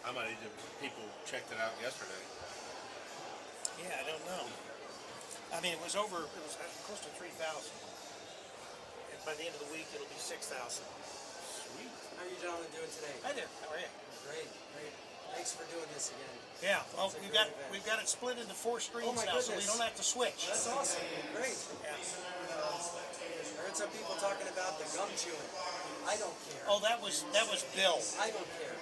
How many people checked it out yesterday? Yeah, I don't know. I mean, it was close to 3,000. And by the end of the week, it'll be 6,000. Sweet. How are you gentlemen doing today? Hi there. How are you? Great, great. Thanks for doing this again. Yeah. Well, It's a we've great got event. we've got it split into 4 screens my now, so we goodness. don't have to switch. That's awesome. Great. Yeah. I heard some people talking about the gum chewing. I don't care. Oh, that was Bill. I don't care.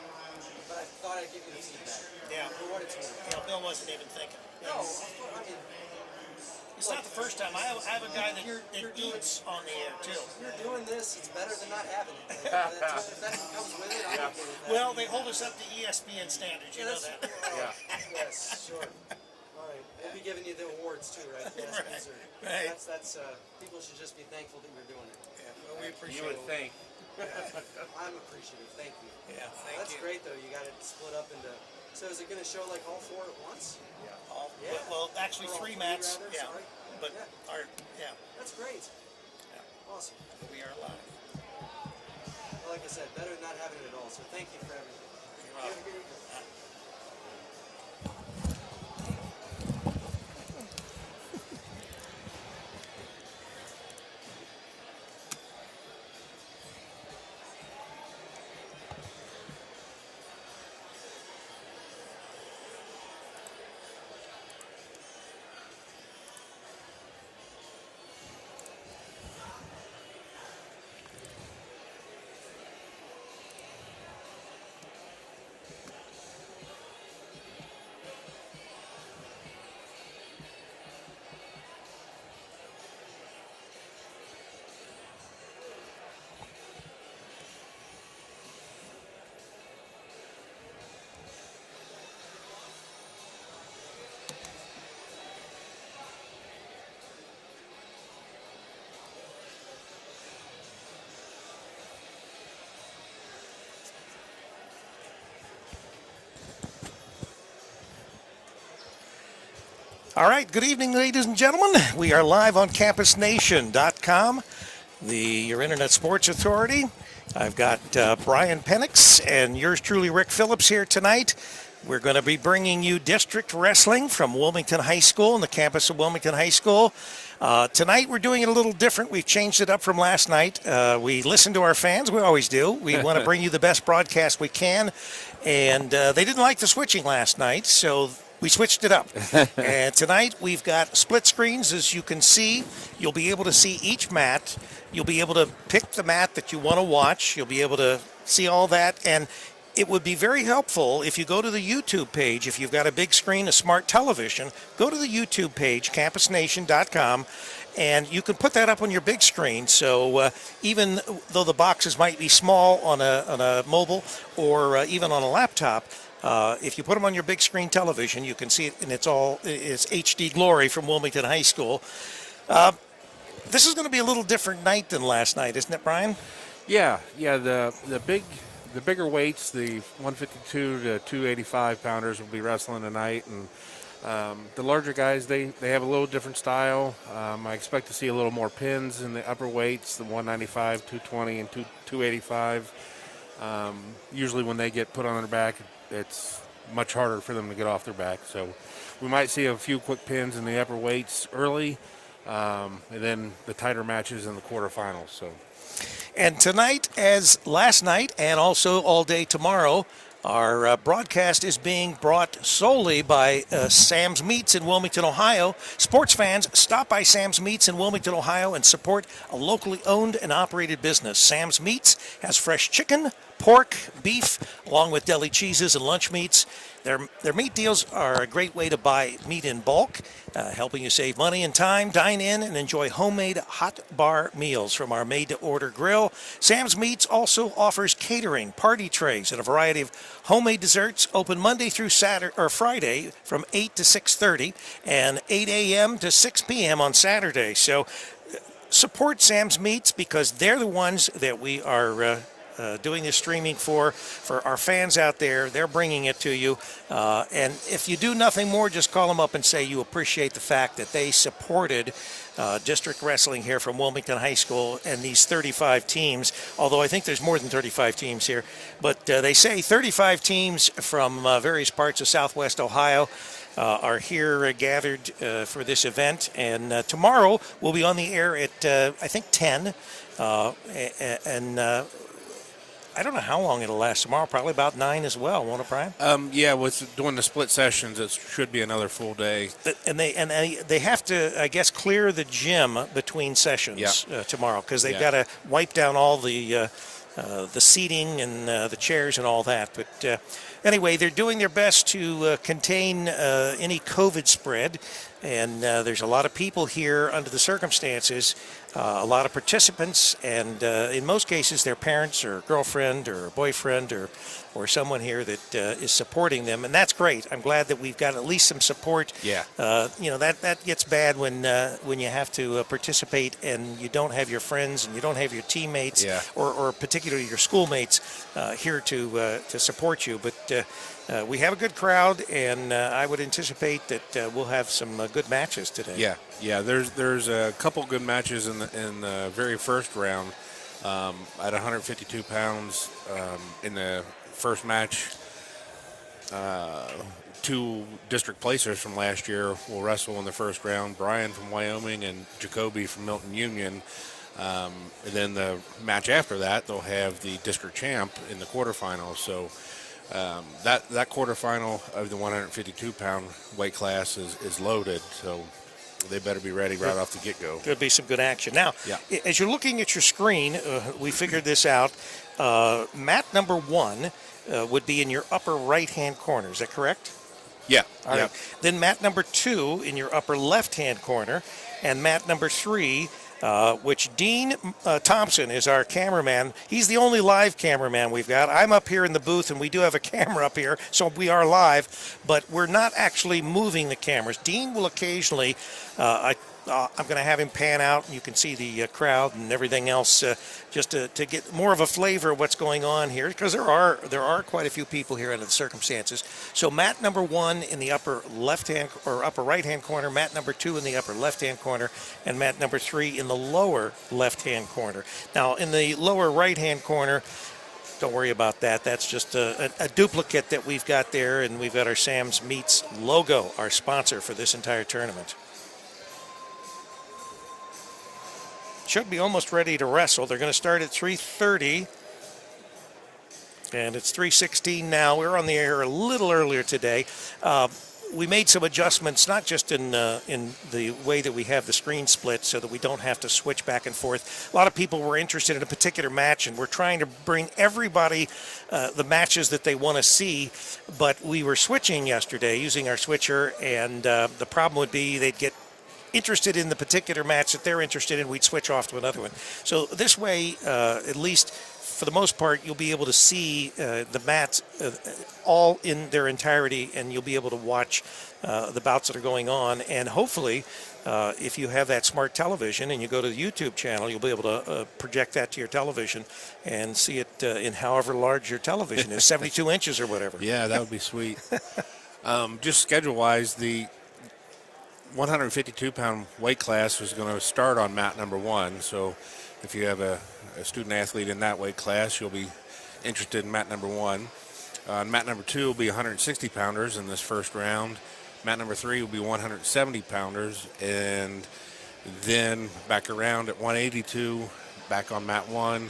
But I thought I'd give you the feedback. Yeah. For what it's worth. You know, Bill wasn't even thinking. No, of course, I mean, It's not the first time. I have a guy that eats on the air too. you're doing this, it's better than not having it. If that comes with it, I'm okay with that. Well, they hold us up to ESPN standards. You know that. Yes, sure. All right, we'll be giving you the awards too, right? Yes, Right, these are- right. That's people should just be thankful that you're doing it. Yeah, well, we appreciate You would it. think. I'm appreciative. Thank you. Yeah, thank That's you. great though. You got it split up into. So is it going to show like all 4 at once? All, Yeah. Well, actually, Or all 3 three, mats. rather, Yeah. sorry. But Yeah. yeah, That's great. Yeah. Awesome. we are live. Well, like I said, better than not having it at all. So thank you for everything. You're You have a welcome. good evening. All right, good evening, ladies and gentlemen. We are live on CampusNation.com, your internet sports authority. I've got Brian Penix and yours truly, Rick Phillips, here tonight. We're going to be bringing you district wrestling from Wilmington High School and the campus of Wilmington High School. Tonight we're doing it a little different. We've changed it up from last night. We listen to our fans. We always do. We want to bring you the best broadcast we can. And they didn't like the switching last night, so we switched it up. And tonight we've got split screens, as you can see. You'll be able to see each mat. You'll be able to pick the mat that you want to watch. You'll be able to see all that. And it would be very helpful if you go to the YouTube page. If you've got a big screen, a smart television, go to the YouTube page, campusnation.com, and you can put that up on your big screen. So even though the boxes might be small on a mobile or even on a laptop, if you put them on your big screen television, you can see it, and it's HD glory from Wilmington High School. This is going to be a little different night than last night, isn't it, Brian? Yeah. The bigger weights, the 152 to 285 pounders, will be wrestling tonight, and the larger guys, they have a little different style. I expect to see a little more pins in the upper weights, the 195, 220, and 285. Usually when they get put on their back, it's much harder for them to get off their back. So we might see a few quick pins in the upper weights early, and then the tighter matches in the quarterfinals. So. And tonight, as last night, and also all day tomorrow, our broadcast is being brought solely by Sam's Meats in Wilmington, Ohio. Sports fans, stop by Sam's Meats in Wilmington, Ohio, and support a locally owned and operated business. Sam's Meats has fresh chicken, pork, beef, along with deli cheeses and lunch meats. Their meat deals are a great way to buy meat in bulk, helping you save money and time. Dine in and enjoy homemade hot bar meals from our made-to-order grill. Sam's Meats also offers catering, party trays, and a variety of homemade desserts. Open Monday through Saturday or Friday from 8 to 6:30 and 8 a.m. to 6 p.m. on Saturday. So support Sam's Meats because they're the ones that we are doing this streaming for our fans out there. They're bringing it to you. And if you do nothing more, just call them up and say you appreciate the fact that they supported district wrestling here from Wilmington High School and these 35 teams, although I think there's more than 35 teams here. But they say 35 teams from various parts of Southwest Ohio are here gathered for this event. And tomorrow we'll be on the air at, I think, 10. I don't know how long it'll last tomorrow. Probably about 9 as well, won't it, Brian? Yeah, with doing the split sessions, it should be another full day. And they have to, I guess, clear the gym between sessions tomorrow because they've got to wipe down all the seating and the chairs and all that. But anyway, they're doing their best to contain any COVID spread. And there's a lot of people here under the circumstances, a lot of participants, and in most cases, their parents or girlfriend or boyfriend or someone here that is supporting them, and that's great. I'm glad that we've got at least some support. Yeah. That gets bad when you have to participate and you don't have your friends and you don't have your teammates or particularly your schoolmates here to support you. But we have a good crowd, and I would anticipate that we'll have some good matches today. Yeah. There's a couple good matches in the very first round. At 152 pounds in the first match, 2 district placers from last year will wrestle in the first round. Brian from Wyoming and Jacoby from Milton Union. And then the match after that, they'll have the district champ in the quarterfinals. So that quarterfinal of the 152-pound weight class is loaded. So they better be ready right off the get-go. There'll be some good action. Now, as you're looking at your screen, we figured this out. Mat number 1 would be in your upper right-hand corner. Is that correct? Yeah. All right. Then mat number 2 in your upper left-hand corner, and mat number 3, which Dean Thompson is our cameraman. He's the only live cameraman we've got. I'm up here in the booth, and we do have a camera up here, so we are live, but we're not actually moving the cameras. Dean will occasionally, I'm going to have him pan out, and you can see the crowd and everything else, just to get more of a flavor of what's going on here, because there are quite a few people here under the circumstances. So mat number 1 in the upper left-hand or upper right-hand corner, mat number 2 in the upper left-hand corner, and mat number 3 in the lower left-hand corner. Now, in the lower right-hand corner, don't worry about that. That's just a duplicate that we've got there, and we've got our Sam's Meats logo, our sponsor for this entire tournament. Should be almost ready to wrestle. They're going to start at 3:30, and it's 3:16 now. We're on the air a little earlier today. We made some adjustments, not just in the way that we have the screen split, so that we don't have to switch back and forth. A lot of people were interested in a particular match, and we're trying to bring everybody the matches that they want to see. But we were switching yesterday using our switcher, and the problem would be they'd get interested in the particular match that they're interested in, we'd switch off to another one. So this way, at least for the most part, you'll be able to see the mats all in their entirety, and you'll be able to watch the bouts that are going on. And hopefully, if you have that smart television and you go to the YouTube channel, you'll be able to project that to your television and see it in however large your television is, 72 inches or whatever. Yeah, that would be sweet. Just schedule-wise, the 152-pound weight class is going to start on mat number 1. So if you have a student athlete in that weight class, you'll be interested in mat number 1. Mat number 2 will be 160-pounders in this first round. Mat number 3 will be 170-pounders. And then back around at 182, back on mat 1,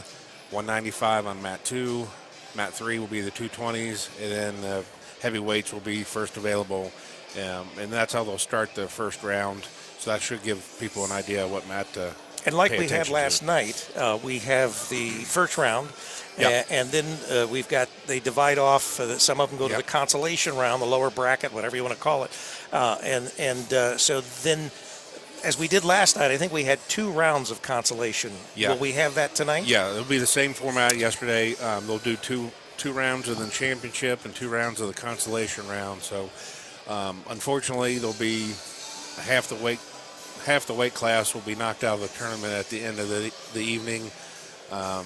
195 on mat 2. Mat 3 will be the 220s, and then the heavyweights will be first available. And that's how they'll start the first round. So that should give people an idea of what mat to And like pay we had attention last to. night, we have the first round, Yep. and then they divide off. Some of them go to Yep. the consolation round, the lower bracket, whatever you want to call it. So then, as we did last night, I think we had 2 rounds of consolation. Yeah. Will we have that tonight? Yeah, it'll be the same format yesterday. They'll do two rounds of the championship and 2 rounds of the consolation round. So unfortunately, there'll be half the weight class will be knocked out of the tournament at the end of the evening.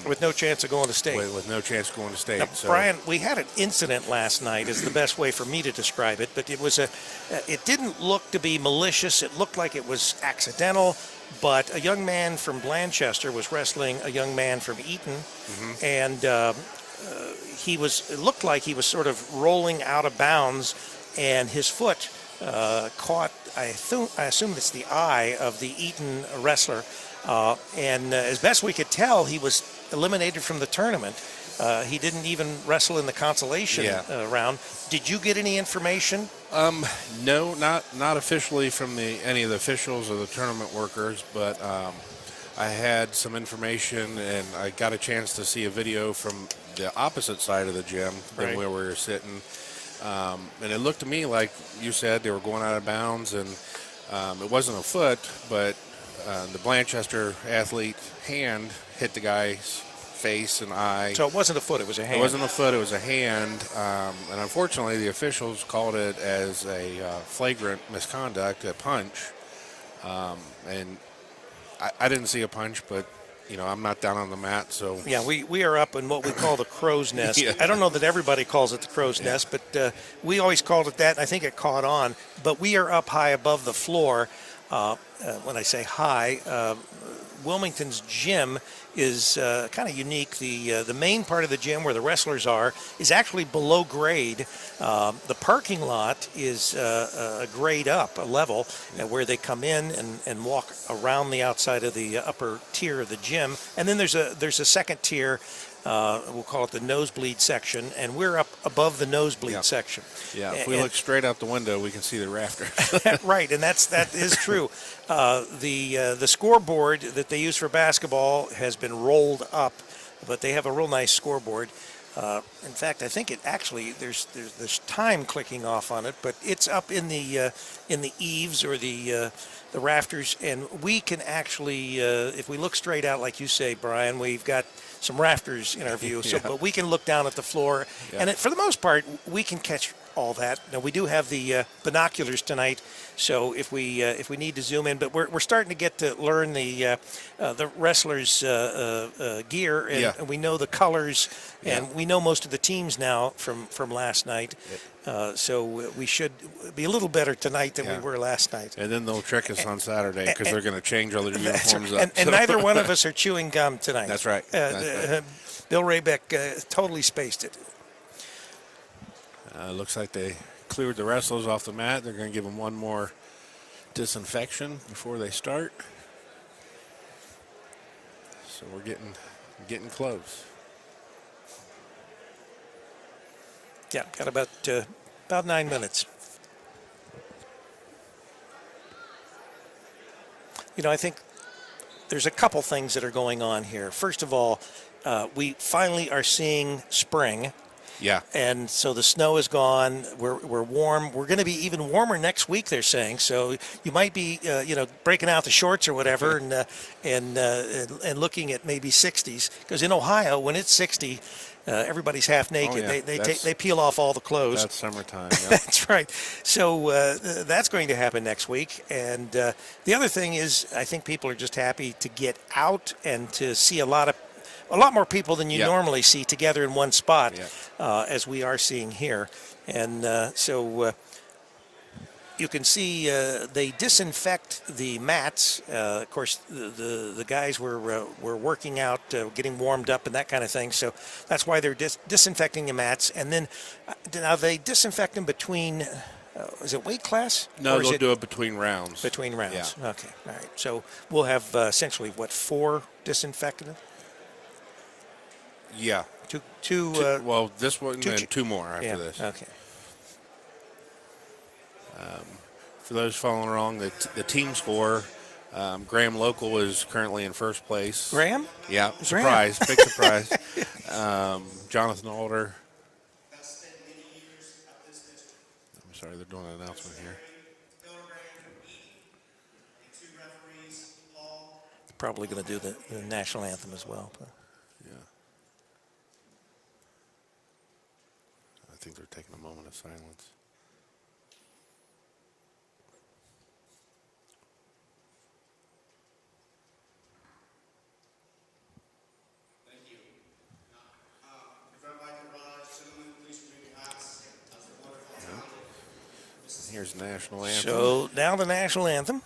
with no chance of going to state. with no chance of going to state. Now, So, Brian, we had an incident last night, is the best way for me to describe it, but it didn't look to be malicious. It looked like it was accidental, but a young man from Blanchester was wrestling a young man from Eaton, and it looked like he was sort of rolling out of bounds, and his foot caught, I assume it's the eye of the Eaton wrestler, and as best we could tell, he was eliminated from the tournament. He didn't even wrestle in the consolation round. Did you get any information? No, not officially from any of the officials or the tournament workers, but I had some information, and I got a chance to see a video from the opposite side of the gym than where we were sitting. And it looked to me like you said they were going out of bounds, and it wasn't a foot, but the Blanchester athlete hand hit the guy's face and eye. So it wasn't a foot, it was a hand. It wasn't a foot, it was a hand. And unfortunately, the officials called it as a flagrant misconduct, a punch. And I didn't see a punch, but I'm not down on the mat, so. Yeah, we are up in what we call the crow's nest. Yeah. I don't know that everybody calls it the crow's nest, but we always called it that, and I think it caught on. But we are up high above the floor. When I say high, Wilmington's gym is kind of unique. The main part of the gym where the wrestlers are is actually below grade. The parking lot is a grade up, a level, where they come in and walk around the outside of the upper tier of the gym. And then there's a second tier. We'll call it the nosebleed section, and we're up above the nosebleed section. Yeah, if we look straight out the window, we can see the rafters. Right, and that is true. The scoreboard that they use for basketball has been rolled up, but they have a real nice scoreboard. In fact, I think it actually there's time clicking off on it, but it's up in the eaves or the rafters, and we can actually, if we look straight out, like you say, Brian, we've got some rafters in our view. So, but we can look down at the floor, and for the most part, we can catch all that. Now we do have the binoculars tonight, so if we need to zoom in, but we're starting to get to learn the wrestlers' gear, and we know the colors, and we know most of the teams now from last night. So we should be a little better tonight than we were last night. And then they'll trick us on Saturday because they're going to change all their uniforms up. And neither one of us are chewing gum tonight. That's right. Bill Raybeck totally spaced it. Looks like they cleared the wrestlers off the mat. They're going to give them one more disinfection before they start. So we're getting close. Yeah, got about 9 minutes. I think there's a couple things that are going on here. First of all, we finally are seeing spring. Yeah. And so the snow is gone. We're warm. We're going to be even warmer next week, they're saying. So you might be, breaking out the shorts or whatever, and looking at maybe 60s. Because in Ohio, when it's 60, everybody's half naked. Oh, yeah. They peel off all the clothes. That's summertime. Yeah. That's right. So that's going to happen next week. And the other thing is, I think people are just happy to get out and to see a lot more people than you normally see together in one spot, as we are seeing here. And so you can see they disinfect the mats. Of course, the guys were working out, getting warmed up and that kind of thing. So that's why they're disinfecting the mats. And then now they disinfect them between, is it weight class? No, they'll do it between rounds. Between rounds. Yeah. Okay. All right. So we'll have essentially, 4 disinfectant? Yeah. Two. Well, this one and 2 more after this. Okay. For those following along, the team score, Graham Local is currently in first place. Graham? Yeah, surprise, big surprise. Jonathan Alder. I'm sorry, they're doing an announcement here. Probably going to do the national anthem as well. But. Yeah. I think they're taking a moment of silence. Here's the national anthem. So now the national anthem.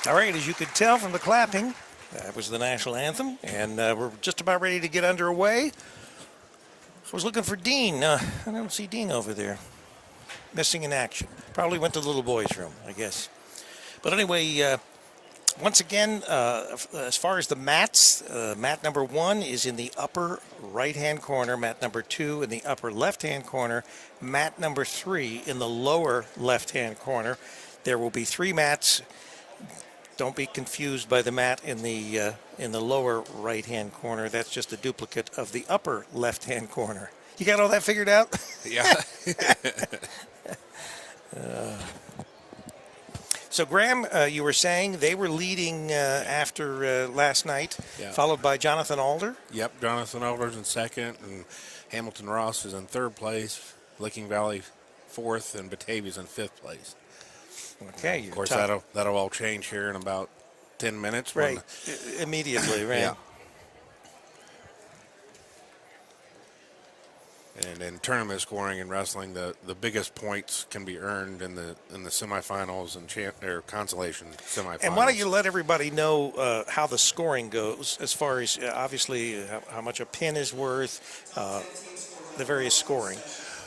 All right, as you could tell from the clapping, that was the national anthem, and we're just about ready to get underway. I was looking for Dean. I don't see Dean over there. Missing in action. Probably went to the little boys' room, I guess. But anyway, once again, as far as the mats, mat number 1 is in the upper right-hand corner, mat number 2 in the upper left-hand corner, mat number 3 in the lower left-hand corner. There will be 3 mats. Don't be confused by the mat in the lower right-hand corner. That's just a duplicate of the upper left-hand corner. You got all that figured out? Yeah. So, Graham, you were saying they were leading after last night, Yeah. followed by Jonathan Alder. Yep, Jonathan Alder's in second, and Hamilton Ross is in third place. Licking Valley fourth, and Batavia's in fifth place. Okay, Of course, that'll all change here in about 10 minutes. Right, immediately, right? Yeah. And in tournament scoring in wrestling, the biggest points can be earned in the semifinals and consolation semifinals. And why don't you let everybody know how the scoring goes, as far as obviously how much a pin is worth, the various scoring.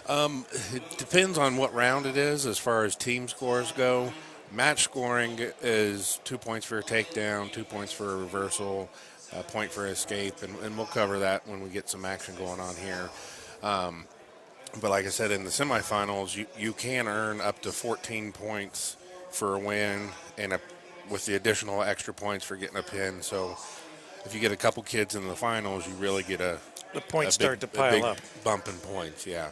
It depends on what round it is as far as team scores go. Match scoring is 2 points for a takedown, 2 points for a reversal, a point for escape, and we'll cover that when we get some action going on here. But like I said, in the semifinals, you can earn up to 14 points for a win, and with the additional extra points for getting a pin. So if you get a couple kids in the finals, you really get the points start to pile up. Bump in points, yeah.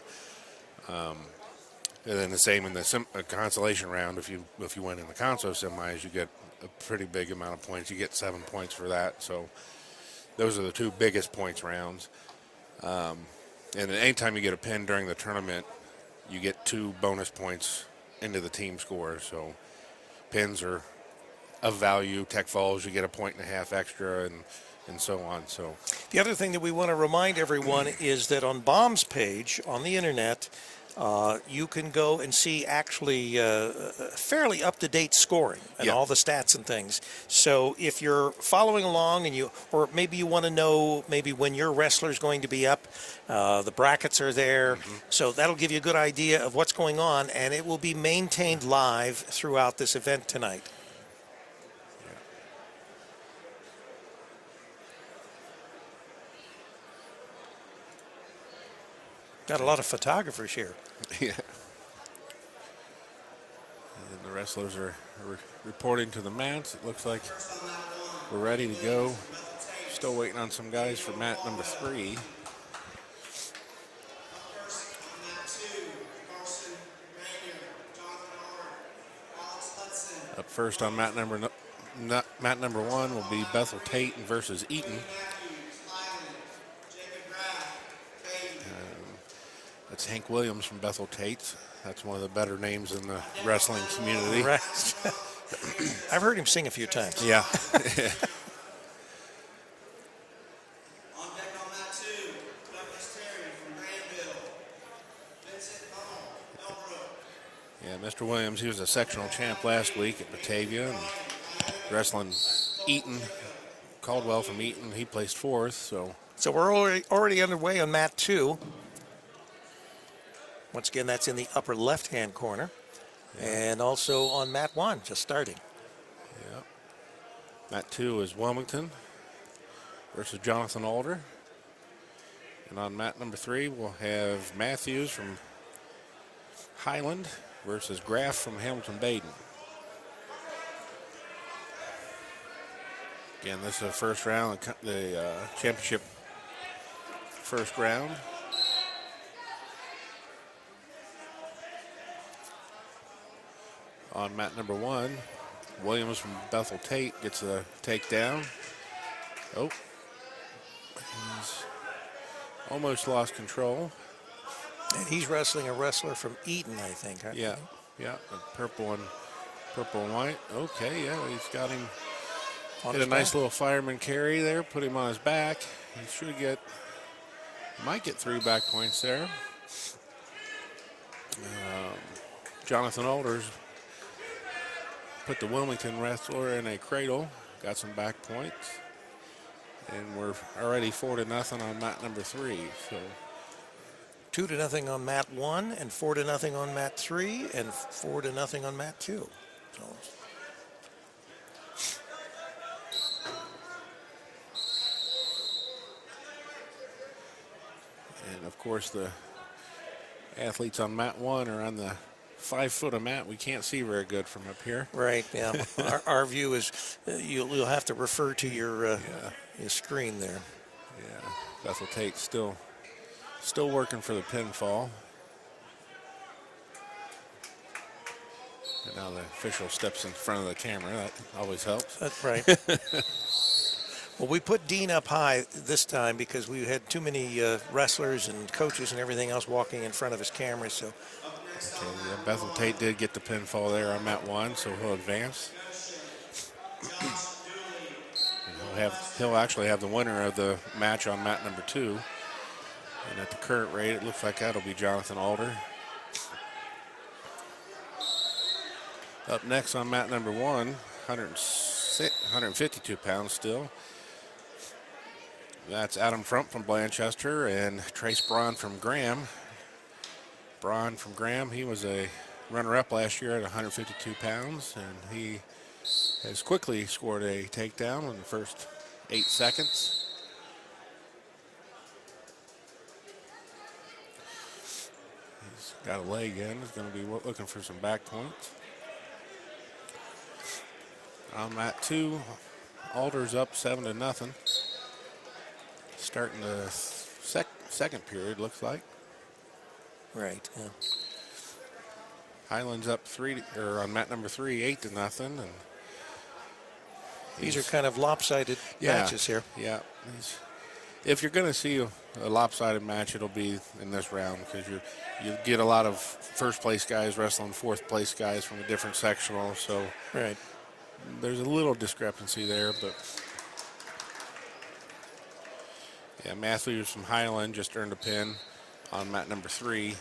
And then the same in the consolation round. If you win in the console semis, you get a pretty big amount of points. You get 7 points for that. So those are the 2 biggest points rounds. And then anytime you get a pin during the tournament, you get 2 bonus points into the team score. So pins are of value. Tech falls, you get a 1.5 extra, and so on. So the other thing that we want to remind everyone is that on Bomb's page on the internet, you can go and see actually fairly up-to-date scoring and all the stats and things. So if you're following along or maybe you want to know maybe when your wrestler's going to be up, the brackets are there. Mm-hmm. So that'll give you a good idea of what's going on, and it will be maintained live throughout this event tonight. Got a lot of photographers here. Yeah. And the wrestlers are reporting to the mats. It looks like we're ready to go. Still waiting on some guys for mat number 3. Up first on mat number 1 will be Bethel Tate versus Eaton. That's Hank Williams from Bethel Tate. That's one of the better names in the wrestling community. Right. I've heard him sing a few times. Yeah. Yeah, Mr. Williams, he was a sectional champ last week at Batavia and wrestling Eaton, Caldwell from Eaton. He placed 4th, so. So we're already underway on mat 2. Once again, that's in the upper left-hand corner. And also on mat 1, just starting. Yeah. Mat 2 is Wilmington versus Jonathan Alder. And on mat number 3, we'll have Matthews from Highland versus Graff from Hamilton Baden. Again, this is the first round, the championship first round. On mat number 1, Williams from Bethel Tate gets a takedown. Oh, he's almost lost control. And he's wrestling a wrestler from Eaton, I think. Right? Yeah, yeah, purple and white. Okay, yeah, he's got him. Did a nice little fireman carry there, put him on his back. He might get 3 back points there. Jonathan Alders put the Wilmington wrestler in a cradle, got some back points, and we're already 4-0 on mat number 3. So 2-0 on mat 1, and 4-0 on mat 3, and 4-0 on mat 2. So. And of course, the athletes on mat 1 are on the 5 foot of mat. We can't see very good from up here. Right, yeah. our view is you'll have to refer to your screen there. Yeah, Bethel Tate still working for the pinfall. And now the official steps in front of the camera. That always helps. That's right. Well, we put Dean up high this time because we had too many wrestlers and coaches and everything else walking in front of his camera. So, okay, yeah, Bethel Tate did get the pinfall there on mat 1, so he'll advance. He'll actually have the winner of the match on mat number 2. And at the current rate, it looks like that'll be Jonathan Alder. Up next on mat number 1, 152 pounds still. That's Adam Frump from Blanchester and Trace Braun from Graham. Braun from Graham, he was a runner-up last year at 152 pounds, and he has quickly scored a takedown in the first 8 seconds. He's got a leg in. He's going to be looking for some back points. On mat 2, Alder's up 7-0. Starting the second period, looks like. right, yeah. Highland's up on mat number 3, 8-0, and These are kind of lopsided matches here. Yeah. If you're going to see a lopsided match, it'll be in this round because you get a lot of first place guys wrestling fourth place guys from a different sectional. So Right. there's a little discrepancy there, but yeah, Matthews from Highland just earned a pin on mat number 3.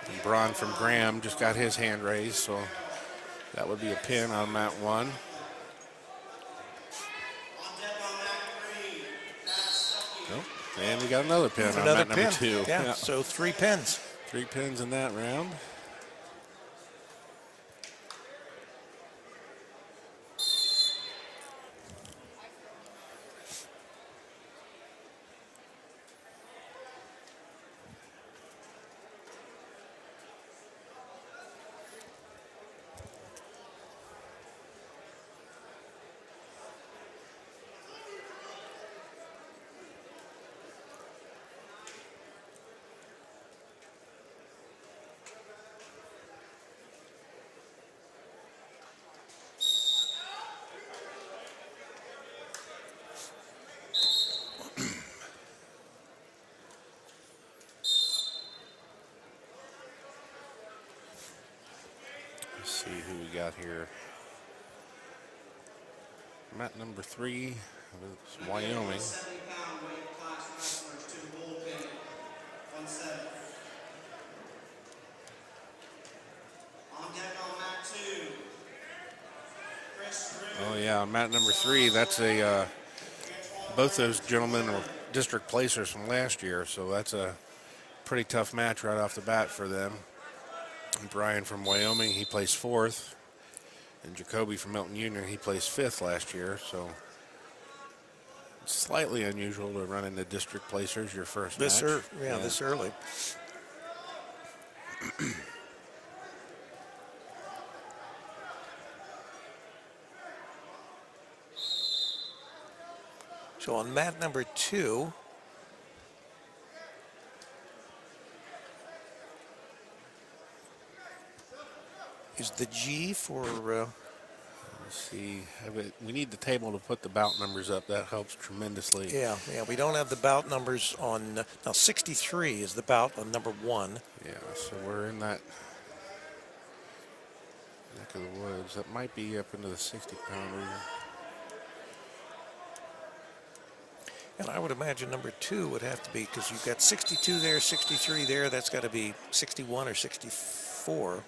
And Braun from Graham just got his hand raised, so that would be a pin on mat 1. Nope. And we got another pin on mat number 2. Yeah, so 3 pins. 3 pins in that round. see who we got here. Mat number 3, it's Wyoming. 70-pound weight class wrestlers to bullpen. 170. On deck on mat 2. Chris Drew. Oh yeah, mat number 3. That's a both those gentlemen are district placers from last year, so that's a pretty tough match right off the bat for them. And Brian from Wyoming, he placed 4th. And Jacoby from Milton Union, he placed 5th last year, so it's slightly unusual to run into district placers your first match. This early. So on mat number 2, is the G for Let's see. We need the table to put the bout numbers up. That helps tremendously. yeah, we don't have the bout numbers on now. 63 is the bout on number 1. Yeah, so we're in that neck of the woods. That might be up into the 60-pounder. And I would imagine number 2 would have to be, because you've got 62 there, 63 there. That's got to be 61 or 64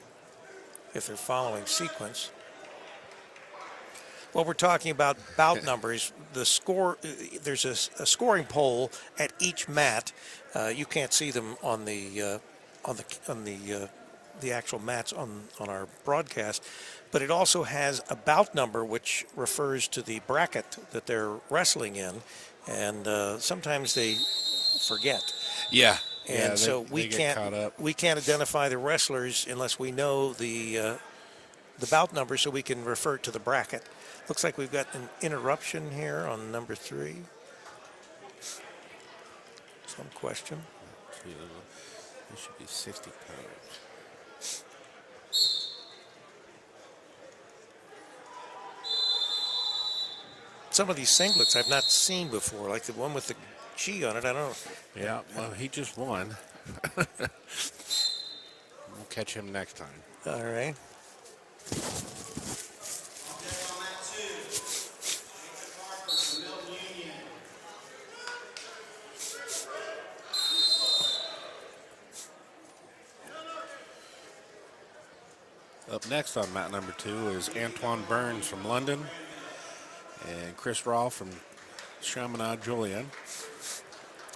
if they're following sequence. Well, we're talking about bout numbers. The score, there's a scoring poll at each mat. You can't see them on the actual mats on our broadcast, but it also has a bout number which refers to the bracket that they're wrestling in, and sometimes they forget. Yeah. And so they get caught up. we can't identify the wrestlers unless we know the bout number, so we can refer to the bracket. Looks like we've got an interruption here on number 3. Some question. It should be 60 pounds. Some of these singlets I've not seen before, like the one with the G on it. I don't know. Yeah, well, he just won. We'll catch him next time. All right. Up next on mat number 2 is Antoine Burns from London and Chris Rawl from Chaminade Julian.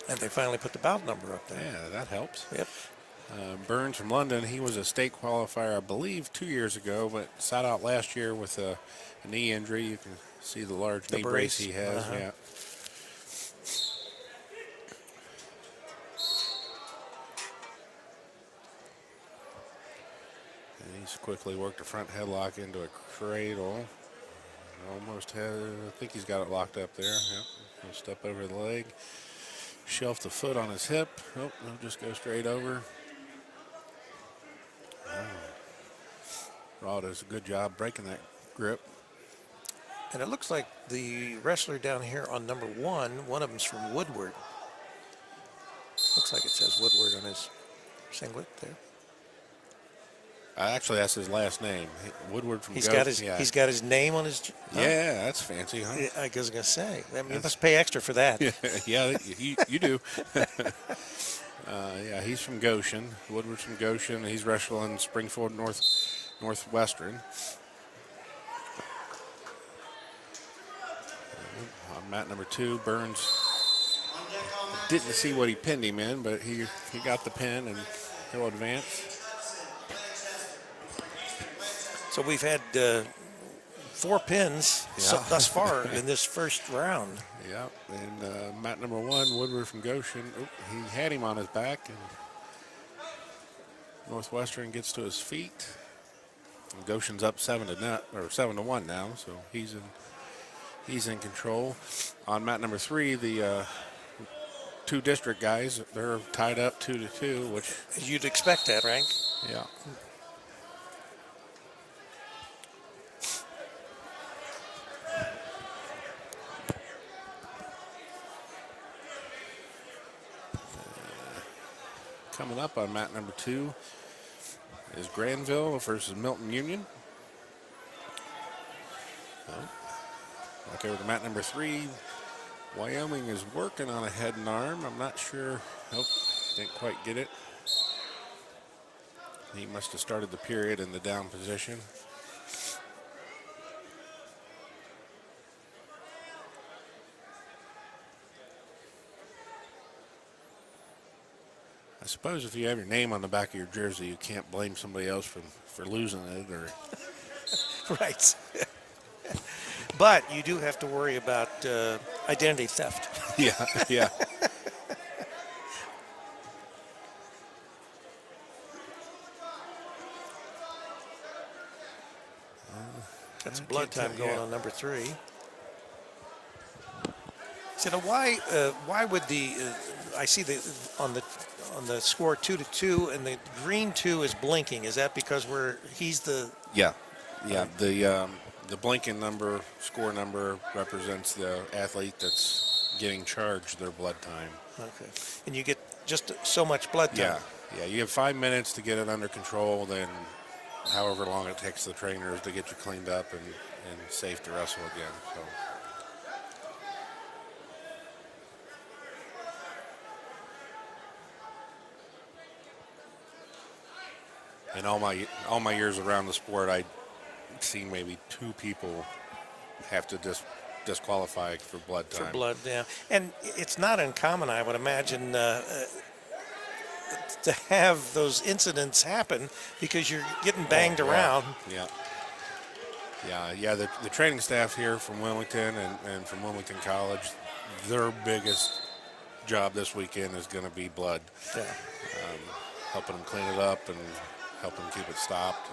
And they finally put the bout number up there. Yeah, that helps. Yep. Burns from London, he was a state qualifier, I believe, 2 years ago, but sat out last year with a knee injury. You can see the large knee brace he has. Yeah. And he's quickly worked a front headlock into a cradle. Almost has, I think he's got it locked up there. Yep. He'll step over the leg. Shelf the foot on his hip. Oh, no, just go straight over. Raw does a good job breaking that grip. And it looks like the wrestler down here on number 1, one of them's from Woodward. Looks like it says Woodward on his singlet there. Actually, that's his last name. Woodward from He's got his name on his. Yeah, that's fancy, huh? Yeah, I was going to say. I mean, you must pay extra for that. Yeah, you do. Yeah, he's from Goshen. Woodward's from Goshen. He's wrestling Springfield Northwestern. On mat number 2, Burns didn't see what he pinned him in, but he got the pin and he'll advance. So we've had 4 pins thus far in this first round. Yeah, and mat number 1, Woodward from Goshen. He had him on his back, and Northwestern gets to his feet. And Goshen's up 7-1 now, so he's in control. On mat number 3, the 2 district guys, they're tied up 2-2, which you'd expect that, right? Yeah. Coming up on mat number 2 is Granville versus Milton Union. Okay, with the mat number 3, Wyoming is working on a head and arm. I'm not sure. Nope, didn't quite get it. He must have started the period in the down position. I suppose if you have your name on the back of your jersey, you can't blame somebody else for losing it. Or Right. But you do have to worry about identity theft. yeah, yeah. That's blood can't time tell, going yeah. on number 3. So now why would I see on the score 2-2 and the green 2 is blinking? Is that because he's the Yeah. The blinking number, score number, represents the athlete that's getting charged their blood time. okay? And you get just so much blood time. Yeah. You have 5 minutes to get it under control, then however long it takes the trainers to get you cleaned up and safe to wrestle again. So. In all my years around the sport, I'd seen maybe 2 people have to disqualify for blood time. For blood, yeah. And it's not uncommon, I would imagine, to have those incidents happen because you're getting banged around. Yeah. The training staff here from Wilmington and from Wilmington College, their biggest job this weekend is going to be blood. Yeah. Helping them clean it up and helping keep it stopped.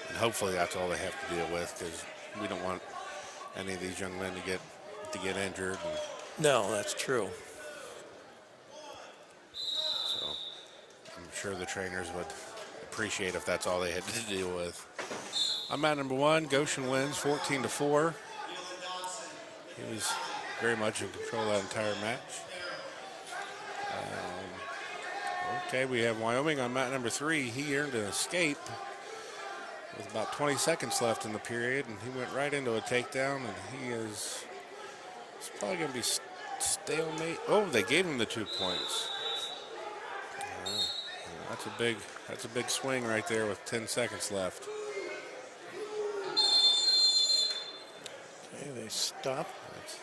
And hopefully that's all they have to deal with, because we don't want any of these young men to get injured. And No, that's true. so I'm sure the trainers would appreciate if that's all they had to deal with. I'm at number 1. Goshen wins 14-4. He was very much in control of that entire match. Okay, we have Wyoming on mat number 3. He earned an escape with about 20 seconds left in the period, and he went right into a takedown, and it's probably going to be stalemate. Oh, they gave him the 2 points. That's a big swing right there with 10 seconds left. Okay, they stop.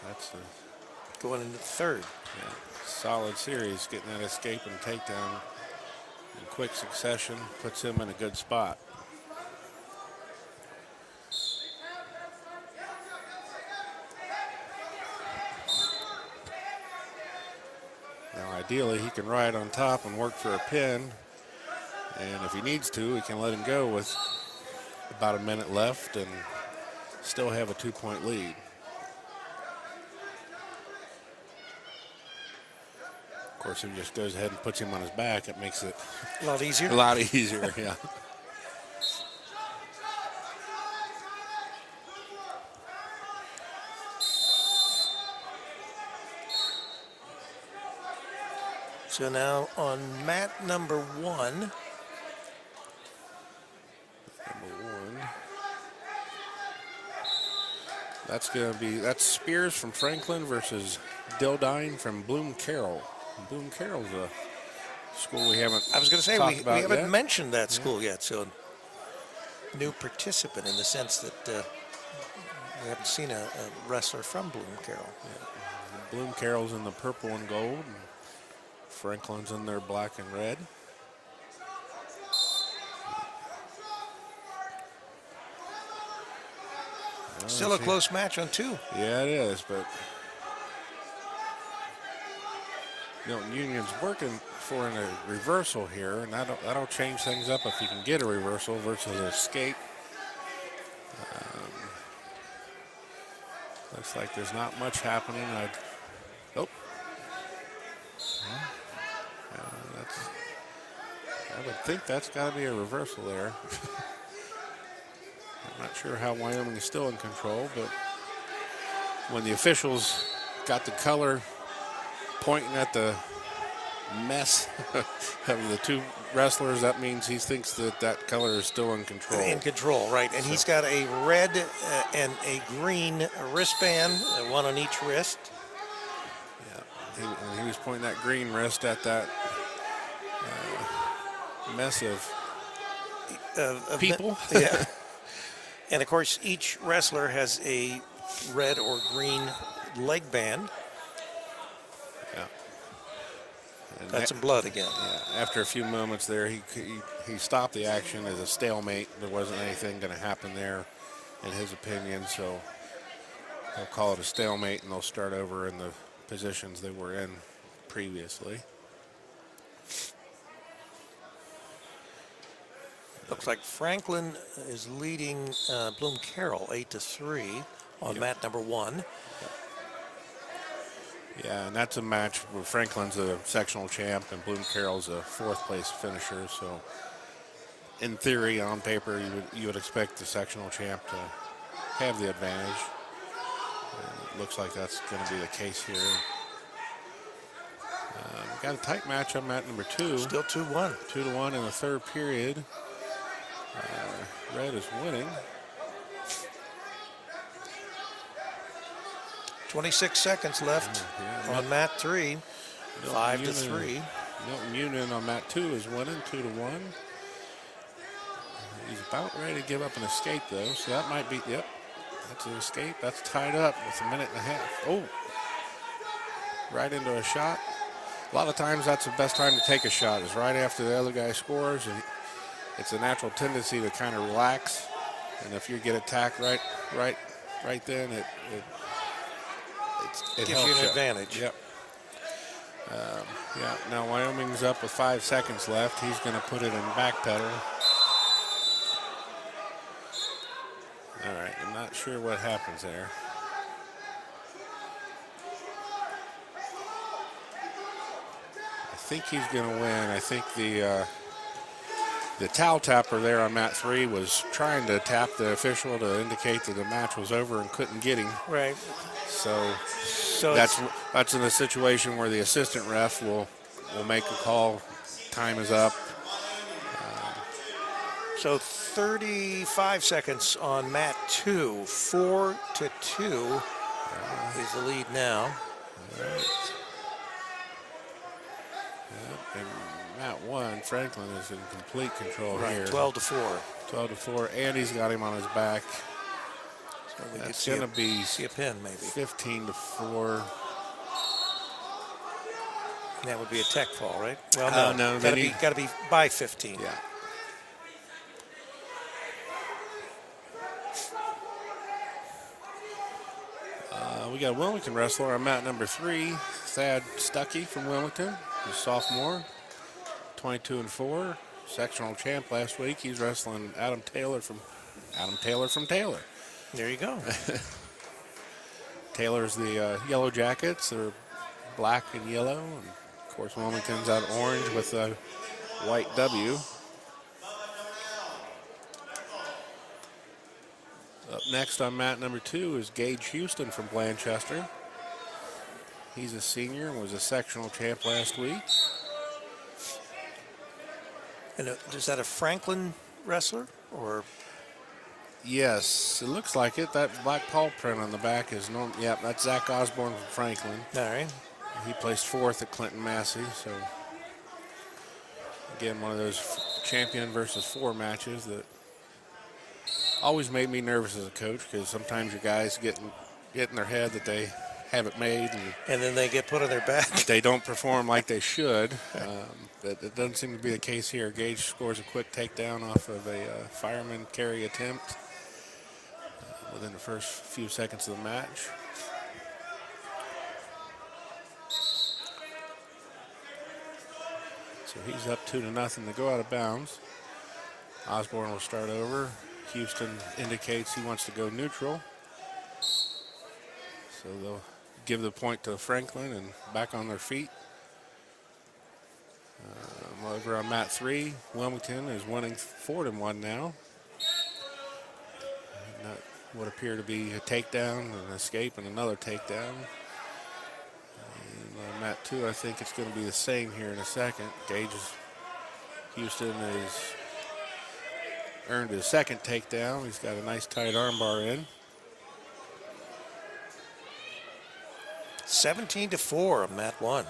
That's Going into the third. yeah, solid series, getting that escape and takedown in quick succession puts him in a good spot. Now, ideally, he can ride on top and work for a pin, and if he needs to, he can let him go with about a minute left and still have a 2-point lead. Of course, if he just goes ahead and puts him on his back, it makes it A lot easier. a lot easier, yeah. So now on mat number 1, Number 1. That's Spears from Franklin versus Dildine from Bloom Carroll. Bloom Carroll's a school we haven't. I was going to say, talked we about haven't yet. mentioned that school yet. So new participant in the sense that we haven't seen a wrestler from Bloom Carroll. Bloom Carroll's in the purple and gold, and Franklin's in their black and red. Still a close match on 2. Yeah, it is, but Milton Union's working for a reversal here, and that'll change things up if you can get a reversal versus an escape. Looks like there's not much happening. I would think that's got to be a reversal there. I'm not sure how Wyoming is still in control, but when the officials got the color pointing at the mess of the two wrestlers. That means he thinks that that color is still in control. In control, right. And he's got a red and a green wristband, one on each wrist. Yeah, and he was pointing that green wrist at that mess of people. Yeah. And of course, each wrestler has a red or green leg band. Yeah. And That's some blood again. Yeah, after a few moments there, he stopped the action as a stalemate. There wasn't anything going to happen there, in his opinion. So they'll call it a stalemate, and they'll start over in the positions they were in previously. Looks like Franklin is leading Bloom Carroll 8-3 on mat number 1. Yeah, and that's a match where Franklin's a sectional champ and Bloom Carroll's a 4th place finisher. So, in theory, on paper, you would expect the sectional champ to have the advantage. And it looks like that's going to be the case here. We've got a tight match on mat number 2. Still 2-1. 2-1 in the 3rd period. Red is winning. 26 seconds left on mat 3. 5-3. Milton Union on mat 2 is winning 2-1. He's about ready to give up an escape though, so that might be, yep, that's an escape. That's tied up with a minute and a half. Oh, right into a shot. A lot of times that's the best time to take a shot is right after the other guy scores. And it's a natural tendency to kind of relax, and if you get attacked right then, it Gives helps you an advantage. Yep. Yeah. Now Wyoming's up with 5 seconds left. He's going to put it in back pedal. All right. I'm not sure what happens there. I think he's going to win. I think the towel tapper there on mat 3 was trying to tap the official to indicate that the match was over and couldn't get him. Right. So that's that's in a situation where the assistant ref will make a call. Time is up. So 35 seconds on mat 2. 4-2 is the lead now. All right. Yep, and mat 1, Franklin is in complete control here. 12-4. 12-4, and he's got him on his back. So we That's could going to be see a pin maybe. 15-4. That would be a tech fall, right? Well, no, Got to be by 15. Yeah. We got a Wilmington wrestler on mat number 3, Thad Stuckey from Wilmington, a sophomore, 22-4, sectional champ last week. He's wrestling Adam Taylor from Taylor. There you go. Taylor's the Yellow Jackets. They're black and yellow. And of course, Wilmington's out orange with a white W. Up next on mat number 2 is Gage Houston from Blanchester. He's a senior and was a sectional champ last week. And is that a Franklin wrestler or? Yes, it looks like it. That black paw print on the back is normal. Yep, that's Zach Osborne from Franklin. All right. He placed 4th at Clinton Massey. So again, one of those champion versus 4 matches that always made me nervous as a coach because sometimes your guys get in their head that they have it made and then they get put on their back. They don't perform like they should. But it doesn't seem to be the case here. Gage scores a quick takedown off of a fireman carry attempt within the first few seconds of the match. So he's up 2-0 to go out of bounds. Osborne will start over. Houston indicates he wants to go neutral. So they'll give the point to Franklin and back on their feet. Over on mat 3, Wilmington is winning 4-1 now. And that would appear to be a takedown, an escape, and another takedown. And on Mat 2, I think it's going to be the same here in a second. Houston has earned his second takedown. He's got a nice tight armbar in. 17-4 on Mat 1.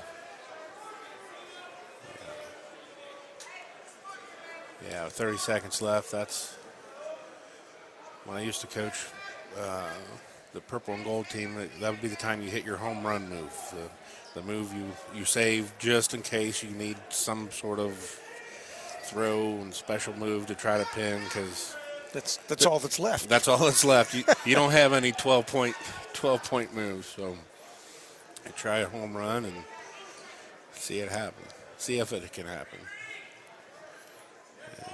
Yeah, with 30 seconds left. That's when I used to coach the purple and gold team. That would be the time you hit your home run move. The move you save just in case you need some sort of throw and special move to try to pin, because That's all that's left. that's all that's left. You don't have any 12-point moves, so you try a home run and see it happen. See if it can happen.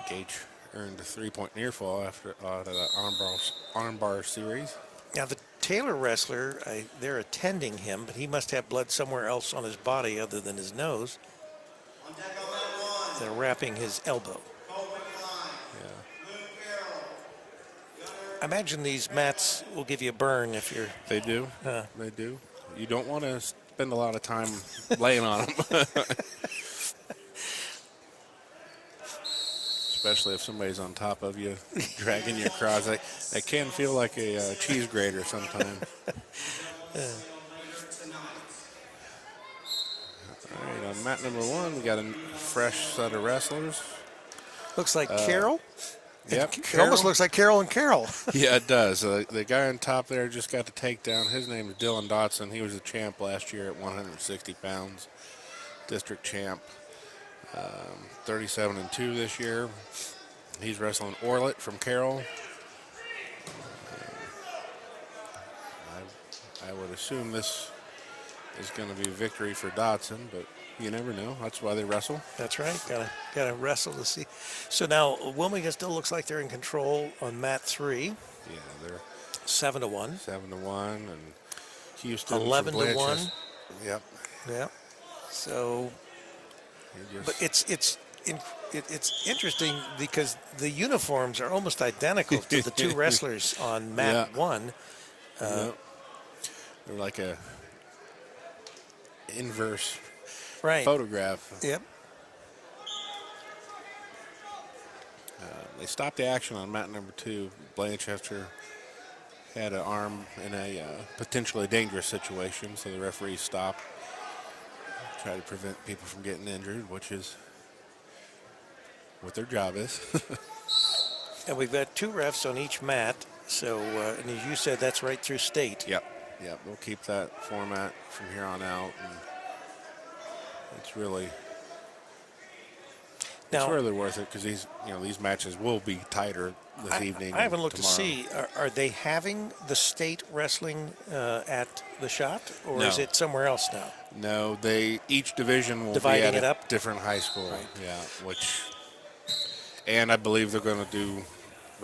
Gage earned a 3-point near fall after out of that armbar series. Now, the Taylor wrestler, they're attending him, but he must have blood somewhere else on his body other than his nose. They're wrapping his elbow. I imagine these mats will give you a burn if you're... They do. They do. You don't want to spend a lot of time laying on them. Especially if somebody's on top of you, dragging you across. That can feel like a cheese grater sometimes. All right, on mat number 1, we got a fresh set of wrestlers. Looks like Carol. Yep. It almost looks like Carol and Carol. Yeah, it does. The guy on top there just got the takedown. His name is Dylan Dotson. He was the champ last year at 160 pounds, district champ. 37-2 this year. He's wrestling Orlet from Carroll. I would assume this is going to be a victory for Dotson, but you never know. That's why they wrestle. That's right. Gotta wrestle to see. So now Wilmington still looks like they're in control on mat 3. Yeah, they're 7-1. 7-1, and Houston 11-1. Yep. Yeah. So, but it's interesting because the uniforms are almost identical to the two wrestlers on mat 1. They're like a inverse photograph. Yep. They stopped the action on mat number 2. Blanchester had an arm in a potentially dangerous situation, so the referee stopped. Try to prevent people from getting injured, which is what their job is. And we've got 2 refs on each mat. So, and as you said, that's right through state. Yep. We'll keep that format from here on out. And it's really worth it because these matches will be tighter this evening. I haven't looked tomorrow. to see. Are they having the state wrestling at the shot, or No. is it somewhere else now? No, each division will Dividing be at it a up? different high school. Right. Yeah, and I believe they're going to do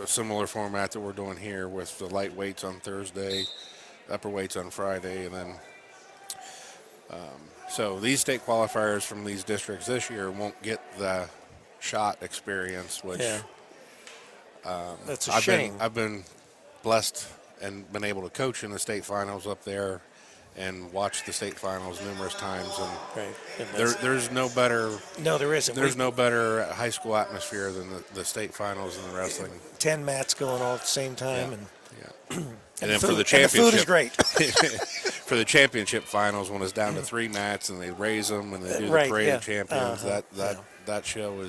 a similar format that we're doing here with the light weights on Thursday, upper weights on Friday, and then so these state qualifiers from these districts this year won't get the shot experience, which that's a shame. I've been blessed and been able to coach in the state finals up there and watch the state finals numerous times, and there's no better. No, there isn't. There's no better high school atmosphere than the state finals in the wrestling. 10 mats going all at the same time, And then for the championship, championship, the food is great. for the championship finals, when it's down to 3 mats and they raise them and they do the Right, parade yeah. of champions, that show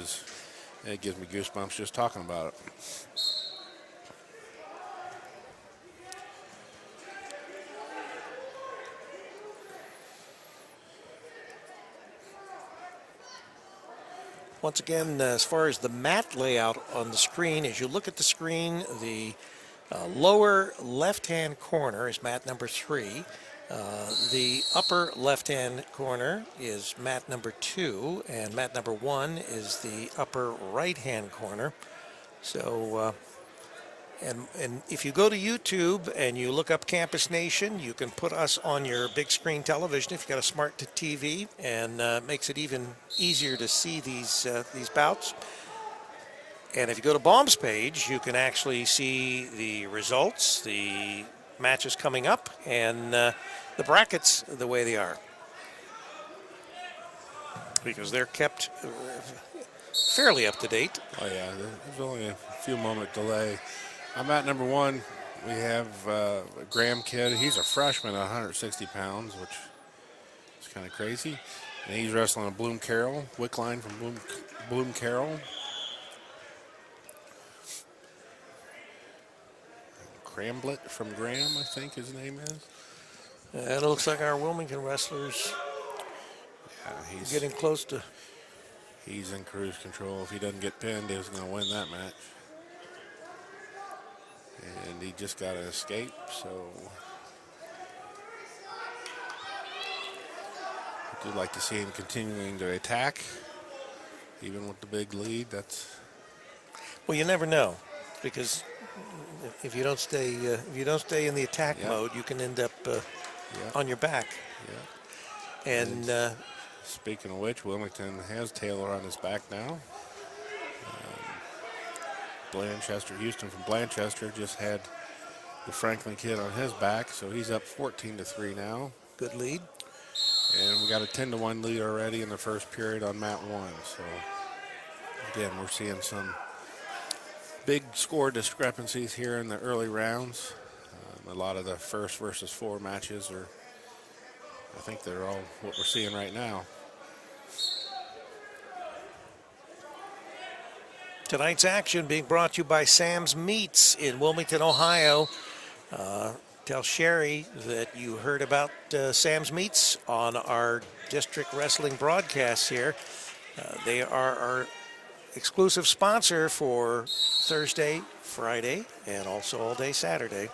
it gives me goosebumps just talking about it. Once again, as far as the mat layout on the screen, as you look at the screen, the lower left-hand corner is mat number 3. The upper left-hand corner is mat number 2, and mat number 1 is the upper right-hand corner. So, and if you go to YouTube and you look up Campus Nation, you can put us on your big screen television if you've got a smart TV, and makes it even easier to see these bouts. And if you go to Baum's page, you can actually see the results, the matches coming up, and the brackets the way they are. because they're kept fairly up to date. Oh yeah, there's only a few moment delay. I'm at number 1. We have a Graham kid. He's a freshman at 160 pounds, which is kind of crazy. And he's wrestling a Bloom Carroll, Wickline from Bloom Carroll. Cramblett from Graham, I think his name is. It looks like our Wilmington wrestlers He's getting close to. He's in cruise control. If he doesn't get pinned, he's going to win that match. And he just got an escape, so I do like to see him continuing to attack, even with the big lead. That's Well, you never know, because if you don't stay in the attack Yeah. mode, you can end up yeah, on your back. yeah. And Speaking of which, Wilmington has Taylor on his back now. Houston from Blanchester just had the Franklin kid on his back, so he's up 14-3 now. good lead. And we got a 10-1 lead already in the first period on mat 1. So again, we're seeing some big score discrepancies here in the early rounds. A lot of the first versus 4 matches are, I think they're all what we're seeing right now. Tonight's action being brought to you by Sam's Meats in Wilmington, Ohio. Tell Sherry that you heard about Sam's Meats on our district wrestling broadcasts here. They are our exclusive sponsor for Thursday, Friday, and also all day Saturday.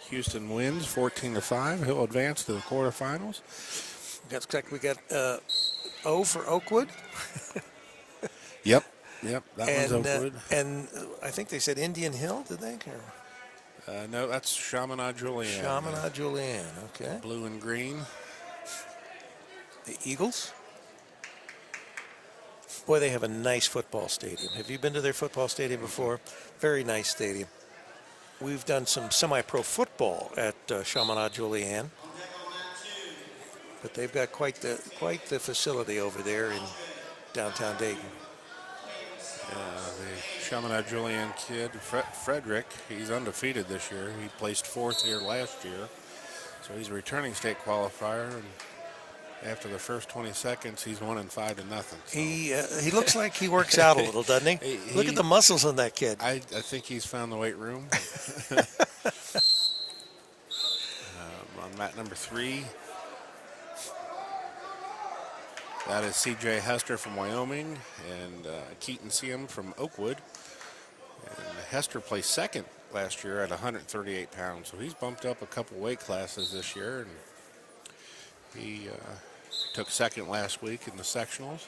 Houston wins 14-5. He'll advance to the quarterfinals. Looks like we got O for Oakwood. Yep, that one's And, Oakwood. and I think they said Indian Hill, did they? Or No, that's Chaminade Julienne. Chaminade Julienne, okay. Blue and green. The Eagles. Boy, they have a nice football stadium. Have you been to their football stadium before? Very nice stadium. We've done some semi-pro football at Chaminade Julienne, but they've got quite the facility over there in downtown Dayton. The Chaminade Julienne kid, Frederick, he's undefeated this year. He placed 4th here last year, so he's a returning state qualifier. And after the first 20 seconds, he's 1-5 to nothing. So. He looks like he works out a little, doesn't he? Look at the muscles on that kid. I think he's found the weight room. On mat number 3, that is C.J. Hester from Wyoming and Keaton Seam from Oakwood. And Hester placed 2nd last year at 138 pounds, so he's bumped up a couple weight classes this year. And he took 2nd last week in the sectionals.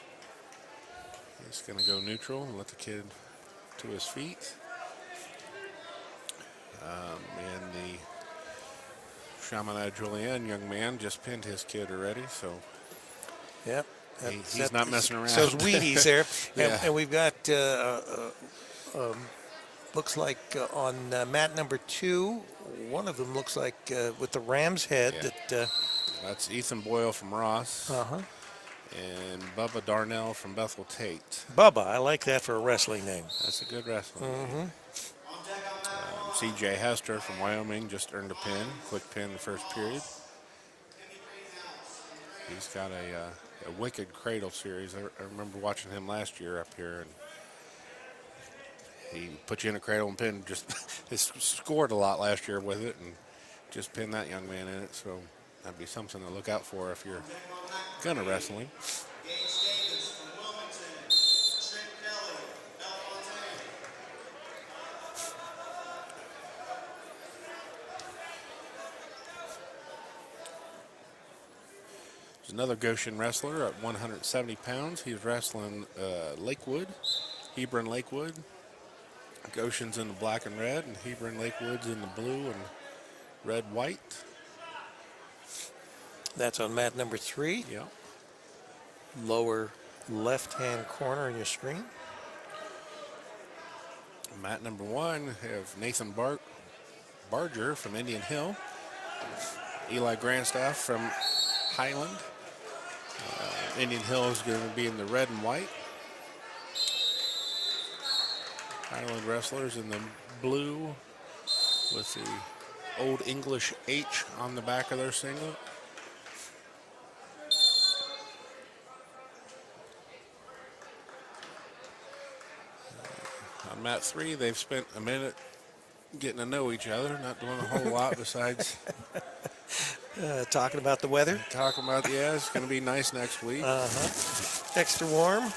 He's going to go neutral and let the kid to his feet. And the Chaminade Julienne young man just pinned his kid already, so Yep. he's not messing around. Those Wheaties there. Yeah. And we've got, looks like on mat number 2, one of them looks like with the ram's head that. That's Ethan Boyle from Ross. Uh-huh. And Bubba Darnell from Bethel Tate. Bubba, I like that for a wrestling name. That's a good wrestler. C.J. Hester from Wyoming just earned a pin, quick pin in the first period. He's got a wicked cradle series. I remember watching him last year up here, and he put you in a cradle and pin. Just he scored a lot last year with it, and just pinned that young man in it. So that'd be something to look out for if you're gonna wrestle him. There's another Goshen wrestler at 170 pounds. He's wrestling Lakewood, Hebron Lakewood. Goshen's in the black and red, and Hebron Lakewood's in the blue and red white. That's on mat number 3. Yeah. Lower left-hand corner on your screen. Mat number 1 have Nathan Barger from Indian Hill, Eli Grandstaff from Highland. Indian Hill is going to be in the red and white. Highland wrestlers in the blue with the Old English H on the back of their singlet. On mat 3, they've spent a minute getting to know each other, not doing a whole lot besides Talking about the weather. talking about, yeah, it's going to be nice next week. Extra warm.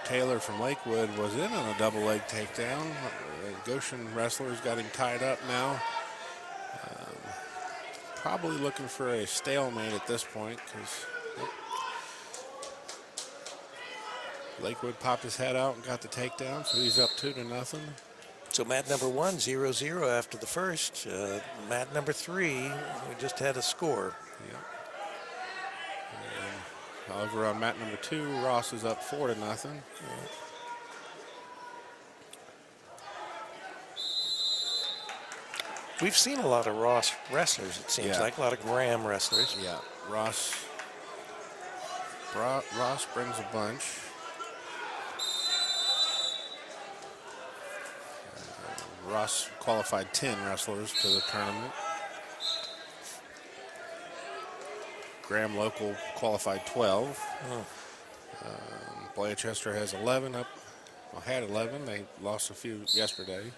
Taylor from Lakewood was in on a double leg takedown. Goshen wrestlers got him tied up now. Probably looking for a stalemate at this point because Lakewood popped his head out and got the takedown, so he's up 2-0. So mat number 1, 0-0 after the first. Mat number 3, we just had a score. Yeah. However, on mat number 2, Ross is up 4-0. We've seen a lot of Ross wrestlers, it seems Yeah. like, a lot of Graham wrestlers. Yeah, Ross brings a bunch. Ross qualified 10 wrestlers to the tournament. Graham local qualified 12. Blanchester has 11 up. Well, had 11. They lost a few yesterday.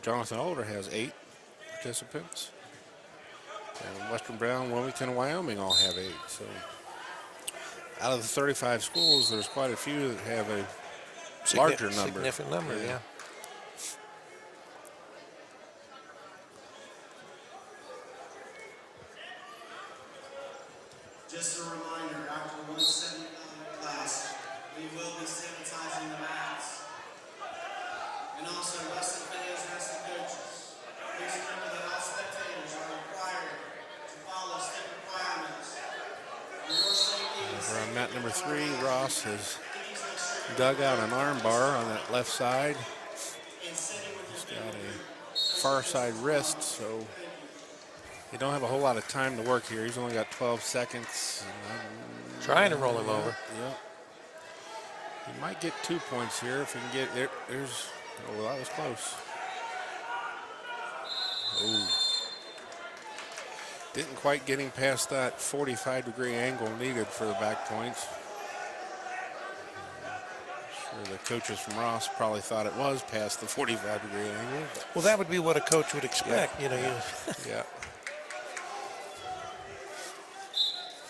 Jonathan Older has 8 participants. And Western Brown, Wilmington, and Wyoming all have 8. So out of the 35 schools, there's quite a few that have a larger number. Significant number, yeah. Just a reminder, after the 175 class, we will be sanitizing the mats. And also, wrestling fans, wrestling coaches, please remember that all spectators are required to follow state requirements. For your safety and the Over on safety mat of number the 3, line, Ross has please make sure dug out an arm bar on that left side. and sitting with He's your got a far side wrist, so you don't have a whole lot of time to work here. He's only got 12 seconds. Trying to roll him over. Yep. He might get 2 points here if he can get it. There's, oh, that was close. Oh. Didn't quite get him past that 45-degree angle needed for the back points. I'm sure the coaches from Ross probably thought it was past the 45-degree angle. But Well, that would be what a coach would expect. Yeah. You know, yeah.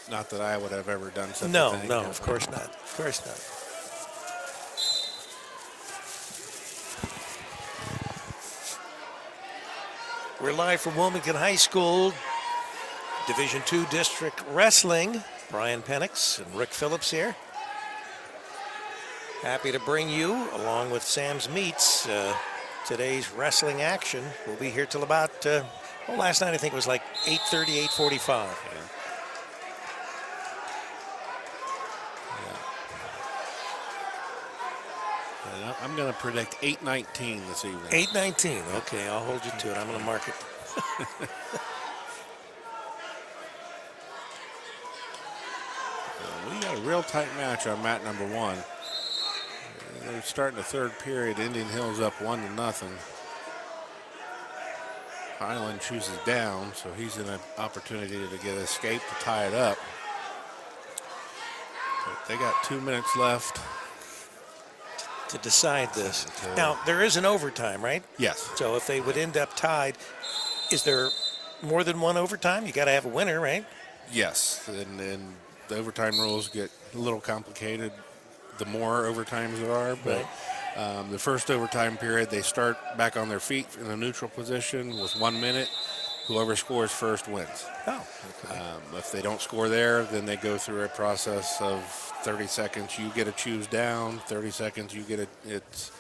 Not that I would have ever done such a no, thing. no, of course not. Of course not. We're live from Wilmington High School, Division II District Wrestling. Brian Penix and Rick Phillips here. Happy to bring you, along with Sam's Meats, today's wrestling action. We'll be here till about, last night I think it was like 8:30, 8:45. And I'm going to predict 8-19 this evening. 8:19. Okay, I'll hold you to it. I'm going to mark it. We got a real tight match on mat number 1. They're starting the third period. Indian Hill's up 1-0. Highland chooses down, so he's in an opportunity to get an escape to tie it up. But they got 2 minutes left. To decide this. Now, there is an overtime, right? Yes. So if they would end up tied, is there more than one overtime? You got to have a winner, right? Yes, and the overtime rules get a little complicated the more overtimes there are, but the first overtime period, they start back on their feet in a neutral position with 1 minute. Whoever scores first wins. Oh, okay. If they don't score there, then they go through a process of 30 seconds. You get to choose down. 30 seconds. You get a. It's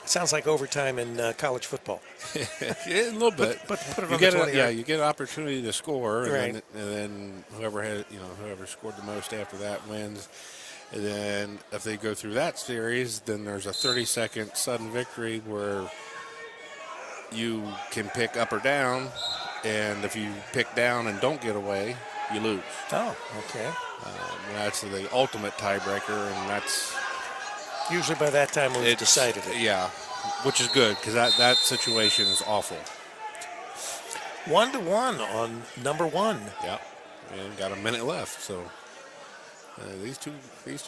Sounds like overtime in college football. yeah, a little bit. But put it you on get the 20 you get an opportunity to score, and, Right. then whoever had whoever scored the most after that wins. And then if they go through that series, then there's a 30-second sudden victory where you can pick up or down, and if you pick down and don't get away, you lose. Oh, okay. That's the ultimate tiebreaker, and that's Usually by that time we've decided it. Yeah, which is good because that situation is awful. 1-1 on number 1. Yep, and got a minute left, so these two And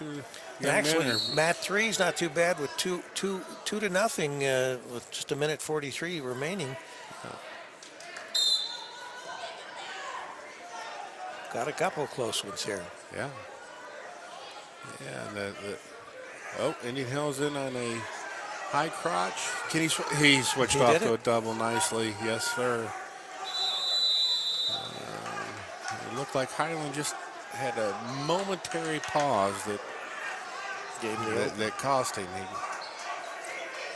young actually, men are. Mat 3's not too bad with 2-0 with just a minute 43 remaining. Got a couple of close ones here. Yeah. Yeah. Indian Hill's in on a high crotch. Can he switched He off did to it. a double nicely. Yes, sir. It looked like Highland just had a momentary pause that cost him.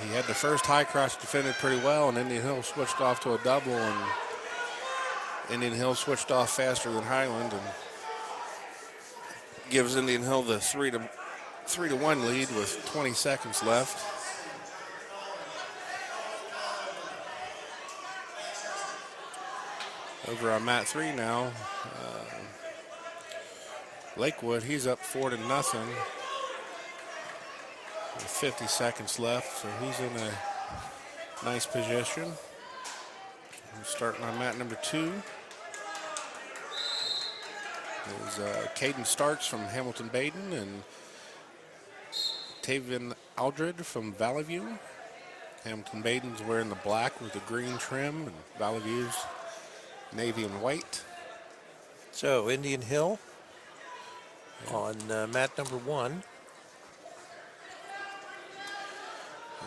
He had the first high crotch defended pretty well, and Indian Hill switched off to a double, and Indian Hill switched off faster than Highland, and gives Indian Hill the 3-1 lead with 20 seconds left. Over on Mat 3 now. Lakewood, he's up 4-0 with 50 seconds left, so he's in a nice position. We're starting on mat number 2. Is Caden Starks from Hamilton Baden and Taven Aldred from Valley View. Hamilton Baden's wearing the black with the green trim, and Valley View's navy and white. So Indian Hill on mat number 1.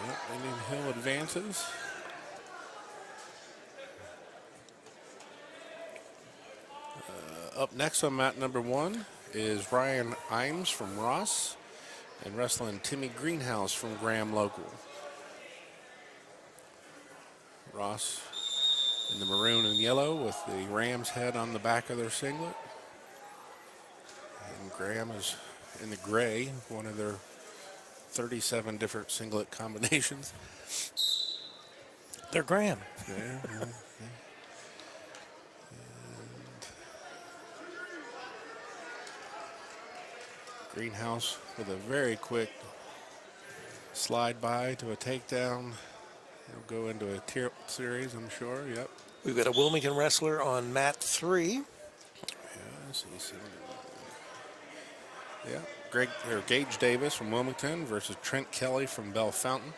Yep, Indian Hill advances. Up next on mat number 1 is Ryan Imes from Ross and wrestling Timmy Greenhouse from Graham Local. Ross in the maroon and yellow with the Rams head on the back of their singlet. And Graham is in the gray, one of their 37 different singlet combinations. They're Graham. Yeah. Greenhouse with a very quick slide by to a takedown. He'll go into a tier series, I'm sure. Yep. We've got a Wilmington wrestler on mat 3. Yeah, I see. Yeah. Gage Davis from Wilmington versus Trent Kelly from Bell Fountain.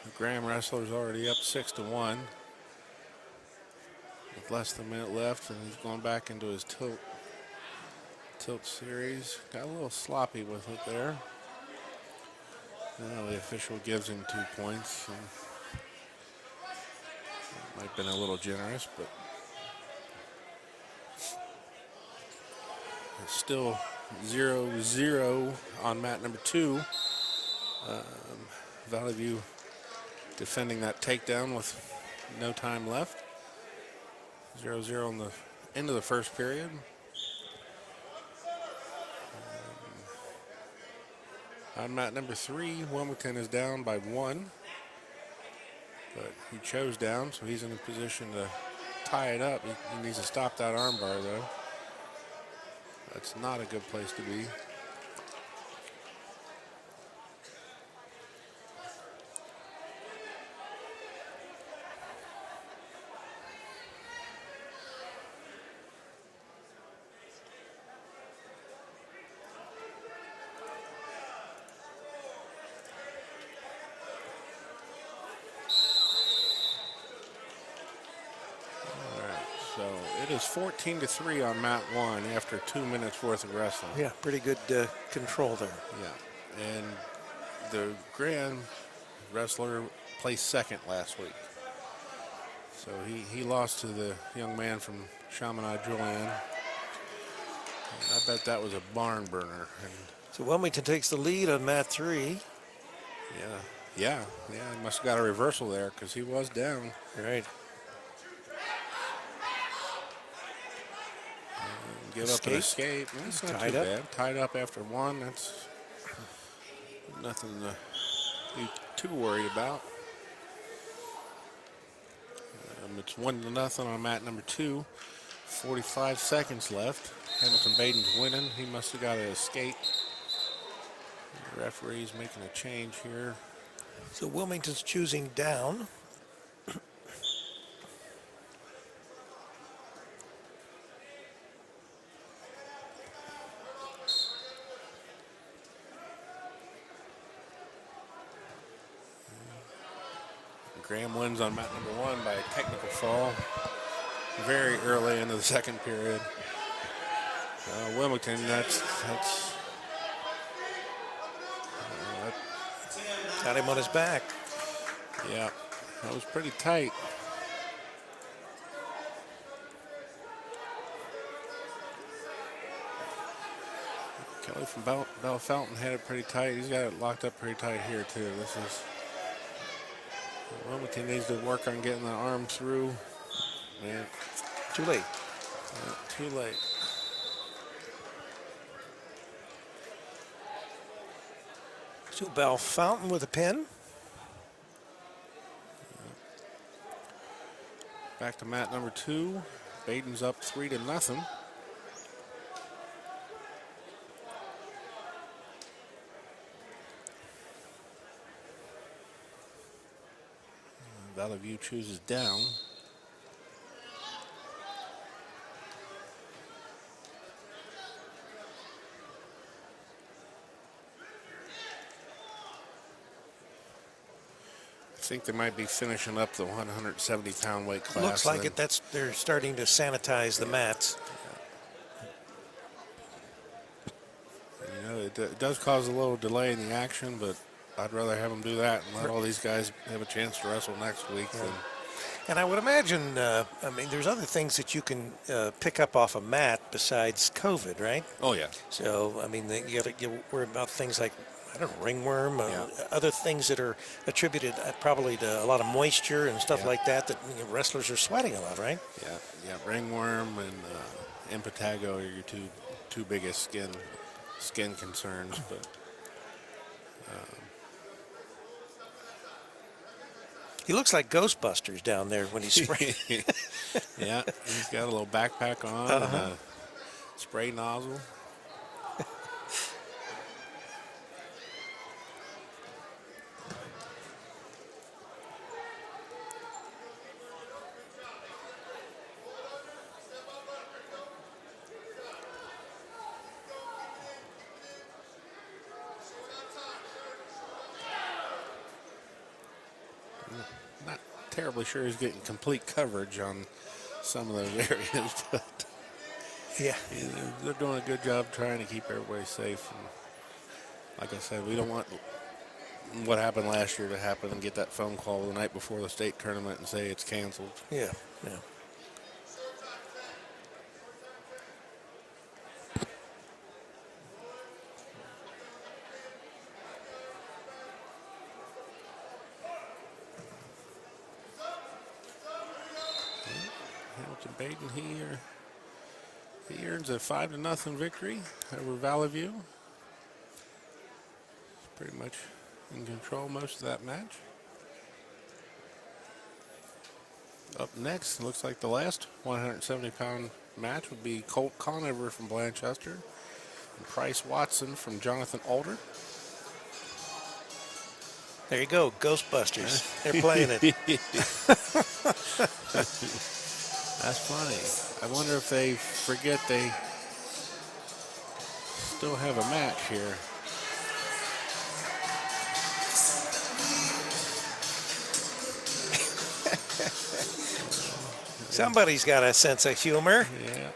The Graham wrestler's already up 6-1 with less than a minute left, and he's going back into his tilt series. Got a little sloppy with it there. Now the official gives him 2 points. And might have been a little generous, but it's still 0-0 on mat number 2. Valley View defending that takedown with no time left. 0-0 on the end of the first period. On mat number 3, Wilmington is down by 1. But he chose down, so he's in a position to tie it up. He needs to stop that armbar, though. That's not a good place to be. It is 14-3 on mat 1 after 2 minutes worth of wrestling. Yeah, pretty good control there. Yeah, and the grand wrestler placed second last week. So he lost to the young man from Chaminade, Julian. I bet that was a barn burner. And So Wilmington takes the lead on mat 3. yeah, he must have got a reversal there because he was down. Right. Give up an escape. That's not Tied too up. bad. Tied up after 1. That's nothing to be too worried about. It's 1-0 on mat number 2. 45 seconds left. Hamilton Baden's winning. He must have got an escape. The referee's making a change here. So Wilmington's choosing down. Graham wins on mat number 1 by a technical fall very early into the second period. Wilmington, that's Got him on his back. yeah, that was pretty tight. Kelly from Bell Fountain had it pretty tight. He's got it locked up pretty tight here too. This is Wilmington needs to work on getting the arm through. Man, Too late. too late. So Bell Fountain with a pin. Back to mat number 2. Baden's up 3-0. Valley View chooses down. I think they might be finishing up the 170-pound weight class. Looks like then. it. They're starting to sanitize the mats. You know, it does cause a little delay in the action, but I'd rather have them do that and let all these guys have a chance to wrestle next week. Than, And I would imagine, there's other things that you can pick up off a mat besides COVID, right? oh yeah, So, you worry about things like, I don't know, ringworm, Yeah. other things that are attributed probably to a lot of moisture and stuff Yeah. like that wrestlers are sweating a lot, right? yeah, ringworm and impetigo are your two biggest skin concerns, but. He looks like Ghostbusters down there when he's spraying. Yeah, he's got a little backpack on and a spray nozzle. Not terribly sure he's getting complete coverage on some of those areas, but Yeah. they're doing a good job trying to keep everybody safe. And like I said, we don't want what happened last year to happen and get that phone call the night before the state tournament and say it's canceled. Yeah. Hamilton Baden he earns a 5-0 victory over Valley View. Pretty much in control most of that match. Up next, looks like the last 170-pound match would be Colt Conover from Blanchester and Price Watson from Jonathan Alder. There you go, Ghostbusters. They're playing it. That's funny. I wonder if they forget they still have a match here. Somebody's got a sense of humor. Yeah.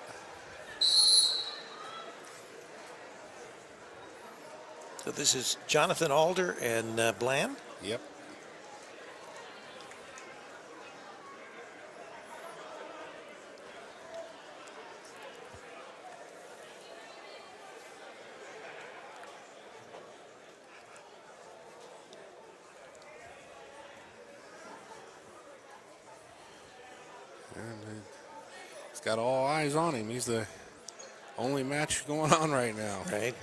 So this is Jonathan Alder and Bland. Yep. And he's got all eyes on him. He's the only match going on right now. Right.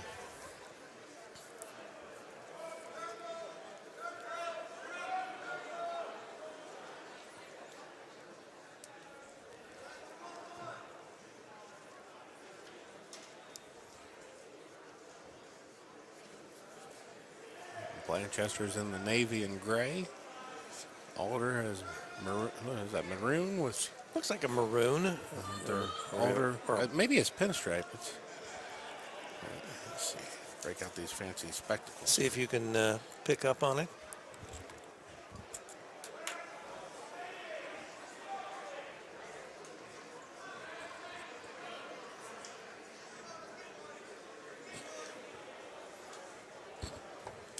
Blanchester's in the navy and gray. Alder has maroon. What is that, maroon with Looks like a maroon. Alder? or- Maybe it's pinstripe. Let's see. Break out these fancy spectacles. See if you can pick up on it.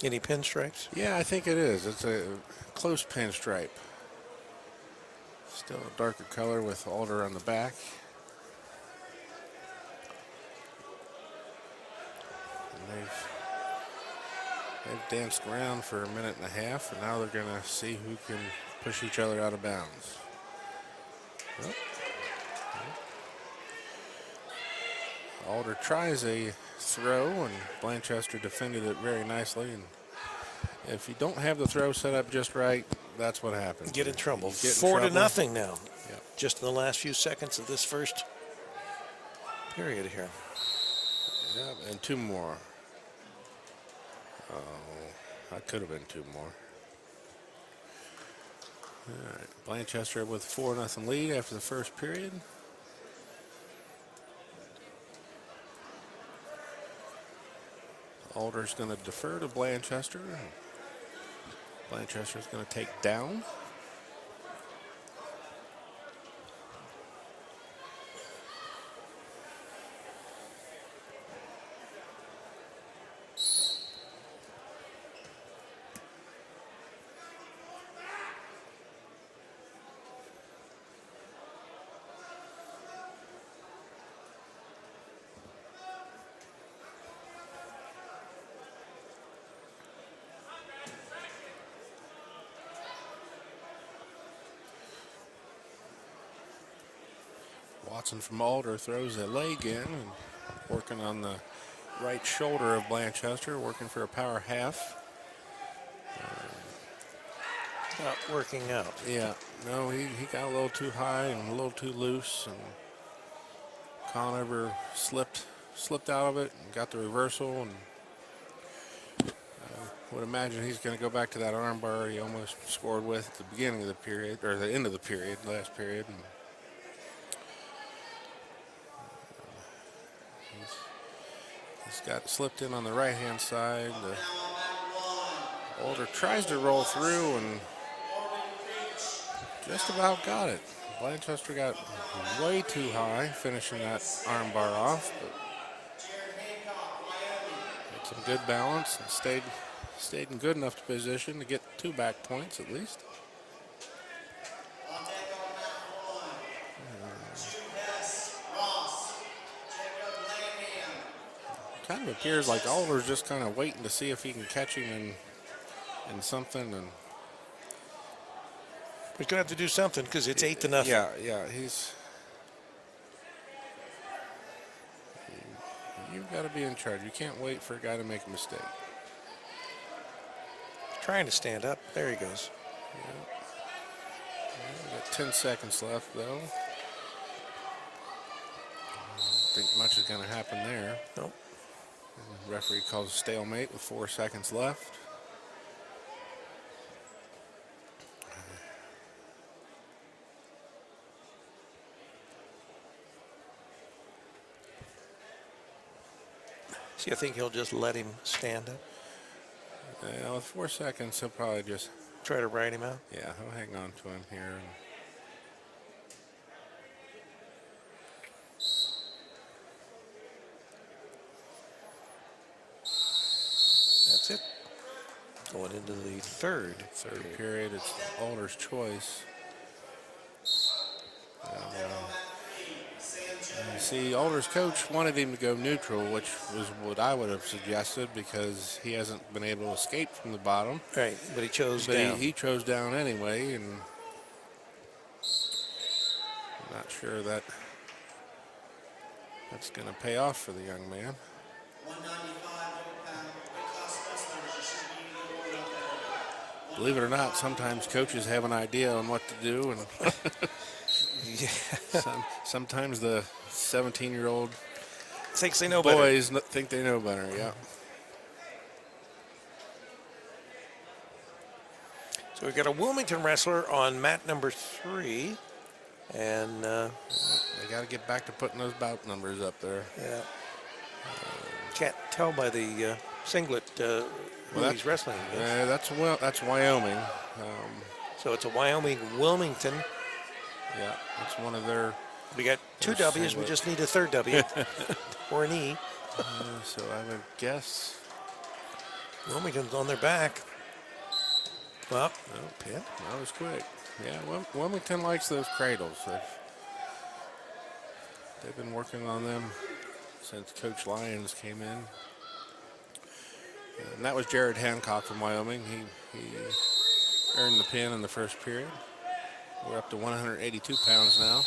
Any pinstripes? Yeah, I think it is. It's a close pinstripe. Still a darker color with Alder on the back. And they've danced around for a minute and a half, and now they're going to see who can push each other out of bounds. Yep. Alder tries a throw, and Blanchester defended it very nicely. And if you don't have the throw set up just right, that's what happens. Get in trouble. You get in 4-0 trouble. now. Yep. Just in the last few seconds of this first period here. Yep, and two more. Oh, that could have been two more. All right, Blanchester with 4-0 lead after the first period. Alder's going to defer to Blanchester. Blanchester's going to take down. Watson from Alder throws a leg in and working on the right shoulder of Blanchester, working for a power half. Not working out. Yeah, no, he got a little too high and a little too loose, and Conover slipped out of it and got the reversal, and I would imagine he's going to go back to that arm bar he almost scored with at the beginning of the period, or the end of the period, last period. And he's got slipped in on the right-hand side. Alder tries to roll through and just about got it. Blanchester got way too high, finishing that arm bar off, but had some good balance and stayed in good enough position to get 2 back points at least. Kind of appears like Alder's just kind of waiting to see if he can catch him in something, and We're going to have to do something because it's 8-0. yeah, you've got to be in charge. You can't wait for a guy to make a mistake. Trying to stand up. There he goes. We got 10 seconds left, though. Don't think much is going to happen there. Nope. The referee calls a stalemate with 4 seconds left. See, I think he'll just let him stand up. Yeah, with 4 seconds, he'll probably just, Try to ride him out. yeah, he'll hang on to him here. Going into the third. Third period, it's Alder's choice. You see, Alder's coach wanted him to go neutral, which was what I would have suggested because he hasn't been able to escape from the bottom. Right, but he chose But down. he chose down anyway, and I'm not sure that that's going to pay off for the young man. 195 pound weight class wrestlers. You should be in the warm-up area. Believe it or not, sometimes coaches have an idea on what to do, and sometimes the 17-year-old Thinks they know better. boys think they know better. Yeah. So we've got a Wilmington wrestler on mat number 3. And, They got to get back to putting those bout numbers up there. yeah. Can't tell by the singlet who Well, he's wrestling against. That's Wyoming. So it's a Wyoming Wilmington. Yeah, that's one of their. We got 2 There's W's. We singlet. just need a third W or an E. So I would guess. Wilmington's on their back. Well, Oh, yeah, that was quick. Yeah, Wilmington likes those cradles. They've been working on them since Coach Lyons came in. And that was Jared Hancock from Wyoming. He earned the pin in the first period. We're up to 182 pounds now.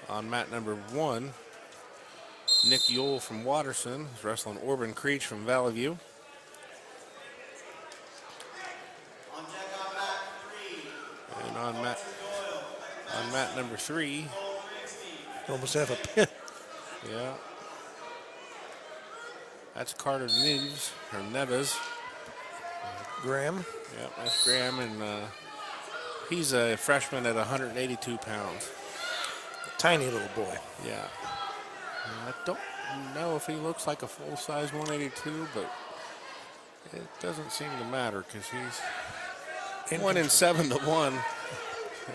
On mat number 1, Nick Yule from Watterson is wrestling Orban Creech from Valley View. On deck on mat 3. And on mat number 3, almost have a pin. yeah, that's Carter Neves. Graham. Yeah, that's Graham, and he's a freshman at 182 pounds. Tiny little boy. Yeah. I don't know if he looks like a full-size 182, but it doesn't seem to matter because he's In 1 in control. 7 to 1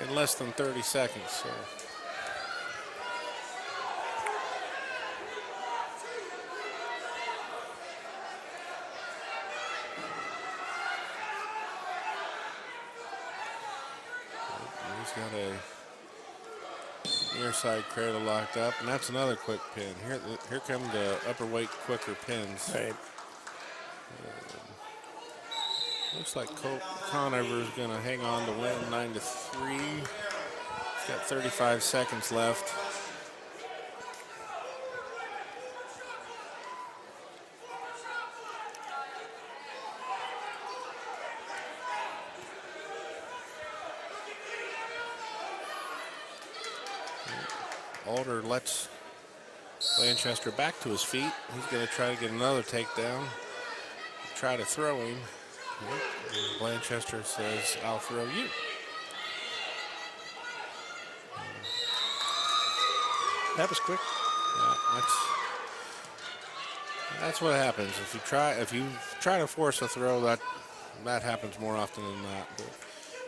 in less than 30 seconds. So. He's got a near side cradle locked up, and that's another quick pin. Here come the upper weight quicker pins. Right. Looks like Colt Conover is going to hang on to win 9-3. He's got 35 seconds left. Alder lets Lanchester back to his feet. He's going to try to get another takedown. Try to throw him. And Lanchester says, "I'll throw you." That was quick. Yeah, that's what happens if you try to force a throw. That happens more often than not. But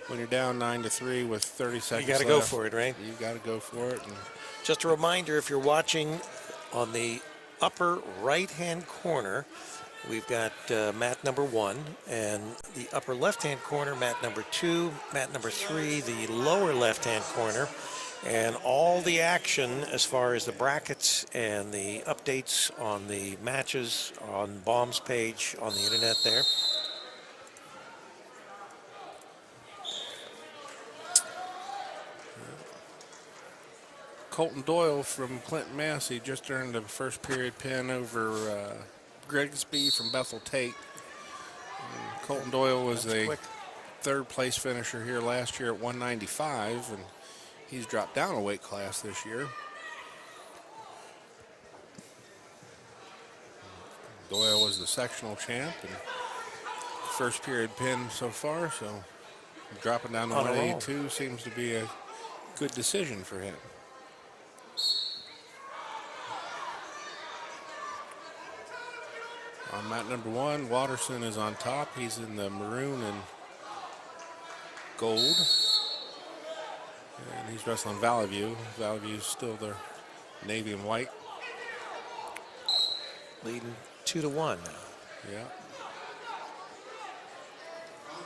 when you're down 9-3 with 30 seconds, You got to go for it, right? You got to go for it. And Just a reminder, if you're watching on the upper right-hand corner, we've got mat number 1, and the upper left-hand corner, mat number 2, mat number 3, the lower left-hand corner, and all the action as far as the brackets and the updates on the matches on Baum's page on the internet there. Colton Doyle from Clinton, Mass. He just earned a first period pin over Grigsby from Bethel Tate. And Colton Doyle was That's a quick. third place finisher here last year at 195, and he's dropped down a weight class this year. Doyle was the sectional champ and first period pin so far, so dropping down to On a roll. 182 seems to be a good decision for him. On mat number 1, Watterson is on top. He's in the maroon and gold. And he's wrestling Valley View. Valley View's still their navy and white. Leading 2-1 now. Yeah.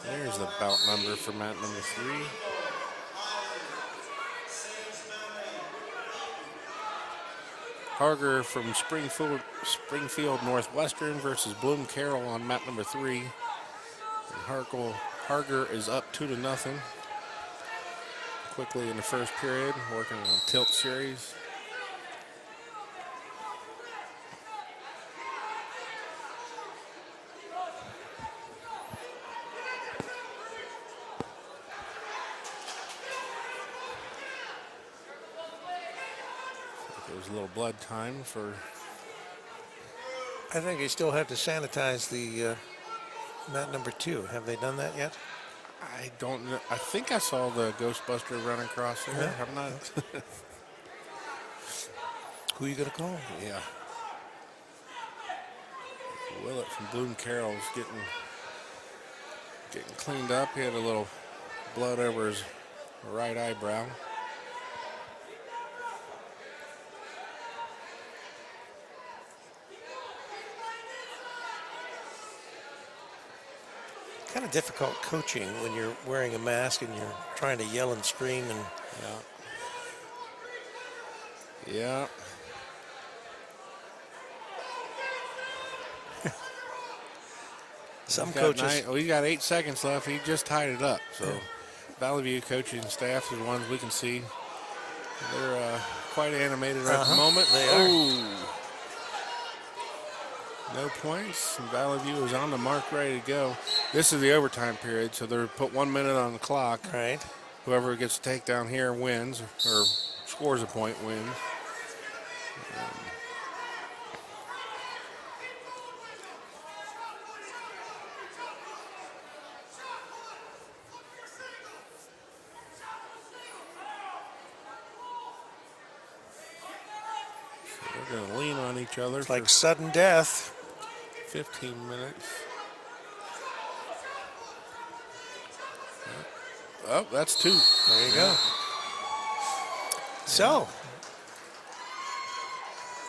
There's the bout number for mat number 3. Harger from Springfield Northwestern versus Bloom Carroll on mat number 3. And Harger is up 2-0. Quickly in the first period, working on tilt series. There's a little blood time for. I think they still have to sanitize the mat number 2. Have they done that yet? I don't know. I think I saw the Ghostbuster run across there. Yeah. I'm not. Who are you going to call? Yeah. Willett from Bloom Carroll's getting cleaned up. He had a little blood over his right eyebrow. Kind of difficult coaching when you're wearing a mask and you're trying to yell and scream and Yeah. some coaches. We got 8 seconds left. He just tied it up. So Valley View coaching staff is the ones we can see. They're quite animated right at the moment. They are. Oh. No points. And Valley View is on the mark, ready to go. This is the overtime period, so they're put 1 minute on the clock. Right. Whoever gets a takedown here wins, or scores a point wins. So they're going to lean on each other It's for like sudden death. 15 minutes. Oh, that's 2. There you go. So,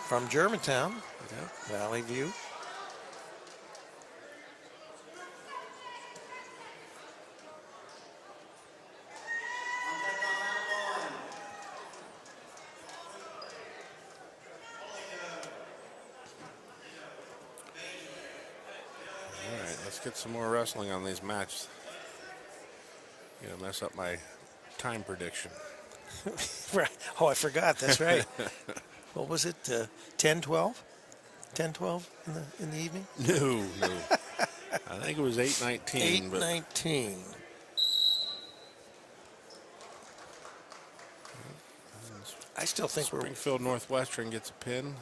from Germantown, Yeah. Valley View. All right, let's get some more wrestling on these matches. Gonna mess up my time prediction. Right. Oh, I forgot. That's right. What was it? 10-12? 10-12 in the evening? No. I think it was 8:19. 8:19. I still think we're. Springfield Northwestern gets a pin.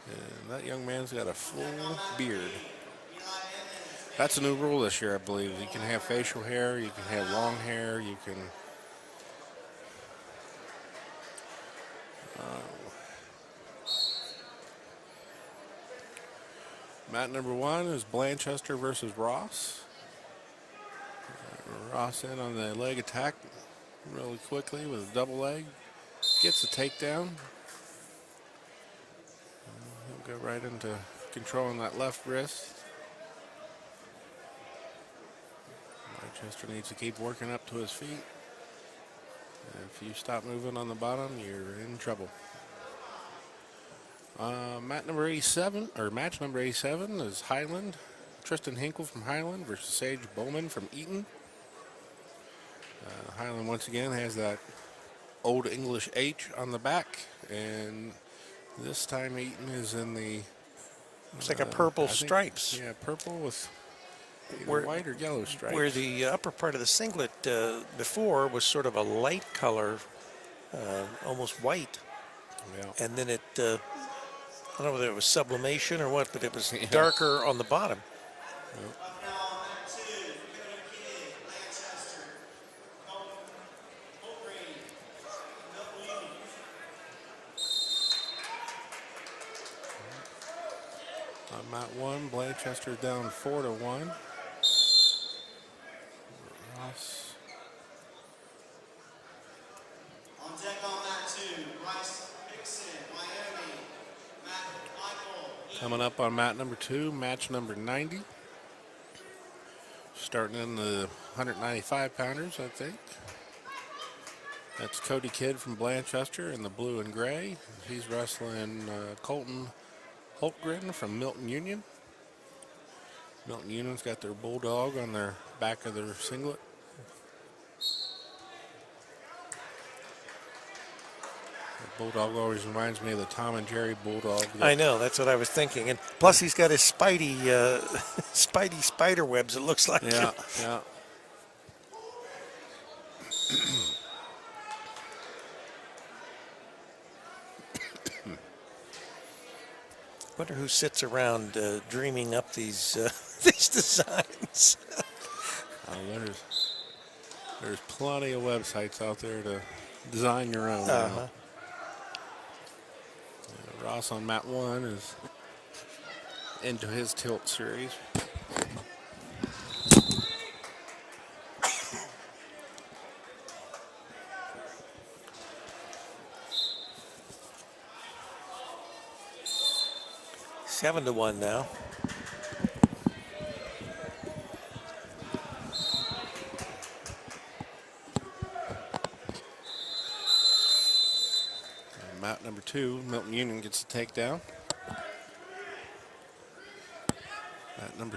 And that young man's got a full beard. That's a new rule this year, I believe. You can have facial hair, you can have long hair, you can. Mat number 1 is Blanchester versus Ross. Ross in on the leg attack really quickly with a double leg. Gets the takedown. He'll go right into controlling that left wrist. Manchester needs to keep working up to his feet. If you stop moving on the bottom, you're in trouble. Match number 87 is Highland. Tristan Hinkle from Highland versus Sage Bowman from Eaton. Highland once again has that Old English H on the back, and this time Eaton is in the. It's like a purple I think- stripes. Yeah, purple with either Where- white or yellow stripes. Where the upper part of the singlet before was sort of a light color, almost white, Yeah. and then it, I don't know whether it was sublimation or what, but it was darker on the bottom. Up now, mat 2, Cody Kidd, Lancaster, Hope Green, Milton. On mat 1, Blanchester's down 4-1. Ross. On deck on mat 2, Bryce Mixon, Coming up on mat number 2, match number 90. Starting in the 195 pounders, I think. That's Cody Kidd from Blanchester in the blue and gray. He's wrestling Colton Holtgren from Milton Union. Milton Union's got their bulldog on their back of their singlet. The bulldog always reminds me of the Tom and Jerry bulldog. I know, that's what I was thinking. And plus, he's got his Spidey, Spidey spider webs, it looks like. Yeah, yeah. Wonder who sits around dreaming up these these designs. There's plenty of websites out there to design your own. Uh-huh. Ross on mat 1 is into his tilt series. Seven to 1 now. Mat number 2, Milton Union gets the takedown. Mat number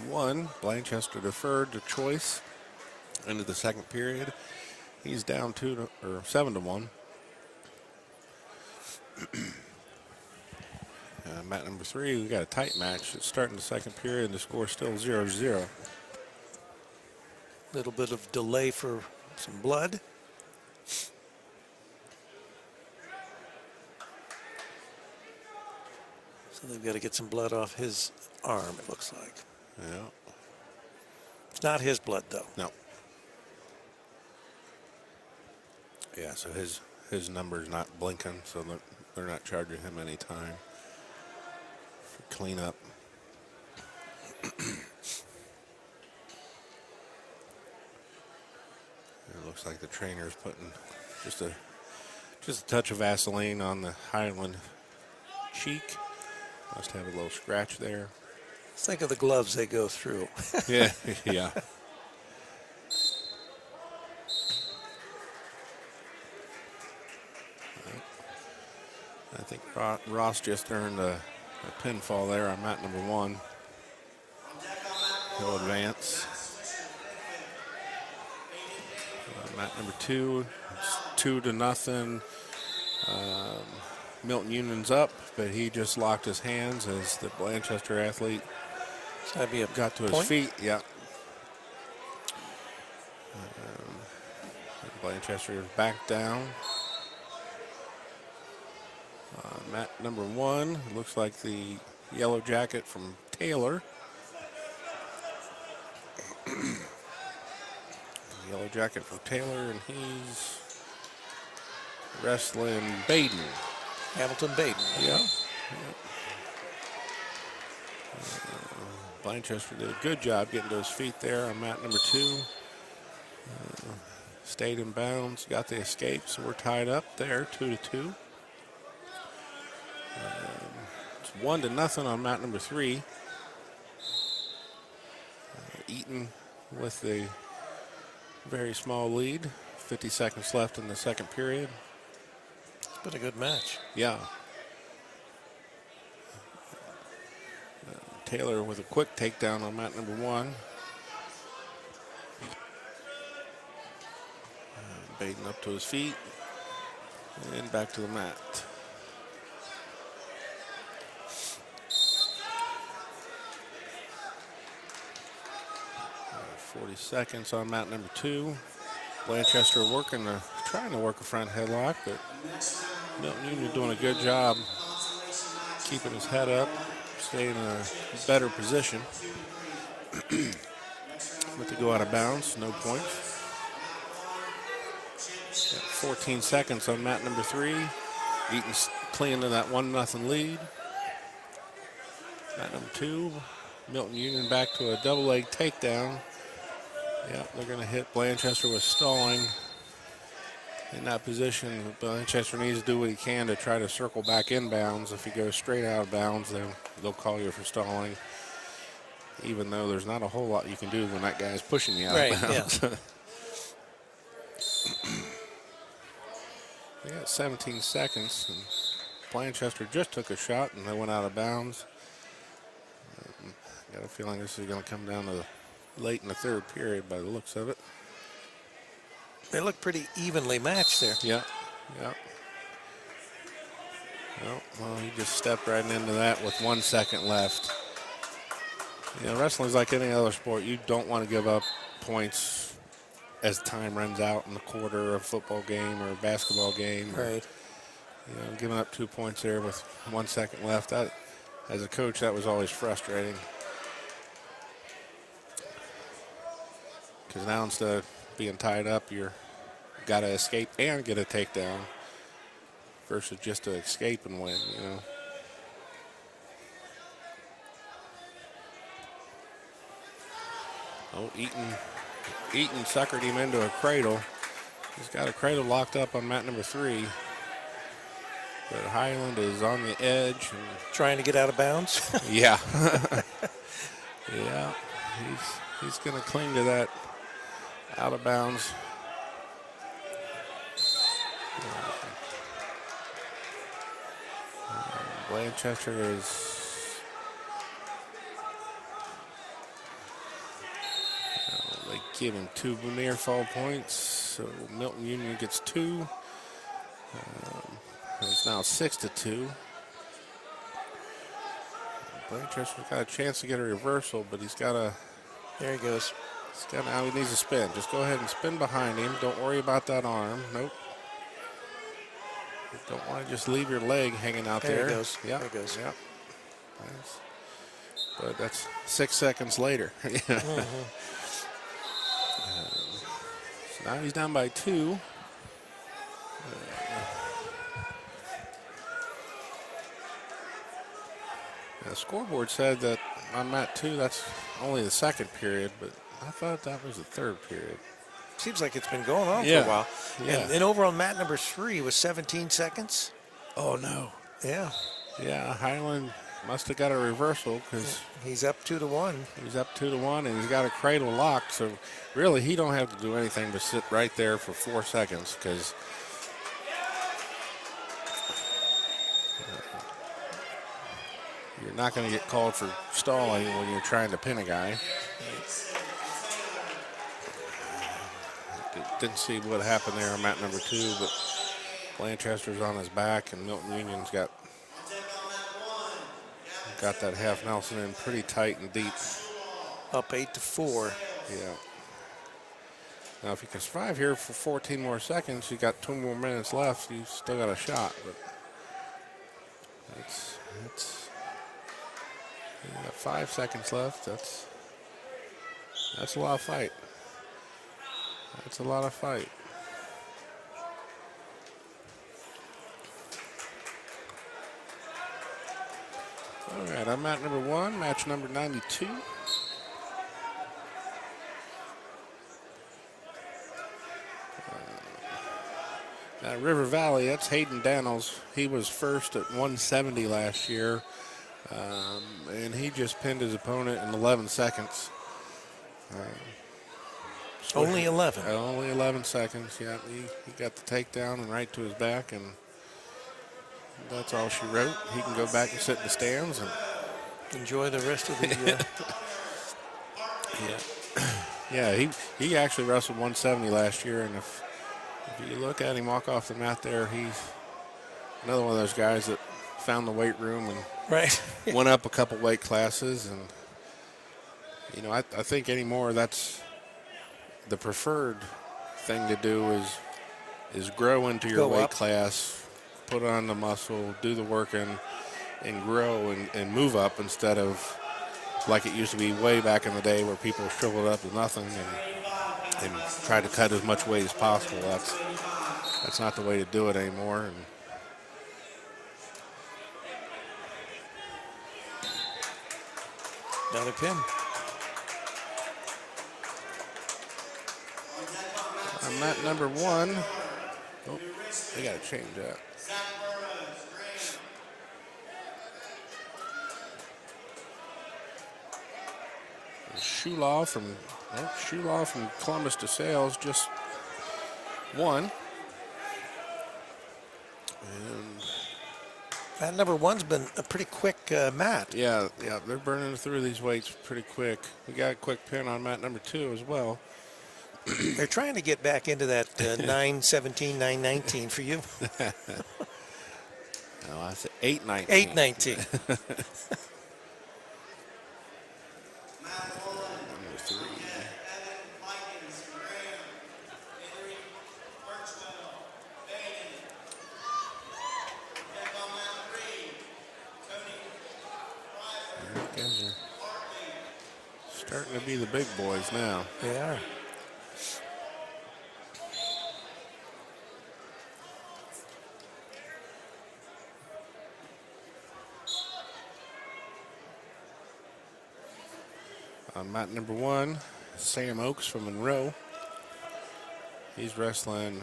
1, Blanchester deferred to choice into the second period. He's down 7 to 1. Mat number 3, we got a tight match. It's starting the second period, and the score still 0-0. Little bit of delay for some blood. So they've got to get some blood off his arm, it looks like. Yeah. It's not his blood, though. No. Yeah, so his number's not blinking, so they're not charging him any time for cleanup. It looks like the trainer's putting just a touch of Vaseline on the Highland cheek. Must have a little scratch there. Think of the gloves they go through. Yeah, yeah. I think Ross just earned a pinfall there on mat number 1. He'll advance. Mat number 2, it's 2-0. Milton Union's up, but he just locked his hands as the Blanchester athlete got to his feet. Yeah. Blanchester is back down. Mat number 1, looks like the yellow jacket from Taylor. Yellow jacket from Taylor, and he's wrestling Baden. Hamilton Baden. Yeah. Blanchester did a good job getting to his feet there on mat number 2. Stayed in bounds, got the escape, so we're tied up there, 2-2. It's 1-0 on mat number 3. Eaton with the very small lead. 50 seconds left in the second period. It's been a good match. Yeah. Taylor with a quick takedown on mat number 1. Baden up to his feet and back to the mat. 40 seconds on mat number 2. Blanchester trying to work a front headlock, but Milton Union doing a good job keeping his head up, staying in a better position. But to go out of bounds, no points. 14 seconds on mat number 3. Eaton's clinging to that 1-0 lead. Mat number 2. Milton Union back to a double leg takedown. Yeah, they're going to hit Blanchester with stalling in that position. Blanchester needs to do what he can to try to circle back inbounds. If he goes straight out of bounds, they'll call you for stalling, even though there's not a whole lot you can do when that guy's pushing you out Right, of bounds. yeah. They got 17 seconds, and Blanchester just took a shot, and they went out of bounds. Got a feeling this is going to come down to late in the third period by the looks of it. They look pretty evenly matched there. Yeah, yeah. Well, he just stepped right into that with 1 second left. You know, wrestling's like any other sport. You don't want to give up points as time runs out in the quarter of a football game or a basketball game. Right. You know, giving up 2 points there with 1 second left. That, as a coach, that was always frustrating. Because now instead of being tied up, you're got to escape and get a takedown versus just to escape and win, you know. Oh, Eaton suckered him into a cradle. He's got a cradle locked up on mat number 3. But Highland is on the edge. And Trying to get out of bounds. yeah. Yeah. He's going to cling to that out of bounds. Blanchester is. They give him 2 near fall points, so Milton Union gets 2. It's now 6-2. Blanchester's got a chance to get a reversal, but he's got a. There he goes. Now he needs a spin. Just go ahead and spin behind him. Don't worry about that arm. Nope. You don't want to just leave your leg hanging out there. There he goes. Yep. There he goes. Yep. But that's 6 seconds later. So now he's down by 2. The scoreboard said that on mat 2, that's only the second period, but I thought that was the third period. Seems like it's been going on for Yeah. a while. Yeah. And over on mat number 3 was 17 seconds. Oh, no. Yeah. Yeah, Highland must have got a reversal because He's up 2-1. he's up 2-1 and he's got a cradle locked. So really, he don't have to do anything but sit right there for 4 seconds because you're not going to get called for stalling when you're trying to pin a guy. Didn't see what happened there on mat number 2, but Blanchester's on his back and Milton Union's got that half Nelson in pretty tight and deep. Up 8-4. Yeah. Now, if you can survive here for 14 more seconds, you got 2 more minutes left. You still got a shot, but it's you got 5 seconds left. That's a lot of fight. That's a lot of fight. All right, I'm at number 1, match number 92. River Valley, that's Hayden Daniels. He was first at 170 last year, and he just pinned his opponent in 11 seconds. Only 11. Only 11 seconds, yeah. He got the takedown and right to his back, and that's all she wrote. He can go back and sit in the stands and Enjoy the rest of the. yeah. He actually wrestled 170 last year, and if you look at him walk off the mat there, he's another one of those guys that found the weight room and Right. went up a couple weight classes. And you know, I think anymore that's the preferred thing to do is grow into your Go weight up. class, put on the muscle, do the work, and grow and move up instead of like it used to be way back in the day where people shriveled up to nothing and tried to cut as much weight as possible. That's not the way to do it anymore. And Another pin. I'm at number 1. Oh, they got to change that. Shulaw from Columbus to Sales just won. And Mat number one's been a pretty quick mat. yeah, they're burning through these weights pretty quick. We got a quick pin on mat number 2 as well. They're trying to get back into that 917, 919 for you. No, I said 819. 819. Number 3. Evan Likens, Graham, Henry, Birchwell, Baden. Pick on round 3, Cody, Pfeiffer, Guys are Hartley. starting to be the big boys now. They are. On mat number 1, Sam Oakes from Monroe. He's wrestling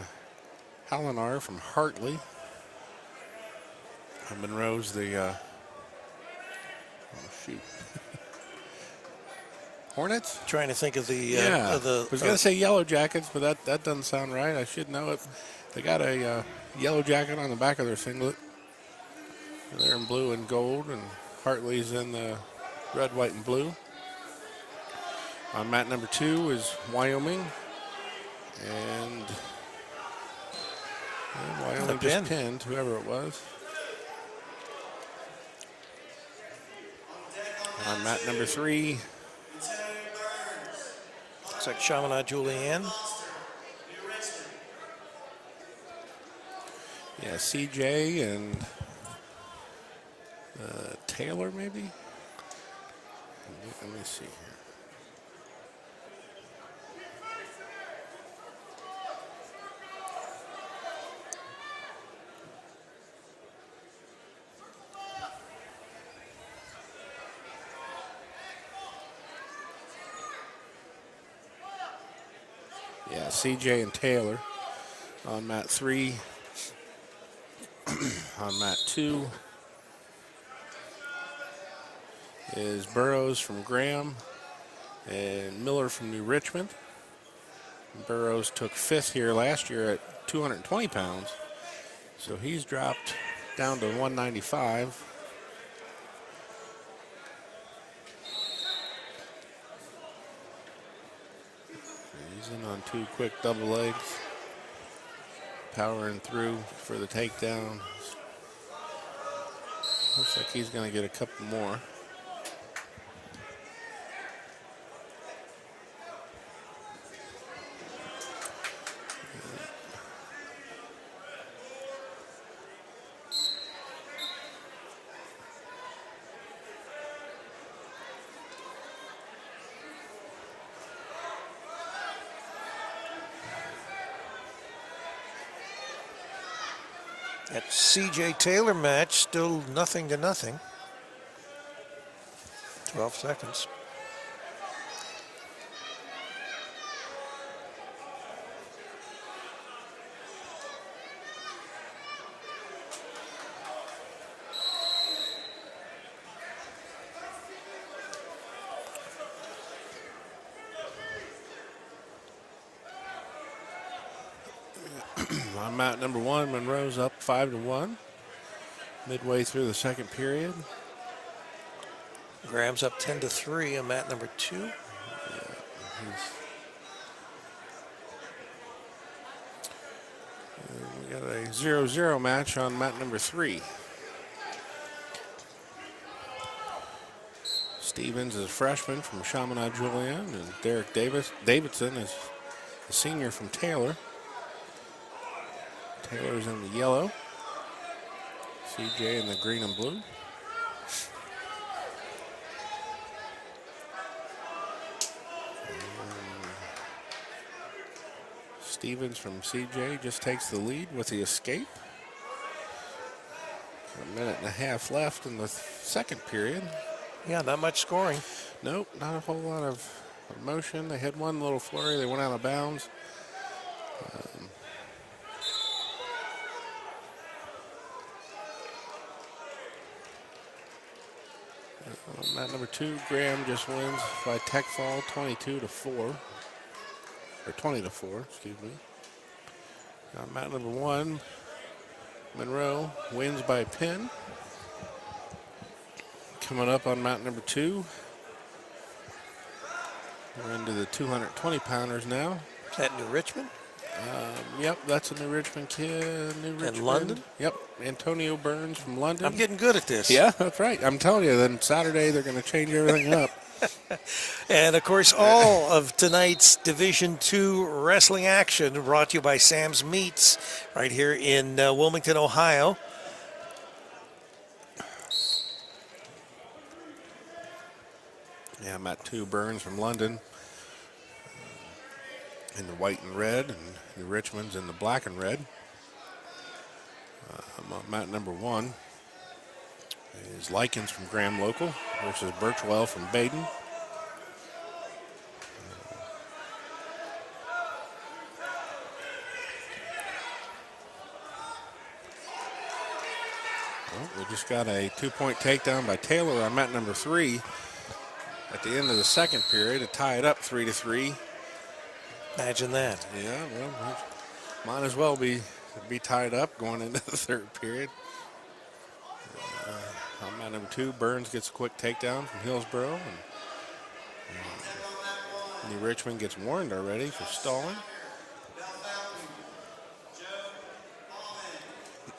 Hallinar from Hartley. And Monroe's the Hornets? Trying to think of the. Yeah, of the I was going to say Yellow Jackets, but that doesn't sound right. I should know it. They got a yellow jacket on the back of their singlet. They're in blue and gold, and Hartley's in the red, white, and blue. On mat number 2 is Wyoming, and Wyoming just pinned whoever it was. On mat number 3, Looks like Chaminade Julianne. yeah, CJ and Taylor maybe. Let me see here. Yeah, CJ and Taylor on mat 3. On mat 2 is Burrows from Graham and Miller from New Richmond. Burrows took 5th here last year at 220 pounds, so he's dropped down to 195. He's in on 2 quick double legs, powering through for the takedown. Looks like he's going to get a couple more. That CJ Taylor match, still nothing to nothing. 12 seconds. On mat number 1, Monroe's up 5-1. Midway through the second period. Graham's up 10-3 on mat number 2. We got a 0-0 match on mat number 3. Stevens is a freshman from Chaminade Julian, and Derek Davidson is a senior from Taylor. Taylor's in the yellow. CJ in the green and blue. Stevens from CJ just takes the lead with the escape. A minute and a half left in the second period. Yeah, not much scoring. Nope, not a whole lot of motion. They had one little flurry. They went out of bounds. Mat number 2, Graham just wins by tech fall 22-4. Or 20-4, excuse me. Mat number 1, Monroe wins by pin. Coming up on mat number 2. We're into the 220-pounders now. Is that New Richmond? Yep, that's a New Richmond kid. And London? Yep, Antonio Burns from London. I'm getting good at this. Yeah, that's right. I'm telling you, then Saturday they're going to change everything up. And, of course, all of tonight's Division II wrestling action brought to you by Sam's Meats right here in Wilmington, Ohio. Yeah, mat 2, Burns from London. In the white and red, and the Richmond's in the black and red. Mat number 1 is Likens from Graham Local versus Birchwell from Baden. We just got a 2-point takedown by Taylor on mat number 3 at the end of the second period to tie it up 3-3. Imagine that. Yeah, well, might as well be tied up going into the third period. On mat number 2, Burns gets a quick takedown from Hillsborough. And New Richmond gets warned already for stalling.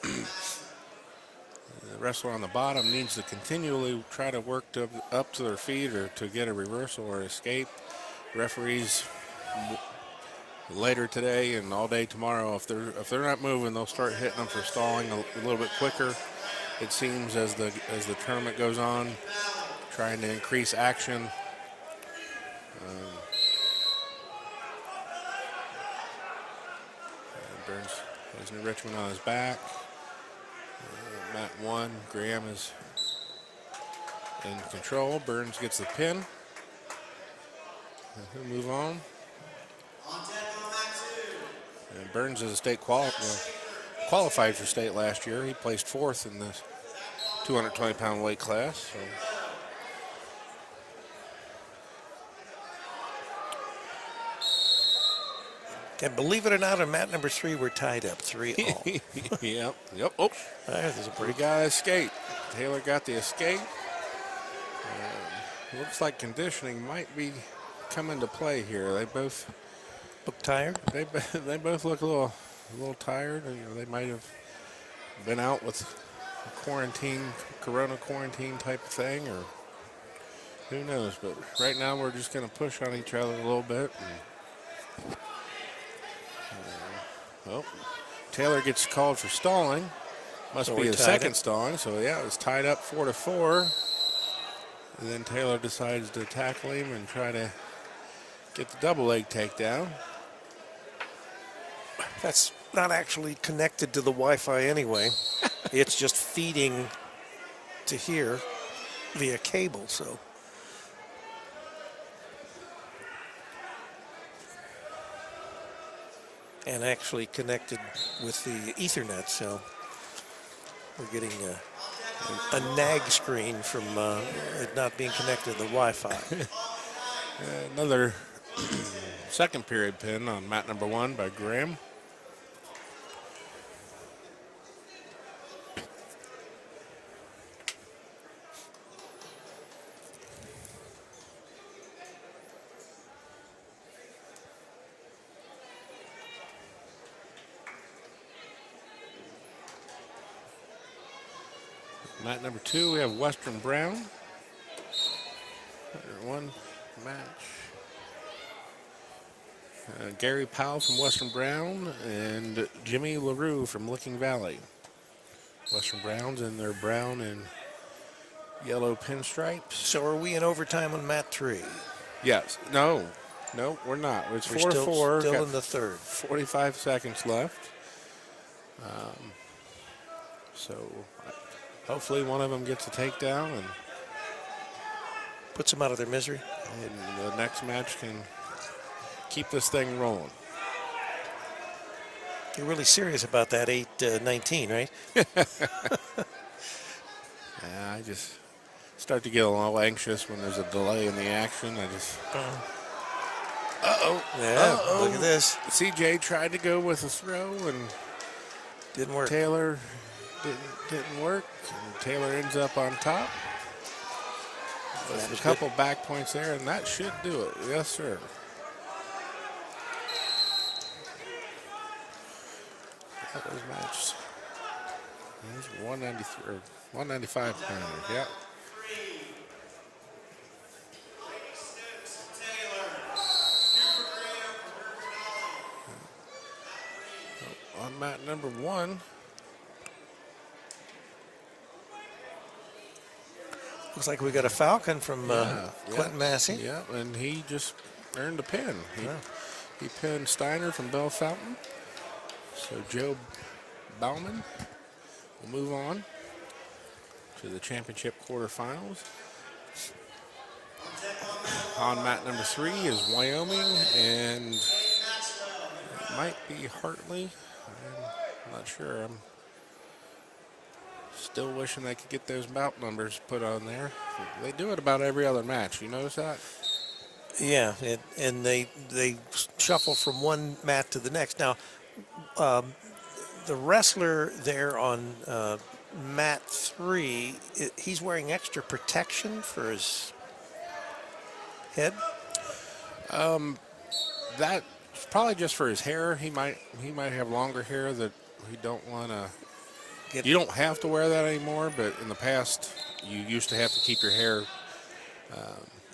The wrestler on the bottom needs to continually try to work up to their feet or to get a reversal or escape. Referees later today and all day tomorrow, if they're not moving, they'll start hitting them for stalling a little bit quicker. It seems as the tournament goes on, trying to increase action. Burns has New Richmond on his back. Mat 1, Graham is in control. Burns gets the pin. And he'll move on. And Burns is a state qualified for state last year. He placed 4th in the 220-pound weight class. So. And believe it or not, on mat number 3, we're tied up 3-all. Yep. Oh, There's a we break. got escape. Taylor got the escape. Looks like conditioning might be coming to play here. They both Look tired? They both look a little tired. You know, they might have been out with a corona quarantine type of thing, or who knows. But right now we're just going to push on each other a little bit. Taylor gets called for stalling. Must So be we his tied second it. stalling. So yeah, it was tied up 4-4. And then Taylor decides to tackle him and try to get the double leg takedown. That's not actually connected to the Wi-Fi anyway. It's just feeding to here via cable, so. And actually connected with the Ethernet, so we're getting a nag screen from it not being connected to the Wi-Fi. Another second period pin on mat number 1 by Graham. Mat number 2, we have Western Brown. One match. Gary Powell from Western Brown and Jimmy LaRue from Licking Valley. Western Browns in their brown and yellow pinstripes. So are we in overtime on mat 3? Yes. No, we're not. It's We're 4-4. still Got in the third. 45 seconds left. So hopefully one of them gets a takedown and Puts them out of their misery. the next match can keep this thing rolling. You're really serious about that 8-19, right? Yeah, I just start to get a little anxious when there's a delay in the action. I just. Yeah, look at this. CJ tried to go with a throw and Didn't work. Taylor didn't work. And Taylor ends up on top. With a couple back points there, and that should do it. Yes, sir. That was matched. There's 193 or 195 pounder. Yeah. On mat number 1. Looks like we got a Falcon from Clinton Massey. Yeah, and he just earned a pin. He pinned Steiner from Bell Fountain. So Joe Bauman will move on to the championship quarterfinals. On mat number 3 is Wyoming, and it might be Hartley. I'm not sure. I'm still wishing they could get those bout numbers put on there. They do it about every other match. You notice that? Yeah, and they shuffle from one mat to the next. Now, the wrestler there on mat 3, he's wearing extra protection for his head. That's probably just for his hair. He might have longer hair that he don't want to. You don't have to wear that anymore, but in the past, you used to have to keep your hair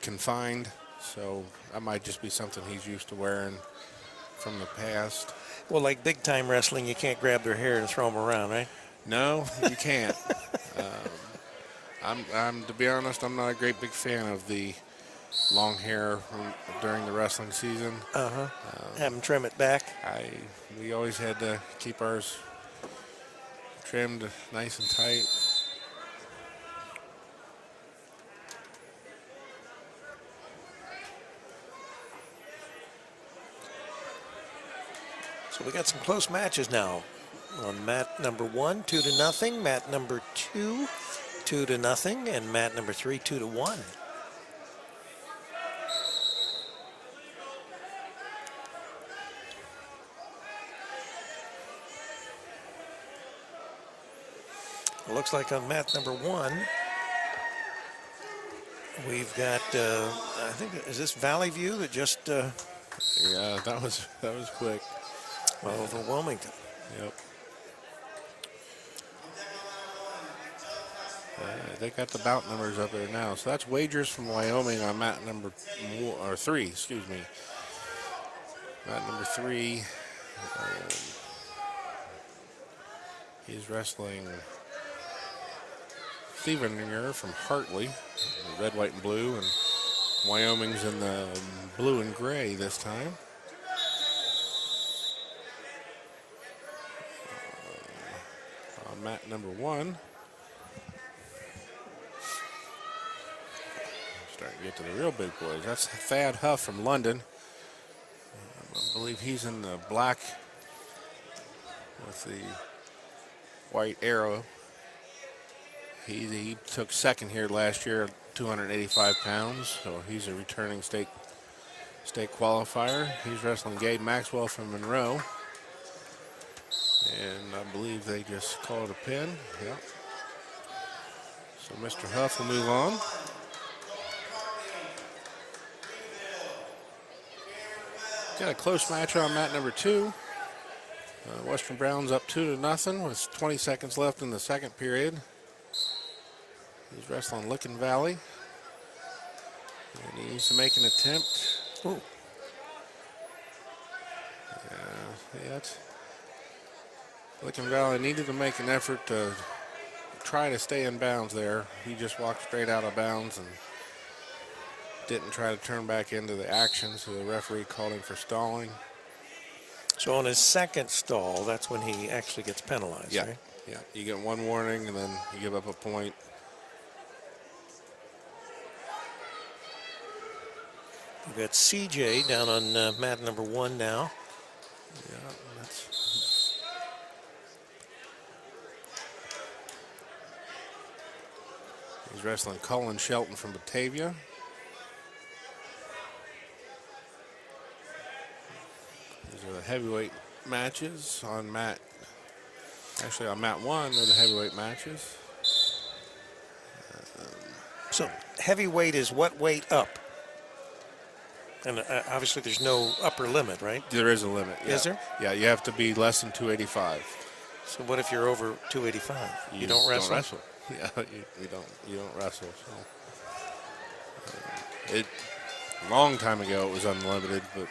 confined. So that might just be something he's used to wearing from the past. Well, like big time wrestling, you can't grab their hair and throw them around, right? No, you can't. I'm to be honest, I'm not a great big fan of the long hair during the wrestling season. Have them trim it back. We always had to keep ours trimmed nice and tight. So we got some close matches now. On mat number 1, 2-0. Mat number 2, 2-0, and mat number 3, 2-1. It looks like on mat number 1, we've got, I think, is this Valley View that just... Yeah, that was quick. Well, over Wilmington. Yep. They got the bout numbers up there now. So that's wagers from Wyoming on mat number 3, excuse me. Mat number 3. He's wrestling Steveninger from Hartley, red, white, and blue, and Wyoming's in the blue and gray this time. On mat number 1. Starting to get to the real big boys. That's Thad Huff from London. I believe he's in the black with the white arrow. He took second here last year at 285 pounds, so he's a returning state qualifier. He's wrestling Gabe Maxwell from Monroe. And I believe they just called a pin. Yep. So Mr. Huff will move on. Got a close match on mat number 2. Western Browns up 2-0 with 20 seconds left in the second period. He's wrestling Licking Valley. And he needs to make an attempt. Ooh. Yeah, Licking Valley needed to make an effort to try to stay in bounds there. He just walked straight out of bounds and didn't try to turn back into the action, so the referee called him for stalling. So on his second stall, that's when he actually gets penalized, Yeah, right? yeah. You get one warning and then you give up a point. We've got CJ down on mat number 1 now. Yeah, He's wrestling Colin Shelton from Batavia. These are the heavyweight matches on mat. Actually, on mat 1, they're the heavyweight matches. So heavyweight is what weight up? And obviously there's no upper limit, right? There is a limit. Yeah. Is there? Yeah, you have to be less than 285. So what if you're over 285? You don't wrestle? Yeah, you don't wrestle. So it a long time ago it was unlimited, but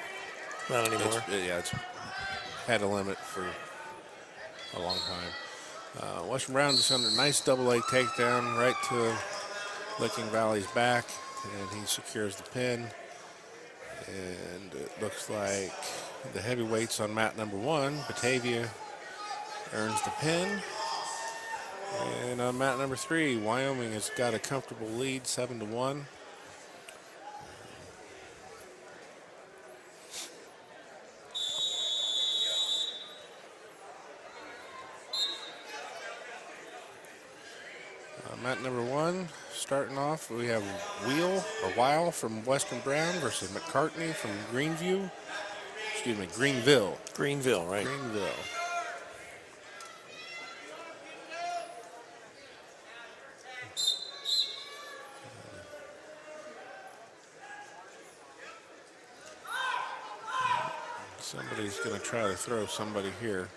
Not anymore. it's had a limit for a long time. Western Brown just under nice double leg takedown right to Licking Valley's back, and he secures the pin. And it looks like the heavyweights on mat number 1, Batavia earns the pin. And on mat number 3, Wyoming has got a comfortable lead, 7-1. Mat number 1, starting off, we have Weil from Western Brown versus McCartney from Greenville. Greenville, right. Greenville. Somebody's going to try to throw somebody here.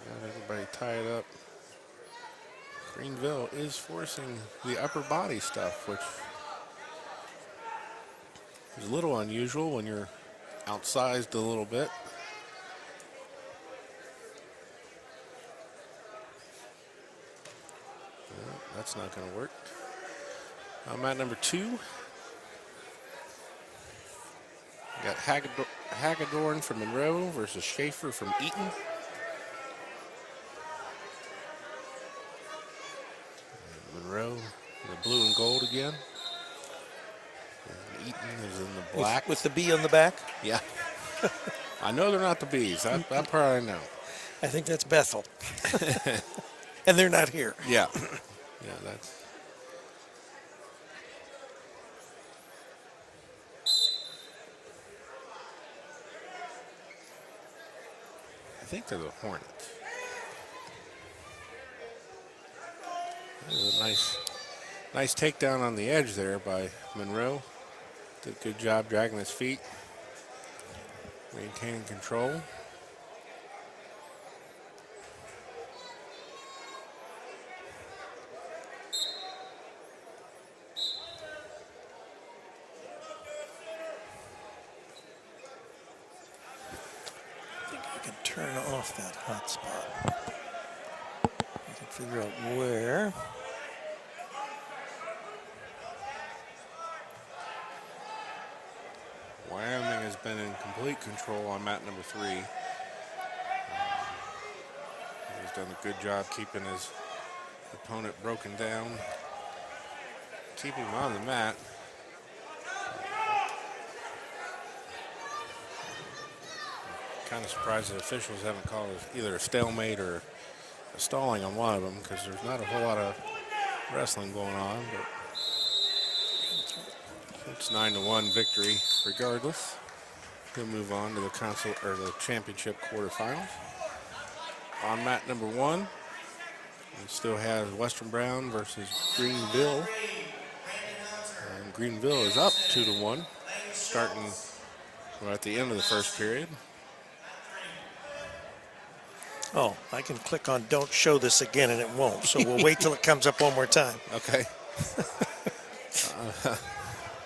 Got everybody tied up. Greenville is forcing the upper body stuff, which is a little unusual when you're outsized a little bit. Well, that's not going to work. Mat number 2. We got Hagedorn from Monroe versus Schaefer from Eaton. Monroe in the blue and gold again. And Eaton is in the black. With the B on the back? Yeah. I know they're not the Bees. That part I know. I think that's Bethel. And they're not here. Yeah. Yeah, that's. I think they're the Hornets. There's a nice takedown on the edge there by Monroe. Did a good job dragging his feet, maintaining control. I think I can turn off that hot spot. I can figure out where. Wyoming has been in complete control on mat number 3. He's done a good job keeping his opponent broken down, keeping him on the mat. Kind of surprised the officials haven't called either a stalemate or a stalling on one of them, because there's not a whole lot of wrestling going on, but it's 9-1 victory regardless. He'll move on to the the championship quarterfinals. On mat number 1, we still have Western Brown versus Greenville. And Greenville is up 2-1, starting at the end of the first period. Oh, I can click on don't show this again and it won't. So we'll wait till it comes up one more time. Okay.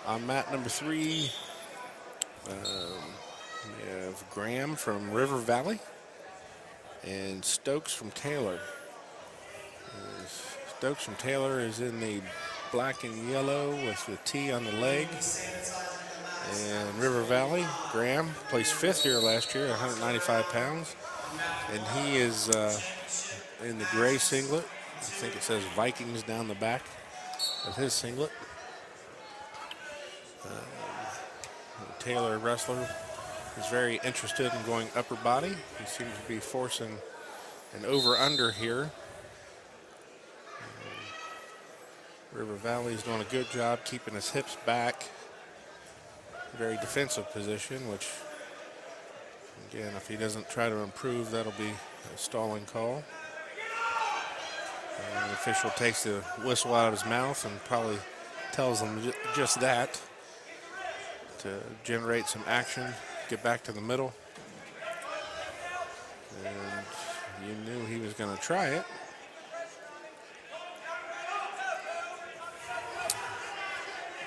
On mat number 3, we have Graham from River Valley and Stokes from Taylor. Stokes from Taylor is in the black and yellow with the T on the leg. And River Valley, Graham, placed 5th here last year, 195 pounds. And he is in the gray singlet. I think it says Vikings down the back of his singlet. Taylor wrestler is very interested in going upper body. He seems to be forcing an over-under here. River Valley's doing a good job keeping his hips back. Very defensive position, which, again, if he doesn't try to improve, that'll be a stalling call. And the official takes the whistle out of his mouth and probably tells him just that to generate some action, get back to the middle. And you knew he was going to try it.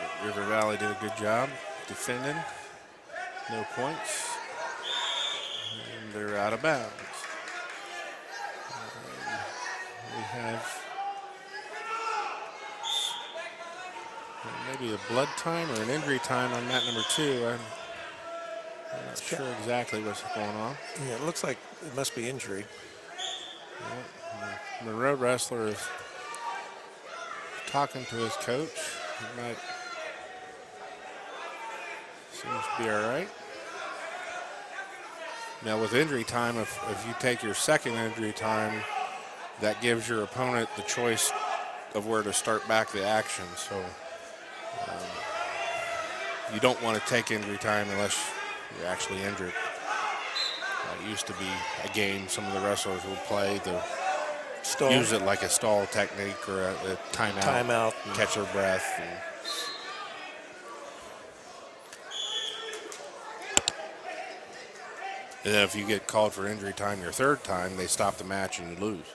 But River Valley did a good job defending. No points. And they're out of bounds. We have maybe a blood time or an injury time on mat number 2. I'm not sure exactly what's going on. Yeah, it looks like it must be injury. The road wrestler is talking to his coach. He might seems to be all right. Now with injury time, if you take your second injury time, that gives your opponent the choice of where to start back the action. So you don't want to take injury time unless you're actually injured. It used to be a game some of the wrestlers would play to Stall. use it like a stall technique or a timeout. Timeout. Catch their breath. And then if you get called for injury time your third time, they stop the match and you lose.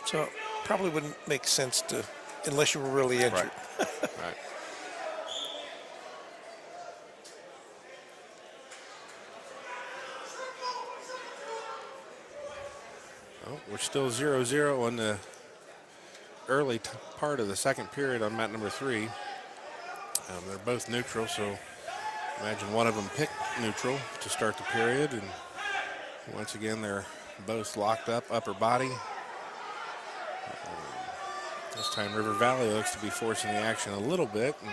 So probably wouldn't make sense to, unless you were really injured. Right. Well, we're still 0-0 on the early part of the second period on mat number 3. They're both neutral, so imagine one of them picked neutral to start the period, and once again they're both locked up, upper body. This time River Valley looks to be forcing the action a little bit, and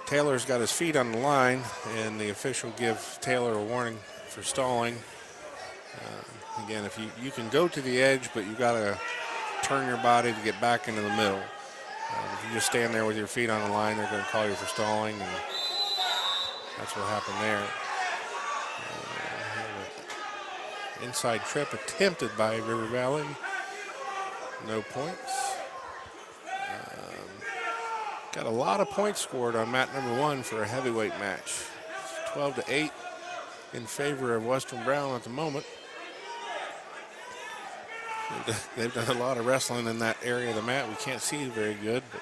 Taylor's got his feet on the line, and the official gives Taylor a warning for stalling. Again, if you can go to the edge, but you got to turn your body to get back into the middle. If you just stand there with your feet on the line, they're going to call you for stalling, and that's what happened there. Inside trip attempted by River Valley. No points. Got a lot of points scored on mat number 1 for a heavyweight match. It's 12-8 in favor of Western Brown at the moment. They've done a lot of wrestling in that area of the mat. We can't see very good, but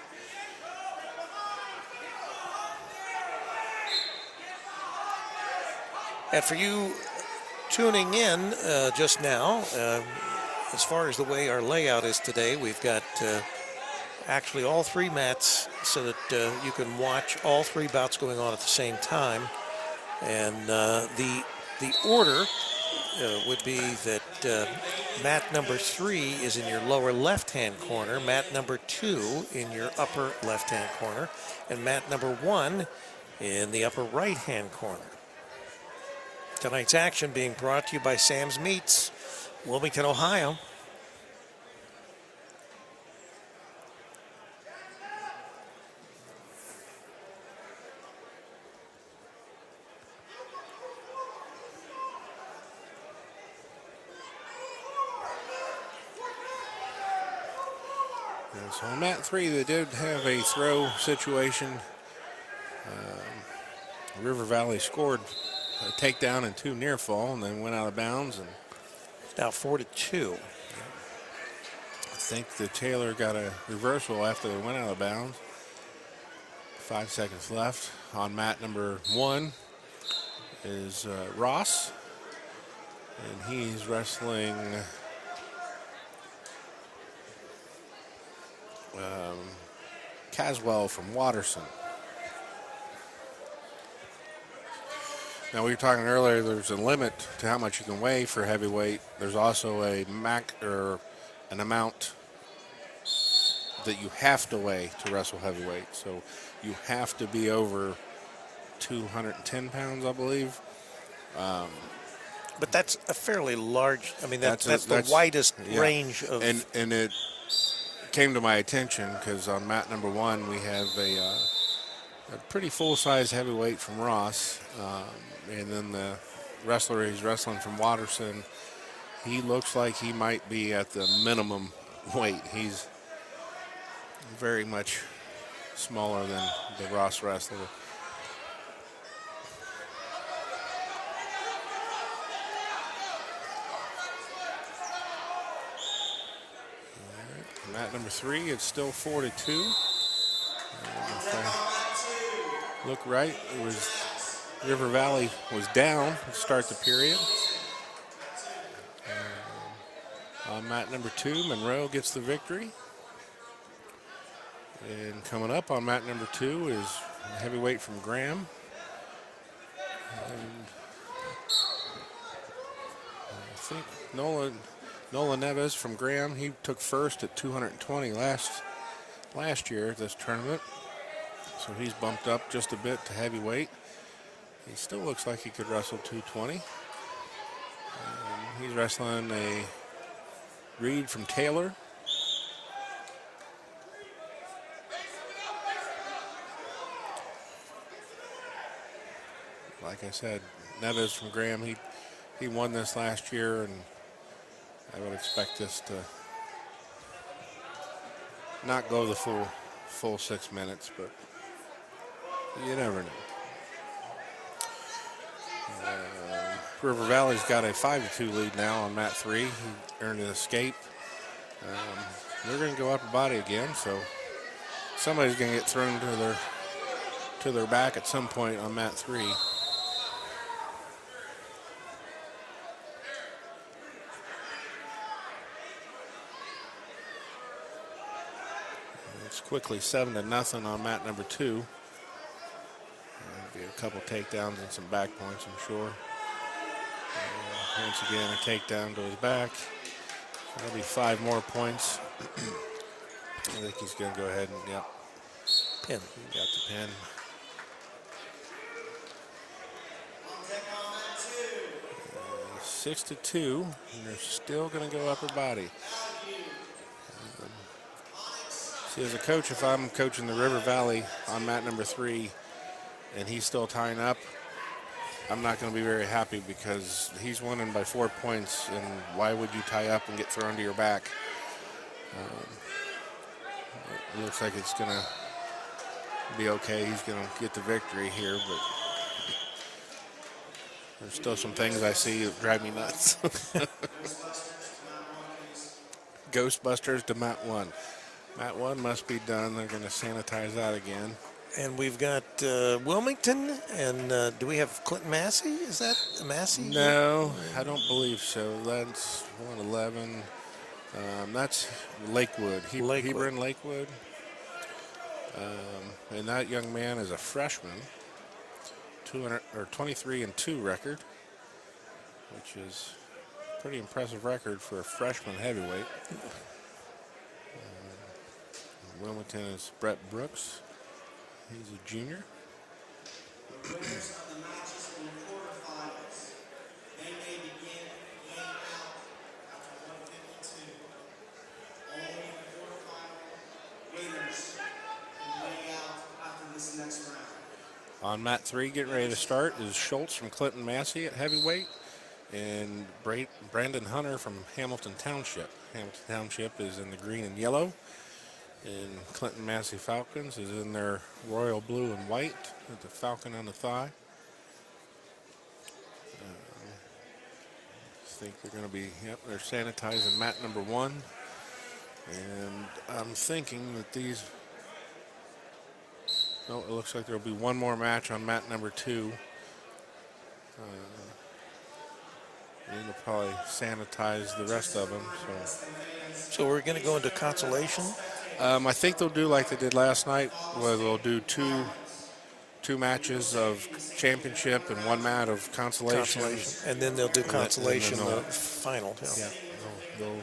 And for you tuning in just now, as far as the way our layout is today, we've got actually all 3 mats so that you can watch all 3 bouts going on at the same time. And the order would be that mat number 3 is in your lower left-hand corner, mat number 2 in your upper left-hand corner, and mat number 1 in the upper right-hand corner. Tonight's action being brought to you by Sam's Meats, Wilmington, Ohio. so on mat 3, they did have a throw situation. River Valley scored a takedown and 2 near fall, and then went out of bounds. And now 4-2. I think the Taylor got a reversal after they went out of bounds. 5 seconds left. On mat number 1 is Ross, and he's wrestling Caswell from Watterson. Now, we were talking earlier, there's a limit to how much you can weigh for heavyweight. There's also a an amount that you have to weigh to wrestle heavyweight. So you have to be over 210 pounds, I believe. But that's a fairly large, I mean, that's the widest range of. And it came to my attention because on mat number 1 we have a pretty full-size heavyweight from Ross, and then the wrestler he's wrestling from Watterson. He looks like he might be at the minimum weight. He's very much smaller than the Ross wrestler. Mat number 3, it's still 4-2. If I look right, it was River Valley was down to start the period. On mat number 2, Monroe gets the victory. And coming up on mat number 2 is a heavyweight from Graham. And I think Nolan Neves from Graham, he took first at 220 last year at this tournament. So he's bumped up just a bit to heavyweight. He still looks like he could wrestle 220. He's wrestling a Reed from Taylor. Like I said, Neves from Graham, he won this last year, and I would expect this to not go the full 6 minutes, but you never know. River Valley's got a 5-2 lead now on mat 3. He earned an escape. They're going to go upper body again, so somebody's going to get thrown to their back at some point on mat 3. It's quickly 7-0 on mat number 2. There'll be a couple takedowns and some back points, I'm sure. Once again, a takedown to his back. That'll be 5 more points. I think he's going to go ahead and, yep. Pin. He got the pin. 6-2, and they're still going to go upper body. See, as a coach, if I'm coaching the River Valley on mat number 3 and he's still tying up, I'm not going to be very happy because he's winning by 4 points, and why would you tie up and get thrown to your back? It looks like it's going to be okay. He's going to get the victory here, but there's still some things I see that drive me nuts. Ghostbusters to mat 1. Mat 1 must be done. They're going to sanitize that again. And we've got Wilmington, and do we have Clinton Massey? Is that Massey? No, I don't believe so. That's 111. That's Lakewood. Hebron Lakewood. And that young man is a freshman. 23-2 record, which is a pretty impressive record for a freshman heavyweight. Wilmington is Brett Brooks. He's a junior. The winners of the matches in the quarterfinals, they may begin weighing out after 152. Only the quarterfinal winners can weigh out after this next round. On mat 3, getting ready to start, is Schultz from Clinton Massey at heavyweight, and Brandon Hunter from Hamilton Township. Hamilton Township is in the green and yellow, and Clinton Massey Falcons is in their royal blue and white with the falcon on the thigh. I think they're going to be, yep, they're sanitizing mat number 1. And I'm thinking that these, no, it looks like there'll be one more match on mat number 2. And they'll probably sanitize the rest of them. So we're going to go into consolation. I think they'll do like they did last night, where they'll do two matches of championship and 1 mat of consolation. And then they'll do consolation, and then the final. Yeah, they'll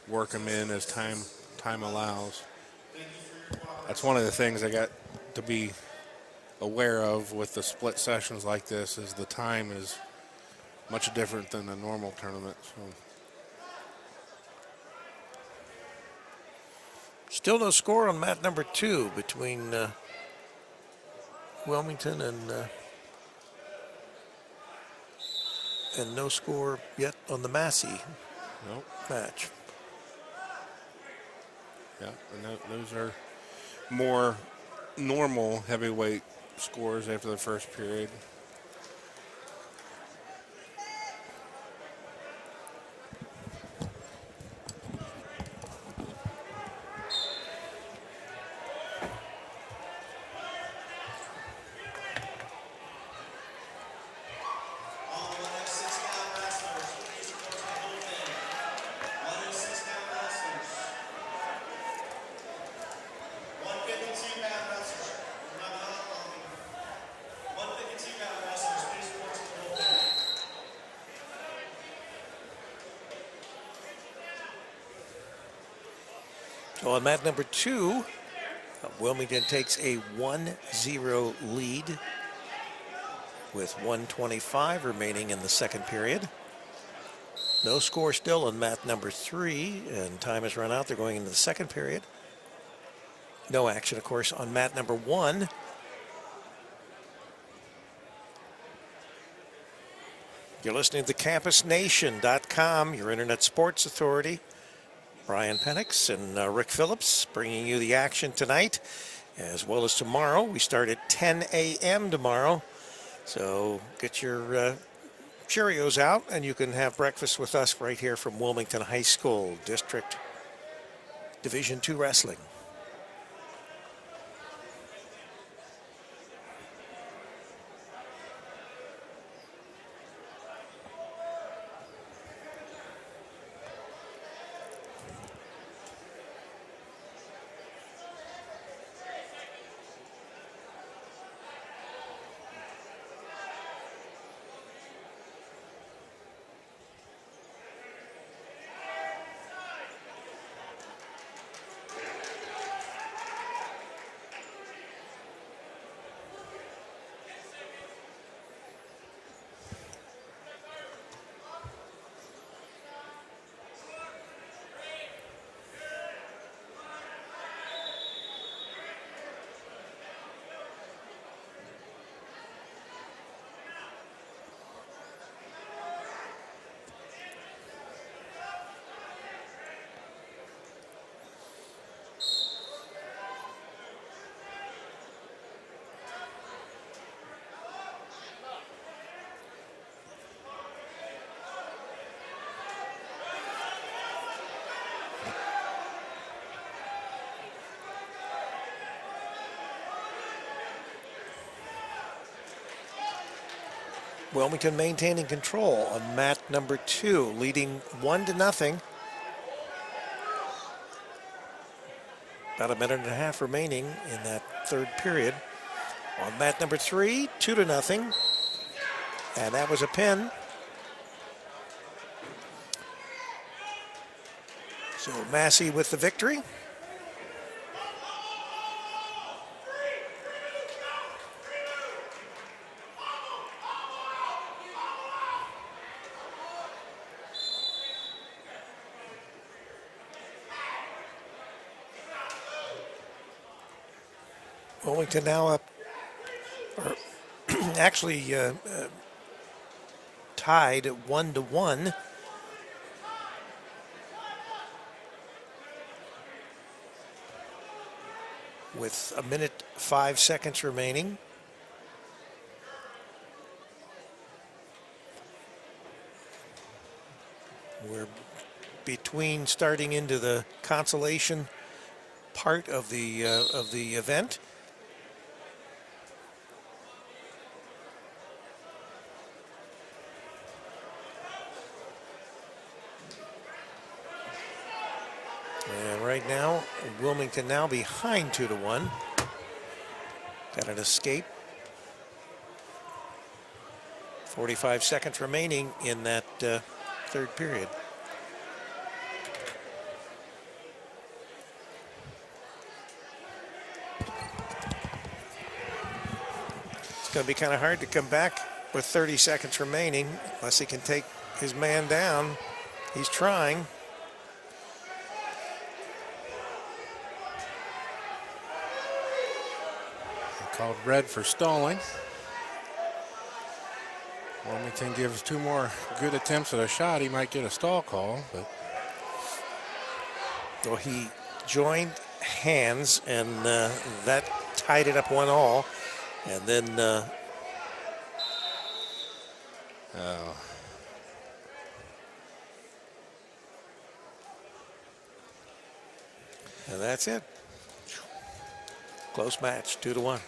work them in as time allows. That's one of the things I got to be aware of with the split sessions like this, is the time is much different than a normal tournament. So Still no score on mat number 2 between Wilmington and no score yet on the Massey Nope. match. Yeah, and those are more normal heavyweight scores after the first period. All 106-pound wrestlers, please report to the bullpen. 106-pound wrestlers. 152-pound wrestlers. Remember how long? 152-pound wrestlers, please report to the bullpen. So on mat number 2, Wilmington takes a 1-0 lead with 1:25 remaining in the second period. No score still on mat number 3, and time has run out. They're going into the second period. No action, of course, on mat number 1. You're listening to CampusNation.com, your internet sports authority. Brian Penix and Rick Phillips bringing you the action tonight, as well as tomorrow. We start at 10 a.m. tomorrow. So get your Cheerios out, and you can have breakfast with us right here from Wilmington High School, District Division II Wrestling. Wilmington maintaining control on mat number 2, leading 1-0. About a minute and a half remaining in that third period. On mat number 3, 2-0. And that was a pin. So Massey with the victory. Wilmington now up, or actually tied at 1-1. With a minute 5 seconds remaining. We're between starting into the consolation part of the event. And right now, Wilmington now behind 2-1. Got an escape. 45 seconds remaining in that third period. It's going to be kind of hard to come back with 30 seconds remaining unless he can take his man down. He's trying. Called red for stalling. Wilmington gives 2 more good attempts at a shot. He might get a stall call, but Well, he joined hands, and that tied it up 1-all. And then and that's it. Close match, 2-1.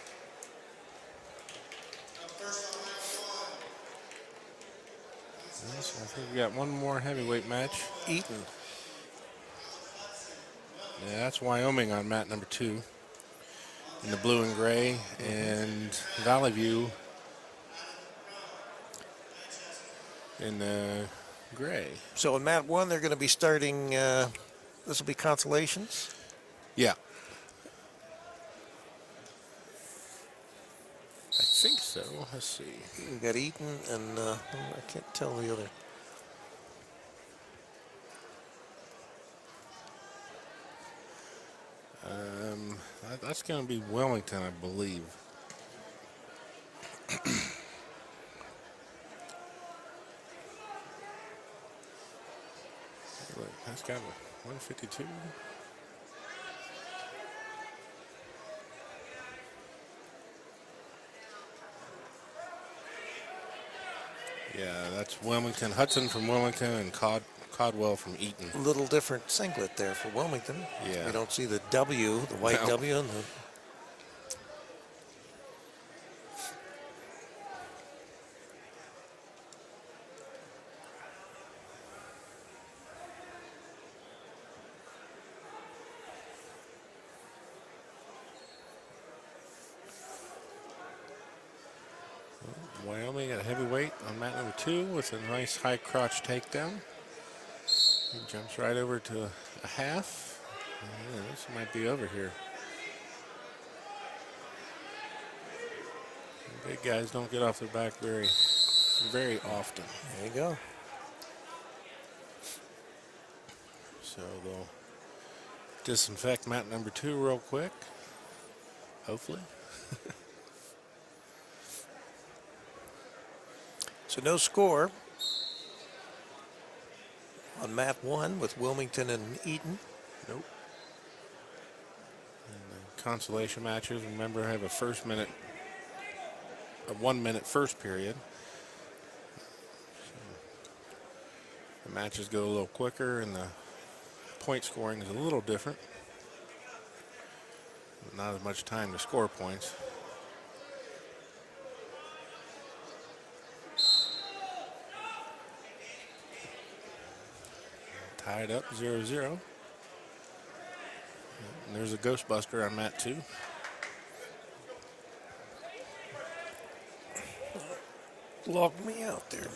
I think we got one more heavyweight match. Eaton. Yeah, that's Wyoming on mat number 2 in the blue and gray, and Valley View in the gray. So in mat 1, they're going to be starting, this will be consolations. Yeah. I think so. Let's see. You got Eaton and I can't tell the other. That's going to be Wilmington, I believe. Look, that's got 152. Yeah, that's Wilmington. Hudson from Wilmington and Codwell from Eaton. A little different singlet there for Wilmington. Yeah. We don't see the W, the white No. W, and the Wyoming at heavyweight on mat number 2 with a nice high crotch takedown. He jumps right over to a half. Yeah, this might be over here. Big guys don't get off their back very often. there you go. So they'll disinfect mat number 2 real quick. Hopefully. So no score on mat 1 with Wilmington and Eaton. Nope. And the consolation matches, remember, have a 1 minute first period. So the matches go a little quicker and the point scoring is a little different. Not as much time to score points. Tied up 0-0. And there's a Ghostbuster on mat 2. Logged me out there.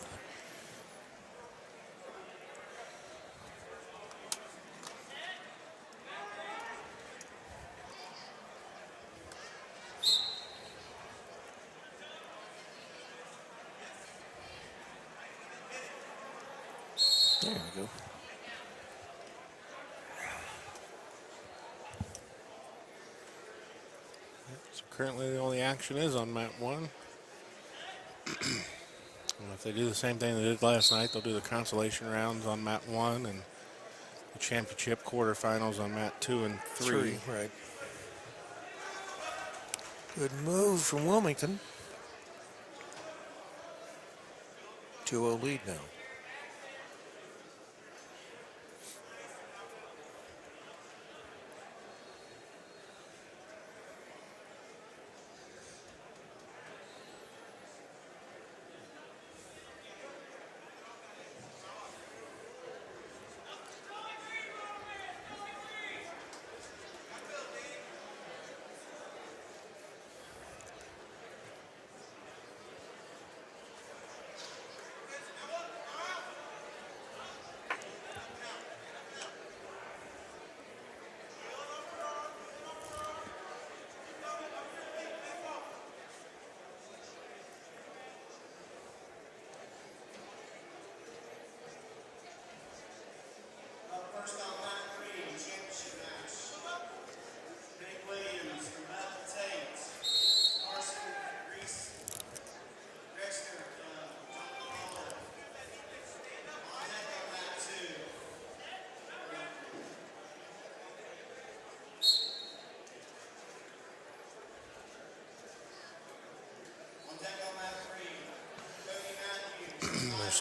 There we go. So currently the only action is on mat 1. And if they do the same thing they did last night, they'll do the consolation rounds on mat 1 and the championship quarterfinals on mat 2 and 3. Right. Good move from Wilmington. 2-0 lead now.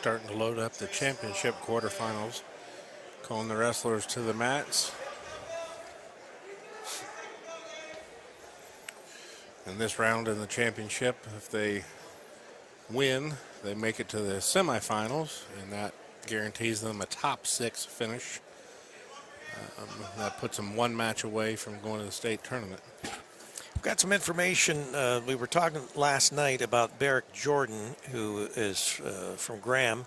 starting to load up the championship quarterfinals, calling the wrestlers to the mats. And this round in the championship, if they win, they make it to the semifinals, and that guarantees them a top 6 finish. That puts them 1 match away from going to the state tournament. We've got some information. We were talking last night about Barrick Jordan, who is from Graham,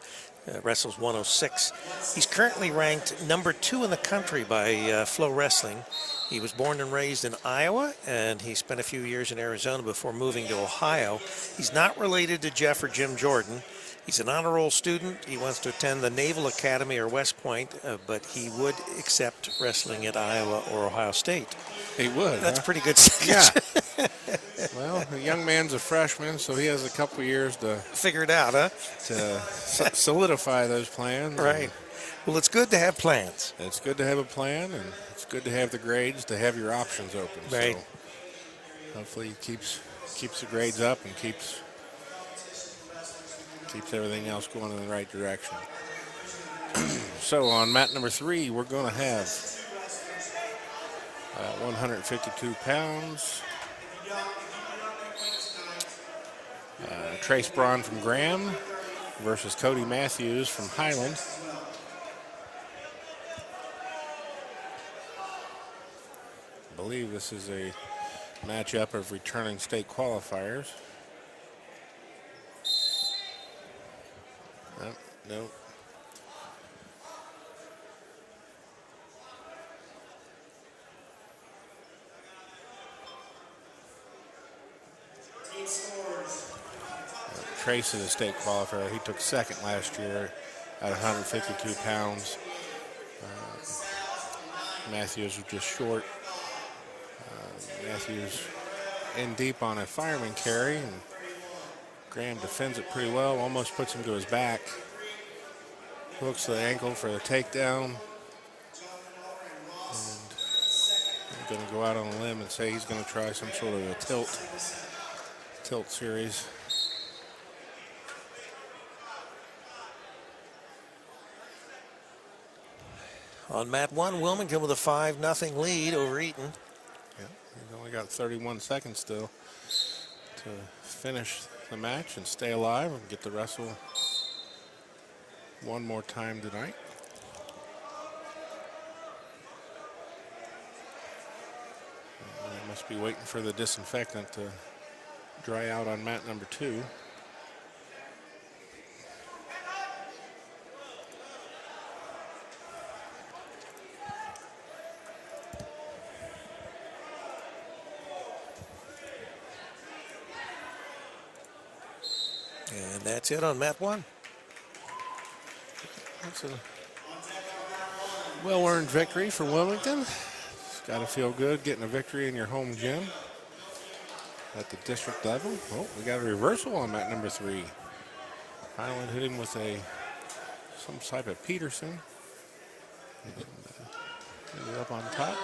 wrestles 106. He's currently ranked number 2 in the country by Flow Wrestling. He was born and raised in Iowa, and he spent a few years in Arizona before moving to Ohio. He's not related to Jeff or Jim Jordan. He's an honor roll student. He wants to attend the Naval Academy or West Point, but he would accept wrestling at Iowa or Ohio State. He would. That's huh? pretty good. Yeah. Well, the young man's a freshman, so he has a couple years to Figure it out, huh? solidify those plans. Right. Well, it's good to have plans. And it's good to have a plan, and it's good to have the grades, to have your options open. Right. So hopefully he keeps the grades up and keeps everything else going in the right direction. So on mat number 3, we're going to have 152 pounds. Trace Braun from Graham versus Cody Matthews from Highland. I believe this is a matchup of returning state qualifiers. No. Trace is a state qualifier. He took 2nd last year at 152 pounds. Matthews was just short. Matthews in deep on a fireman carry, and Graham defends it pretty well, almost puts him to his back. Hooks the ankle for the takedown. And I'm going to go out on a limb and say he's going to try some sort of a tilt series. On mat 1, Wilmington with a 5-0 lead over Eaton. Yeah, he's only got 31 seconds still to finish the match and stay alive and get to wrestle one more time tonight. I must be waiting for the disinfectant to dry out on mat number 2. And that's it on mat 1. That's a well-earned victory for Wilmington. It's got to feel good getting a victory in your home gym at the district level. Oh, we got a reversal on mat number 3. Highland hit him with some type of Peterson. And, ended up on top.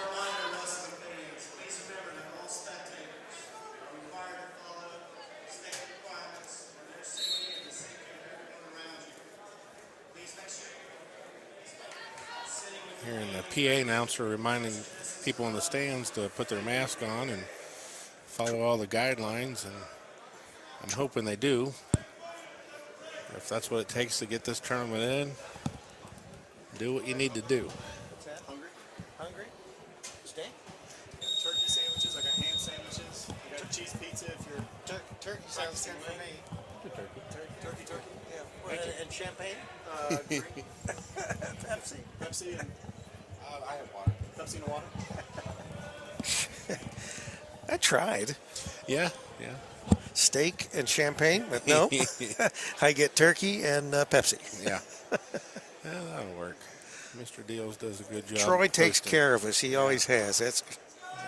Hearing the PA announcer reminding people in the stands to put their mask on and follow all the guidelines, and I'm hoping they do. If that's what it takes to get this tournament in, do what you need to do. What's that? Hungry? Hungry? Steak? Turkey sandwiches. I got ham sandwiches. I got cheese pizza if you're Turkey sounds good for me. turkey. Yeah. And champagne? Drink. Pepsi. Pepsi and I have water. Pepsi and water. I tried. Yeah. Steak and champagne, but no. I get turkey and Pepsi. Yeah, that'll work. Mr. Deals does a good job. Troy takes hosting. care of us. He always has. That's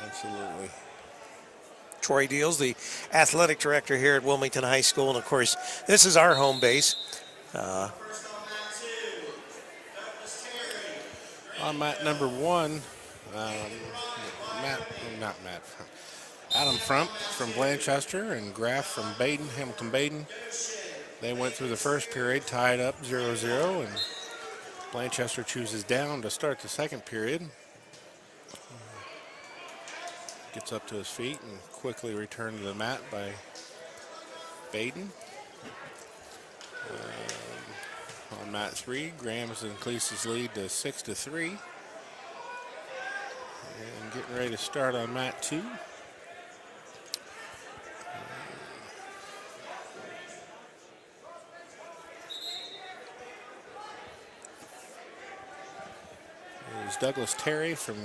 Absolutely. Troy Deals, the athletic director here at Wilmington High School. And, of course, this is our home base. On mat number 1, Adam Frump from Blanchester and Graff from Hamilton Baden. They went through the first period, tied up 0-0, and Blanchester chooses down to start the second period. Gets up to his feet and quickly returned to the mat by Baden. On mat 3, Graham has increased his lead to 6-3. And getting ready to start on mat 2. There's Douglas Terry from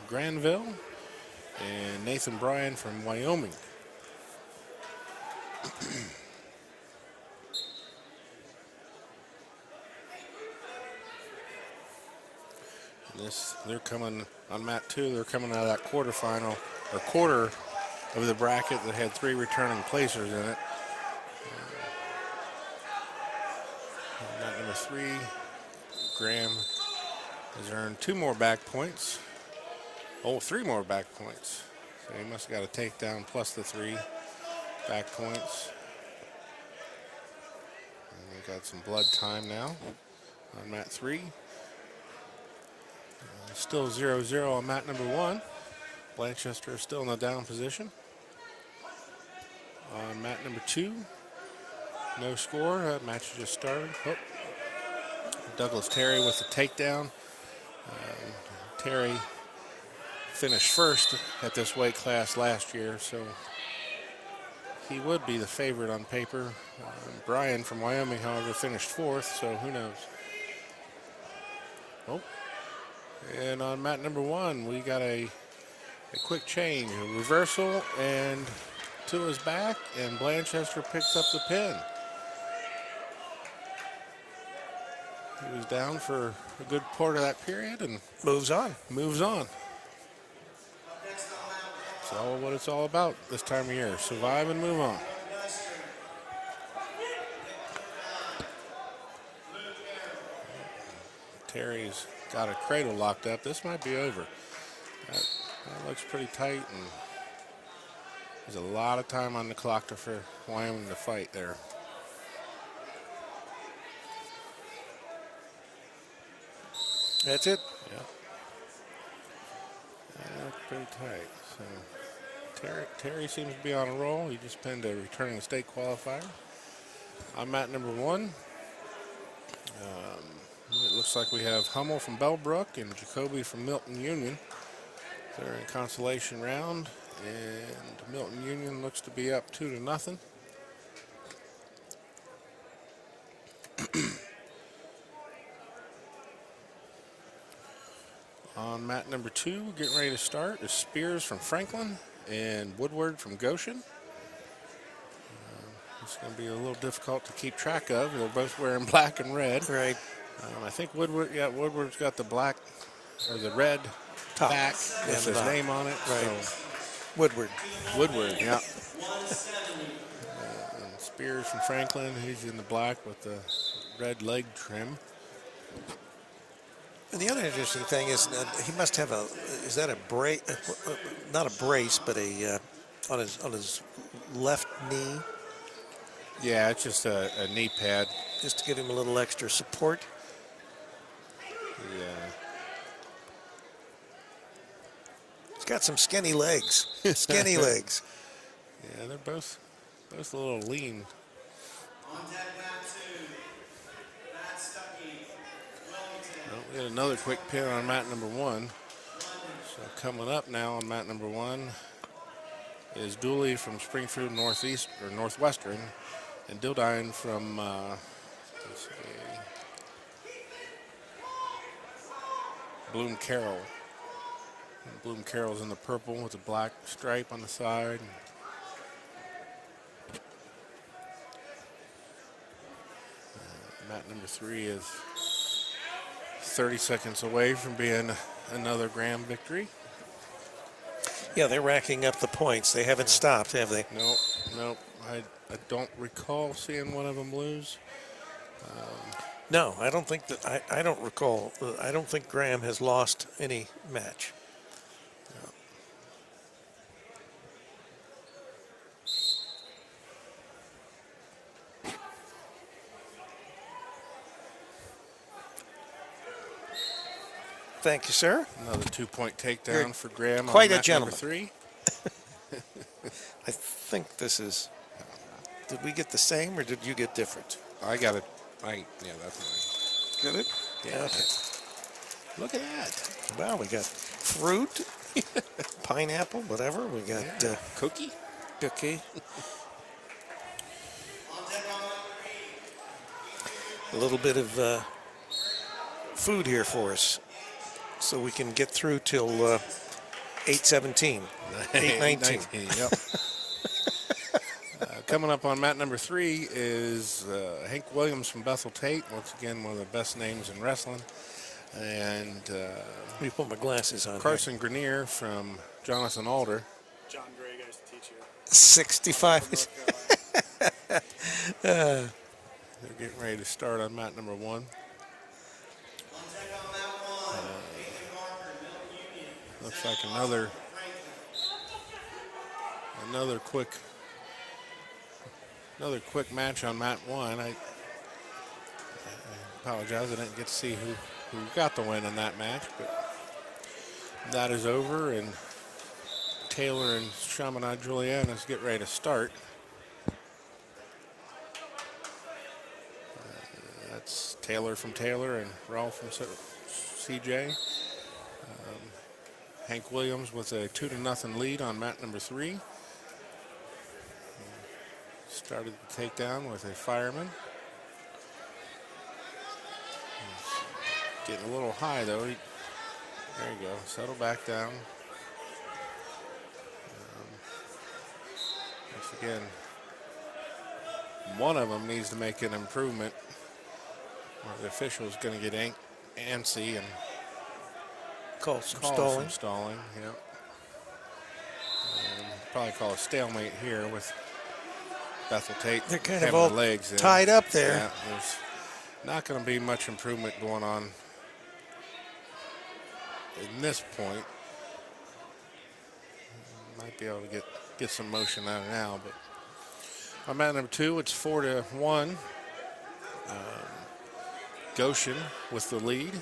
Granville and Nathan Bryan from Wyoming. They're coming on mat 2. They're coming out of that quarterfinal or quarter of the bracket that had 3 returning placers in it. Mat number 3, Graham has earned 2 more back points. Oh, 3 more back points. So he must have got a takedown plus the 3 back points. And we got some blood time now on mat 3. Still 0-0 on mat number 1. Blanchester is still in the down position. On mat number 2, no score. That match just started. Oh. Douglas Terry with the takedown. Terry finished first at this weight class last year, so he would be the favorite on paper. Bryan from Wyoming, however, finished 4th, so who knows. Oh. And on mat number 1, we got a quick change, a reversal, and to his back, and Blanchester picks up the pin. He was down for a good part of that period and Moves on. moves on. It's all what it's all about this time of year. Survive and move on. Terry's got a cradle locked up. This might be over. That looks pretty tight, and there's a lot of time on the clock for Wyoming to fight there. That's it. Yeah. That's pretty tight. So Terry seems to be on a roll. He just pinned a returning state qualifier. On mat number 1. It looks like we have Hummel from Bellbrook and Jacoby from Milton Union. They're in consolation round, and Milton Union looks to be up 2-0. On mat number 2, getting ready to start, is Spears from Franklin and Woodward from Goshen. It's going to be a little difficult to keep track of. They're both wearing black and red. Right. I think Woodward's got the black or the red Top. back Yeah, with the his back. name on it. Right. So Woodward. Woodward, yeah. And Spears from Franklin, he's in the black with the red leg trim. And the other interesting thing is he must have is that a brace, not a brace, but on his left knee, Yeah, it's just a knee pad. just to give him a little extra support. Yeah. He's got some skinny legs. Skinny legs. Yeah, they're both a little lean. On deck mat 2, Matt Stuckey, Wilmington. Well, we had another quick pin on mat number 1. So coming up now on mat number 1 is Dooley from Springfield Northwestern, and Dildine from let's see, Bloom Carroll. And Bloom Carroll's in the purple with a black stripe on the side. Mat number 3 is 30 seconds away from being another Graham victory. Yeah, they're racking up the points. They haven't stopped, have they? Nope. I don't recall seeing one of them lose. No, I don't think that. I don't recall. I don't think Graham has lost any match. Thank you, sir. Another 2-point takedown You're for Graham. quite on a mat gentleman. Number 3. I think this is. Did we get the same or did you get different? I got it. Yeah, that's Get it? mine. Yeah. Okay. Look at that. Well, we got fruit, pineapple, whatever. We got Cookie. cookie. On deck on number 8. A little bit of food here for us, so we can get through till 8:17, 8:19. Yep. Coming up on mat number 3 is Hank Williams from Bethel Tate. Once again, one of the best names in wrestling. And Let me put my glasses on. Carson Grenier from Jonathan Alder. John Gray guys to teach you. 65. North Carolina. They're getting ready to start on mat number 1. On deck on mat 1. Nathan Barker, Milton Union. Looks like another quick match on mat 1. I apologize, I didn't get to see who got the win in that match, but that is over, and Taylor and Chaminade Juliana's get ready to start. That's Taylor from Taylor and Rolf from CJ. Hank Williams with a 2-0 lead on mat number 3. Started the takedown with a fireman. Getting a little high though. There you go. Settle back down. Once again, one of them needs to make an improvement, or the official is going to get antsy and Call some call stalling. some stalling. Yep. Probably call a stalemate here with Bethel Tate. They're kind of having all the legs in. tied up there. Yeah, there's not going to be much improvement going on in this point. Might be able to get some motion out of now, but on mat number 2, it's 4-1. Goshen with the lead.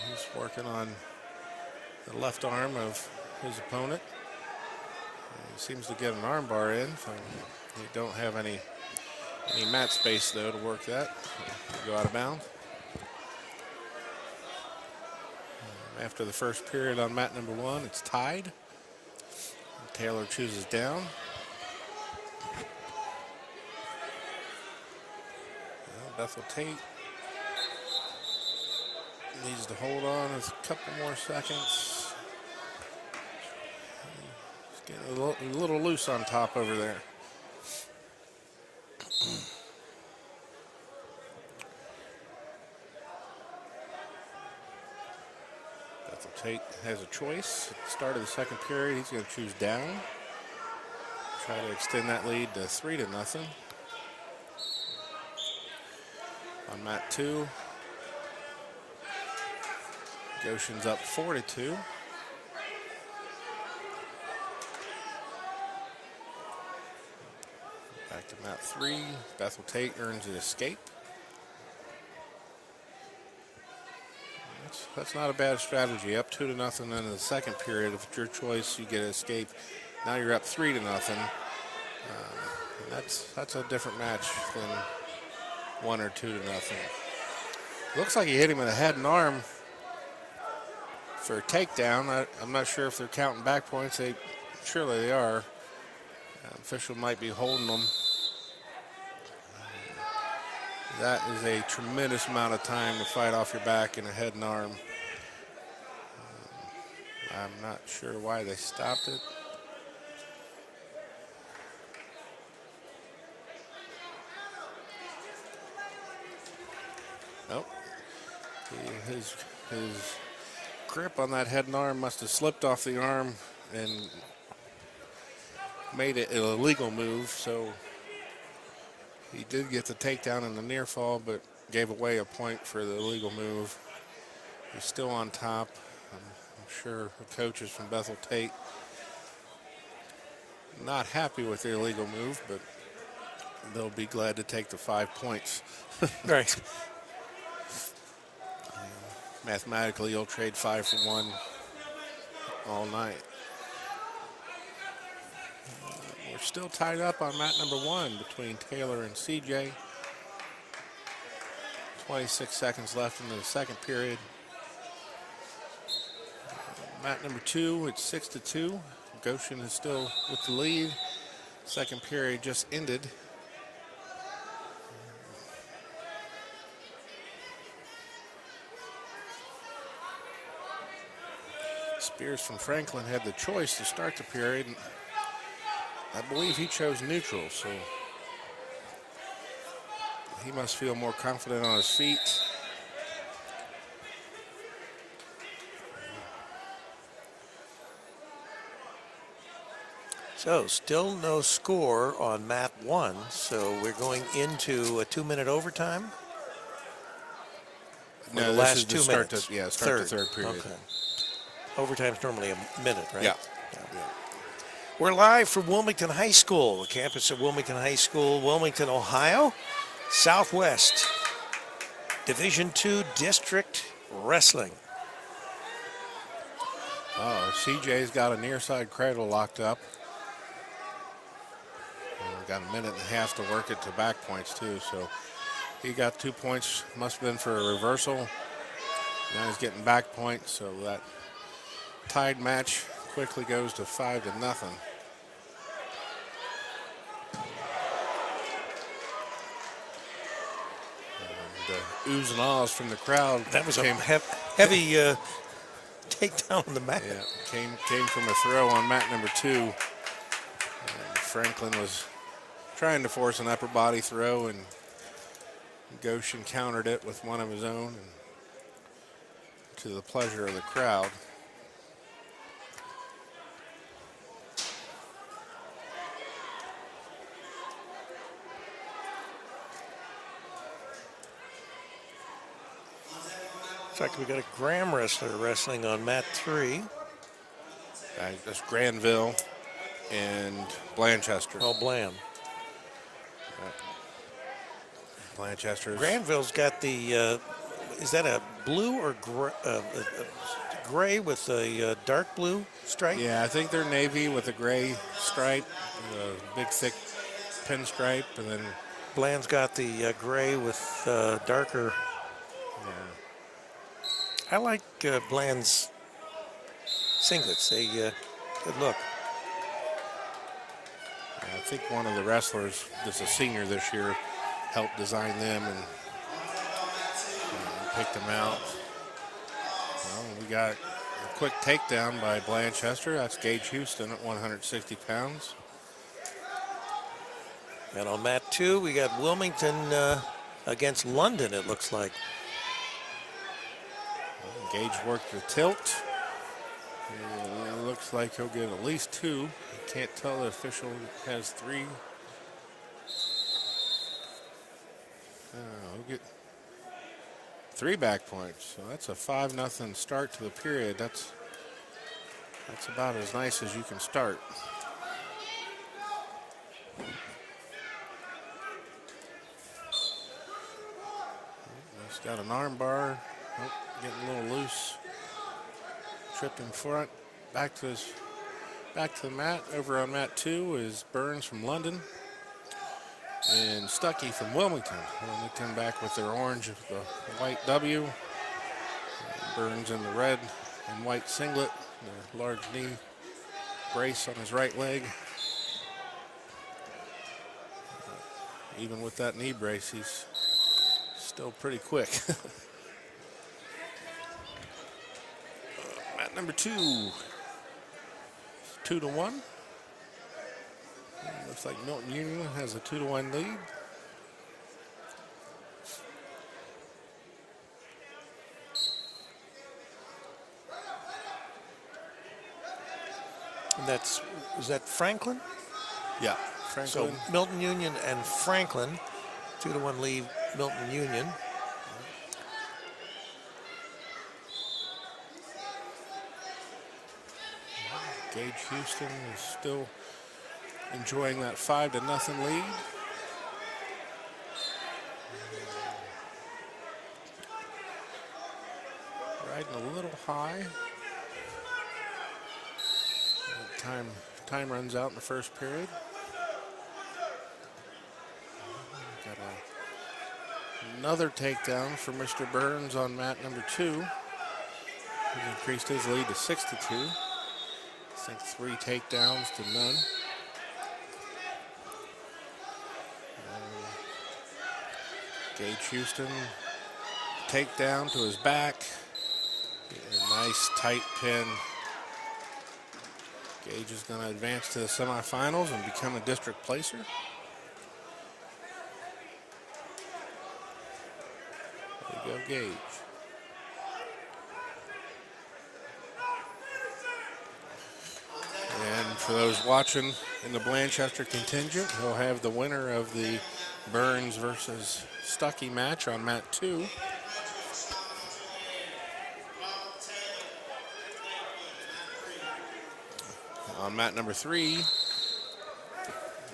He's working on the left arm of his opponent. He seems to get an arm bar in, so he don't have any mat space though to work that. He'll go out of bounds. After the first period on mat number 1, it's tied. Taylor chooses down. Bethel Tate needs to hold on a couple more seconds. He's getting a little loose on top over there. Bethel Tate has a choice. At the start of the second period, he's going to choose down. Try to extend that lead to 3-0. On mat 2, Goshen's up 4-2. Back to mat 3, Bethel Tate earns an escape. That's not a bad strategy. Up 2-0 in the second period. If it's your choice, you get an escape. Now you're up 3-0. That's a different match than 1 or 2-0. Looks like he hit him in the head and arm for a takedown. I'm not sure if they're counting back points. Surely they are. Official might be holding them. That is a tremendous amount of time to fight off your back in a head and arm. I'm not sure why they stopped it. Nope. His grip on that head and arm must have slipped off the arm and made it an illegal move. So he did get the takedown in the near fall, but gave away a point for the illegal move. He's still on top. I'm sure the coaches from Bethel Tate not happy with the illegal move, but they'll be glad to take the 5 points. Right. mathematically you'll trade 5 for 1 all night. We're still tied up on mat number 1 between Taylor and CJ. 26 seconds left in the second period. Mat number 2, it's 6-2. Goshen is still with the lead. Second period just ended. Spears from Franklin had the choice to start the period. I believe he chose neutral, so he must feel more confident on his feet. So still no score on mat 1, so we're going into a 2-minute overtime. No, the this last is the 2 start minutes. to, start the third period. Okay. Overtime's normally a minute, right? Yeah. We're live from Wilmington High School, the campus of Wilmington High School, Wilmington, Ohio, Southwest Division II District Wrestling. Oh, CJ's got a near side cradle locked up. Got a minute and a half to work it to back points too, so he got 2 points, must have been for a reversal. Now he's getting back points, so that tied match quickly goes to 5-0. And oohs and ahs from the crowd. That was came, a heavy takedown on the mat. yeah, came from a throw on mat number 2. And Franklin was trying to force an upper body throw, and Goshen countered it with one of his own, and to the pleasure of the crowd. Looks like we got a Graham wrestler wrestling on mat 3. That's Granville and Blanchester. Oh, Blam. Blanchester's. Granville's got the, is that a blue or gray with a dark blue stripe? Yeah, I think they're navy with a gray stripe, a big thick pinstripe, and then Bland's got the gray with darker. I like Bland's singlets. They good look. I think one of the wrestlers that's a senior this year helped design them and picked them out. Well, we got a quick takedown by Blanchester. That's Gage Houston at 160 pounds. And on mat 2, we got Wilmington against London, it looks like. Gage worked the tilt. And it looks like he'll get at least 2. You can't tell, the official has 3. He'll get 3 back points. So that's a 5-0 start to the period. That's about as nice as you can start. He's got an arm bar. Oh, getting a little loose. Tripping front. Back to the mat. Over on mat 2 is Burns from London. And Stuckey from Wilmington. Wilmington back with their orange, the white W. Burns in the red and white singlet. The large knee brace on his right leg. Even with that knee brace, he's still pretty quick. Mat number 2. 2-1. Looks like Milton Union has a 2-1 lead. And is that Franklin? Yeah, Franklin. So Milton Union and Franklin, 2-1 lead Milton Union. Gage Houston is still enjoying that 5-0 lead. riding a little high. Time runs out in the first period. Got another takedown for Mr. Burns on mat number 2. He's increased his lead to 6-2. I think 3 takedowns to none. Gage Houston, takedown to his back. A nice tight pin. Gage is going to advance to the semifinals and become a district placer. There you go, Gage. And for those watching in the Blanchester contingent, he'll have the winner of the Burns versus Stuckey match on mat 2. On mat number 3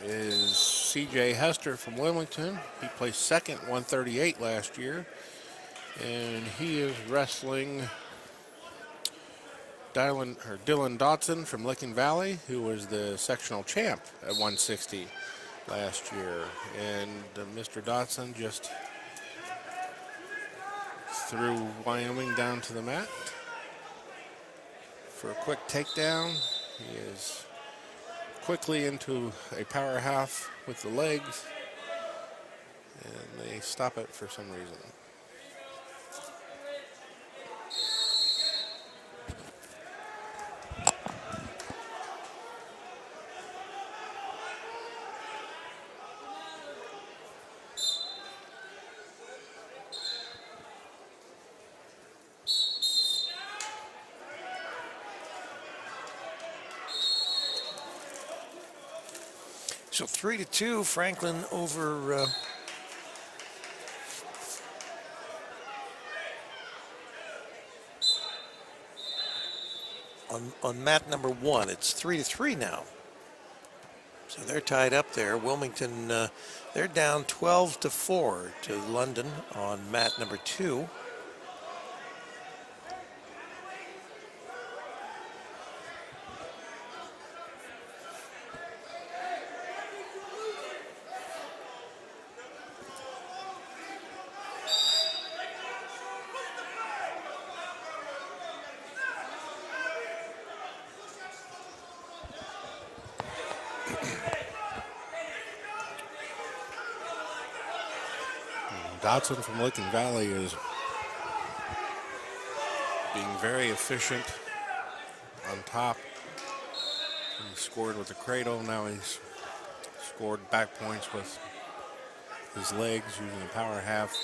is C.J. Hester from Wilmington. He placed second, 138 last year. And he is wrestling Dylan Dotson from Licking Valley, who was the sectional champ at 160 last year. And Mr. Dotson just threw Wyoming down to the mat for a quick takedown. He is quickly into a power half with the legs, and they stop it for some reason. So 3-2, Franklin over on mat number 1. It's 3-3 now. So they're tied up there. Wilmington, they're down 12-4 to London on mat number 2. Dotson from Licking Valley is being very efficient on top. He scored with the cradle. Now he's scored back points with his legs using a power half.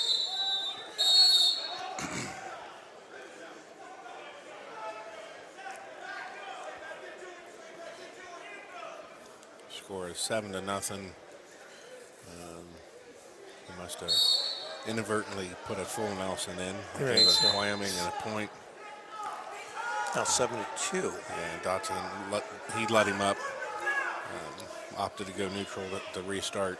Score is 7-0. He must have inadvertently put a full Nelson in. Right. Gave us Wyoming and a point. Now 7-2. Yeah, Dotson, he let him up. Opted to go neutral to restart.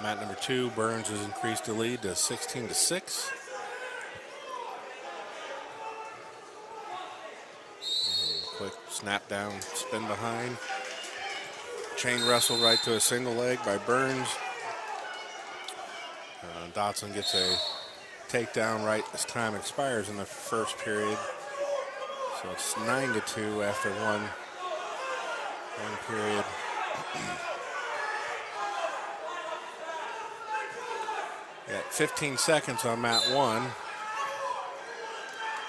Mat number 2, Burns has increased the lead to 16-6. Quick snap down, spin behind. Chain wrestle right to a single leg by Burns. Dotson gets a takedown right as time expires in the first period. So it's 9-2 after one period. Got 15 seconds on mat 1.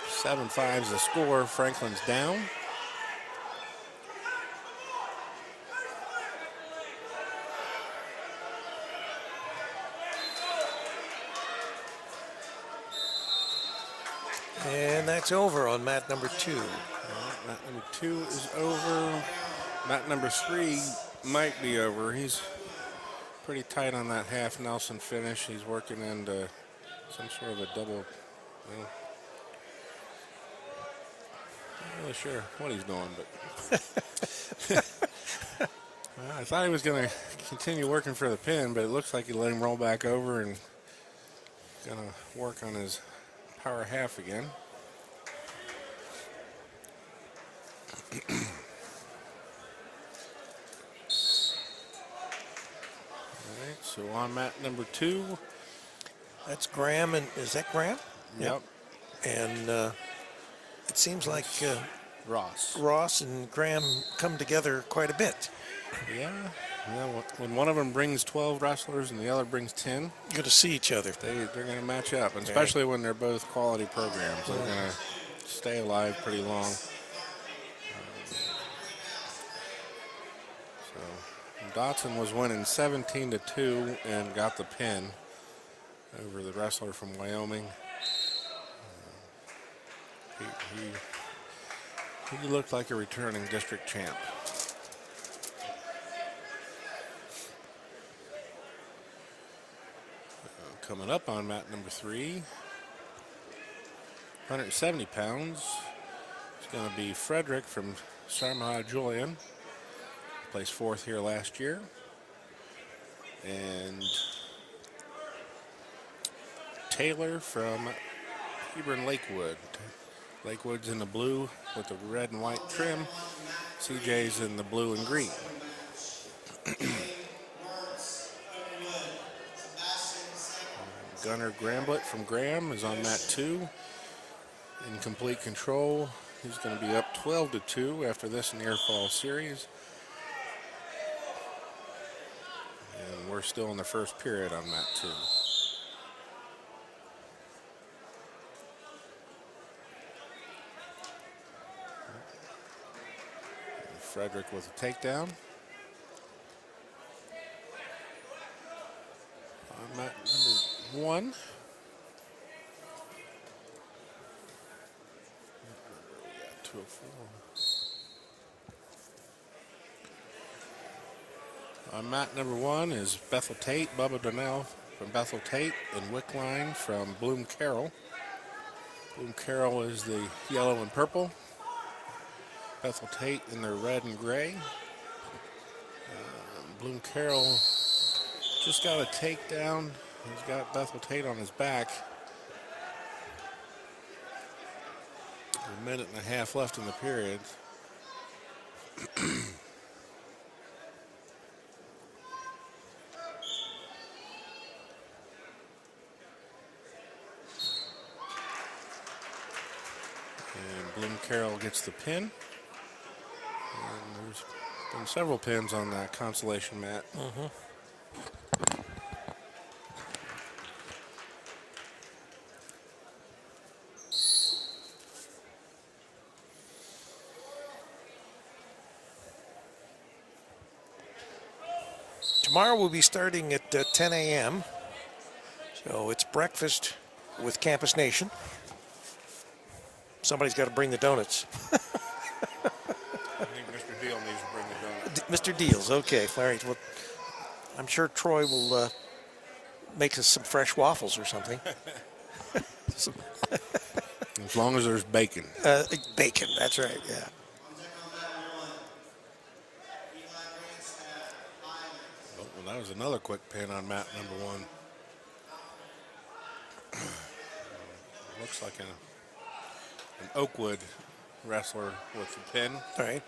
7-5 is the score. Franklin's down. And that's over on mat number 2. Mat number 2 is over. Mat number 3 might be over. He's pretty tight on that half Nelson finish. He's working into some sort of a double. Well, not really sure what he's doing, but I thought he was going to continue working for the pin, but it looks like he let him roll back over and going to work on his power half again. All right, so on mat number 2. That's Graham, and is that Graham? Yep. And it seems like Ross. Ross and Graham come together quite a bit. Yeah. When one of them brings 12 wrestlers and the other brings 10, Good to see each other. they're going to match up, and especially when they're both quality programs. They're going to stay alive pretty long. So Dotson was winning 17-2 and got the pin over the wrestler from Wyoming. He looked like a returning district champ. Coming up on mat number 3, 170 pounds. It's going to be Frederick from Chaminade Julian. Placed 4th here last year. And Taylor from Hebron Lakewood. Lakewood's in the blue with the red and white trim. CJ's in the blue and green. Gunnar Gramblett from Graham is on mat 2. In complete control. He's going to be up 12-2 after this near fall series. And we're still in the first period on mat 2. Frederick with a takedown. On mat number 1. On mat number 1 is Bethel Tate, Bubba Donnell from Bethel Tate, and Wickline from Bloom Carroll. Bloom Carroll is the yellow and purple. Bethel Tate in their red and gray. Bloom Carroll just got a takedown. He's got Bethel Tate on his back. A minute and a half left in the period. And Bloom Carroll gets the pin. And there's been several pins on that consolation mat. Tomorrow we'll be starting at 10 a.m. So it's breakfast with Campus Nation. Somebody's got to bring the donuts. I think Mr. Deal needs to bring the donut. Mr. Deals, okay. All right. Well, I'm sure Troy will make us some fresh waffles or something. As long as there's bacon. Bacon, that's right, yeah. Oh, well, that was another quick pin on mat number 1. Looks like an Oakwood wrestler with the pin. All right.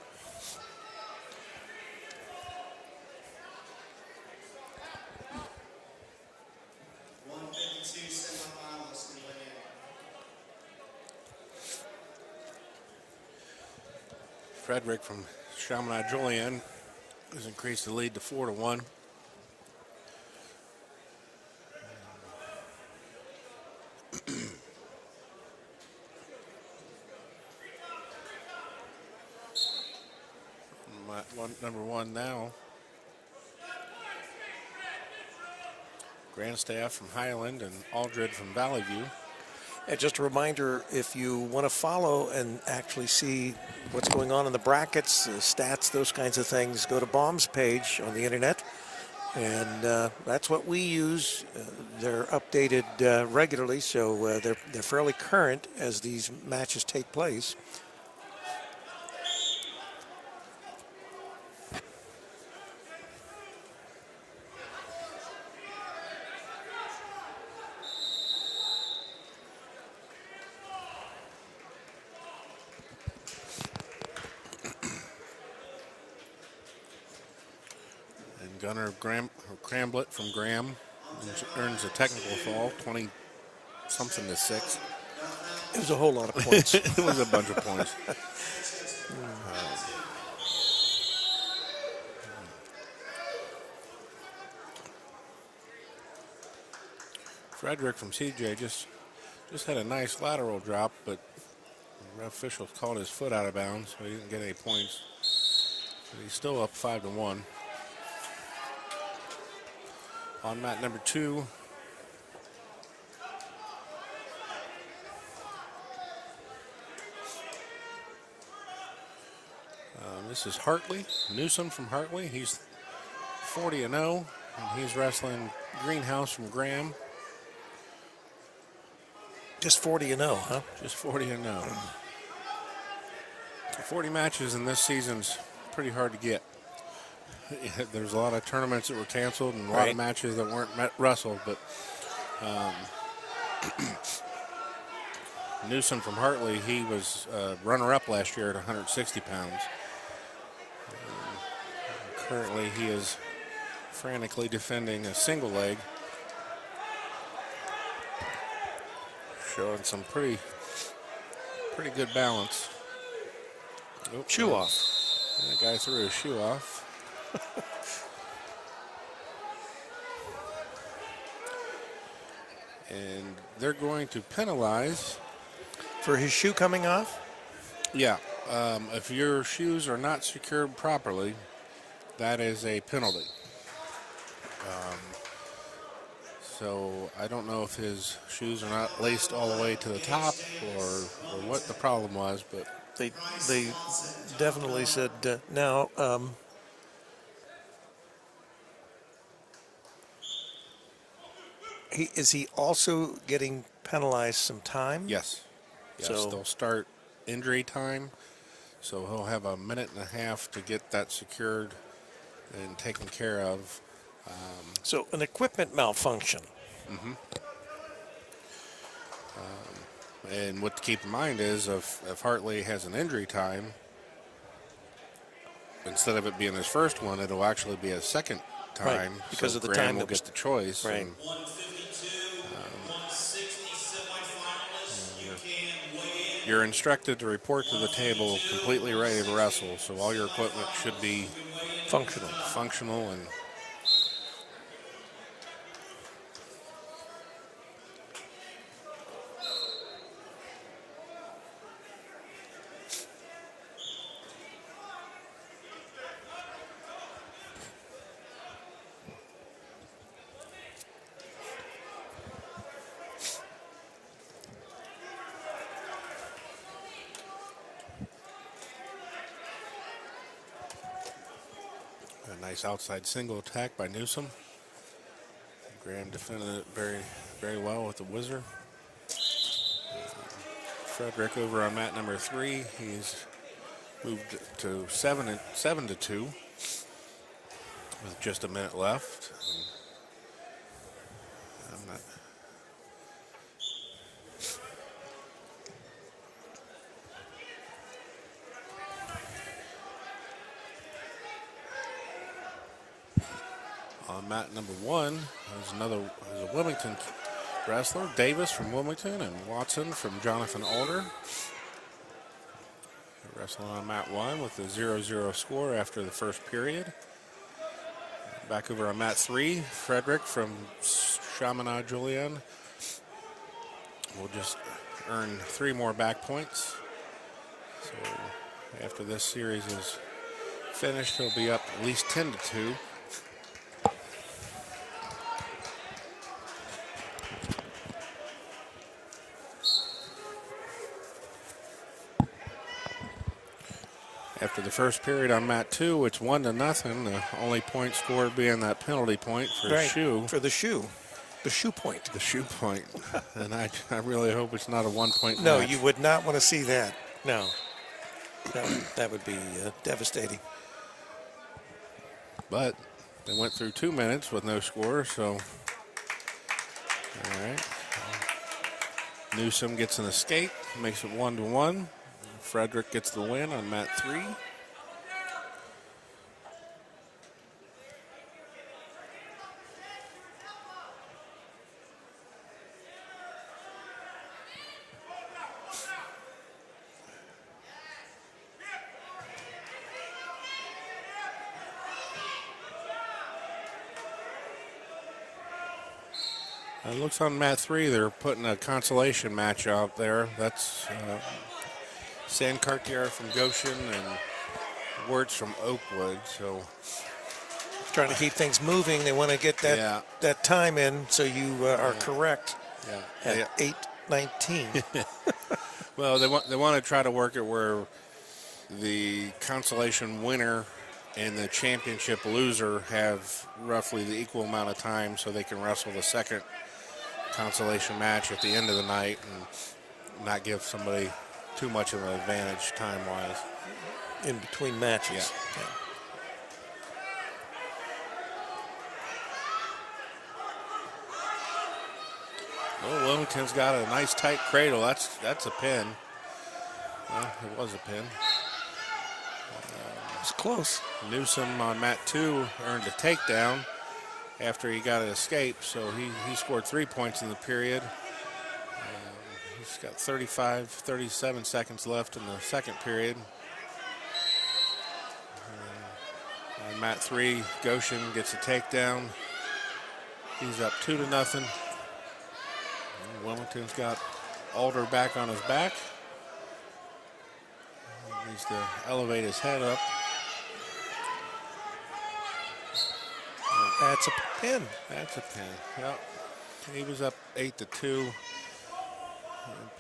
Frederick from Chaminade Julian has increased the lead to 4-1. Number 1 now. Grandstaff from Highland and Aldred from Valley View. And just a reminder, if you want to follow and actually see what's going on in the brackets, the stats, those kinds of things, go to Baum's page on the internet. And that's what we use. They're updated regularly, so they're fairly current as these matches take place. Gunnar Cramblett from Graham earns a technical fall, 20-something to 6. It was a whole lot of points. It was a bunch of points. Frederick from CJ just had a nice lateral drop, but the officials called his foot out of bounds, so he didn't get any points. But he's still up 5-1. On mat number 2, this is Hartley, Newsom from Hartley. He's 40-0, and he's wrestling Greenhouse from Graham. Just 40-0, huh? Just 40-0. 40 matches in this season's pretty hard to get. There's a lot of tournaments that were canceled and a lot of matches that weren't wrestled, but Newsom from Hartley, he was runner-up last year at 160 pounds. Currently, he is frantically defending a single leg, showing some pretty good balance. Oops, Shoe off. That guy threw his shoe off. And they're going to penalize. For his shoe coming off? Yeah. If your shoes are not secured properly, that is a penalty. So I don't know if his shoes are not laced all the way to the top or what the problem was, but They definitely said, now, is he also getting penalized some time? yes. Yes, So- they'll start injury time. So he'll have a minute and a half to get that secured and taken care of. So an equipment malfunction. And what to keep in mind is if Hartley has an injury time, instead of it being his first one, it'll actually be a second time. Right, because so of the Graham time will that was- get the choice. Right. And 152, 160 semifinalists. You can weigh in. you're instructed to report to the table completely ready to wrestle, so all your equipment should be functional and a nice outside single attack by Newsom. Graham defended it very, very well with the whizzer. Frederick over on mat number 3. He's moved to 7-2 with just a minute left. I'm not. On mat number 1, there's a Wilmington wrestler, Davis from Wilmington and Watson from Jonathan Alder. They're wrestling on mat 1 with a 0-0 score after the first period. Back over on mat 3, Frederick from Chaminade Julian will just earn 3 more back points. So after this series is finished, he'll be up at least 10-2. After the first period on mat 2, it's 1-0. The only point scored being that penalty point for shoe. For the shoe. The shoe point. The shoe point. And I really hope it's not a 1-point No, match. you would not want to see that. No. That would be devastating. But they went through 2 minutes with no score, so. All right. Newsom gets an escape, makes it 1-1. Frederick gets the win on mat 3. It looks on mat 3 they're putting a consolation match out there. That's San Cartier from Goshen and Wirtz from Oakwood. So Trying to keep things moving. They want to get that Yeah. that time in. So you are correct yeah, at 8:19. well they want to try to work it where the consolation winner and the championship loser have roughly the equal amount of time, so they can wrestle the second consolation match at the end of the night and not give somebody too much of an advantage time-wise. In between matches. Yeah. Well, Wilmington's got a nice tight cradle. That's a pin. Well, it was a pin. It's close. Newsom on mat 2 earned a takedown after he got an escape, so he scored 3 points in the period. He's got 37 seconds left in the second period. On mat 3, Goshen gets a takedown. He's up 2-0. And Wilmington's got Alder back on his back. He needs to elevate his head up. That's a pin. That's a pin. Yep. He was up 8-2. And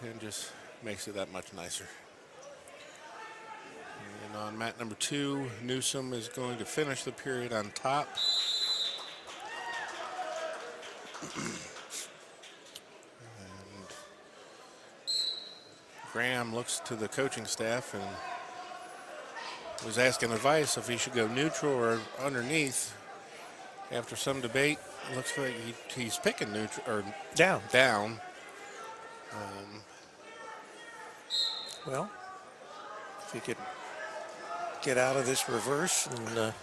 pin just makes it that much nicer. And on mat number 2, Newsom is going to finish the period on top. And Graham looks to the coaching staff and was asking advice if he should go neutral or underneath. After some debate, it looks like he's picking neutral or Down. down. Well, if he could get out of this reverse and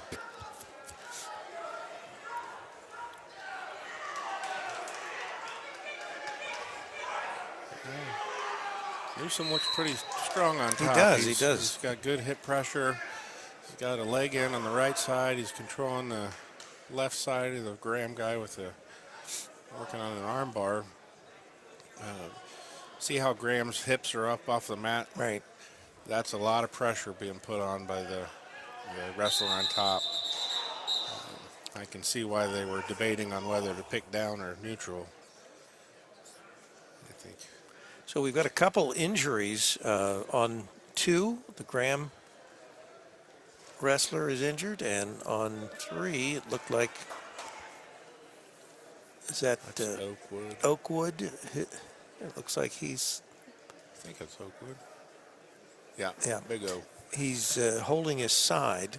Newsom looks pretty strong on top. He does. He's got good hip pressure. He's got a leg in on the right side. He's controlling the left side of the Graham guy with working on an arm bar. See how Graham's hips are up off the mat? Right. That's a lot of pressure being put on by the wrestler on top. I can see why they were debating on whether to pick down or neutral. I think. So we've got a couple injuries on 2. The Graham wrestler is injured, and on 3, it looked like is that That's Oakwood. Oakwood? It looks like he's I think it's Oakwood. Yeah, Yeah. Big O. he's holding his side,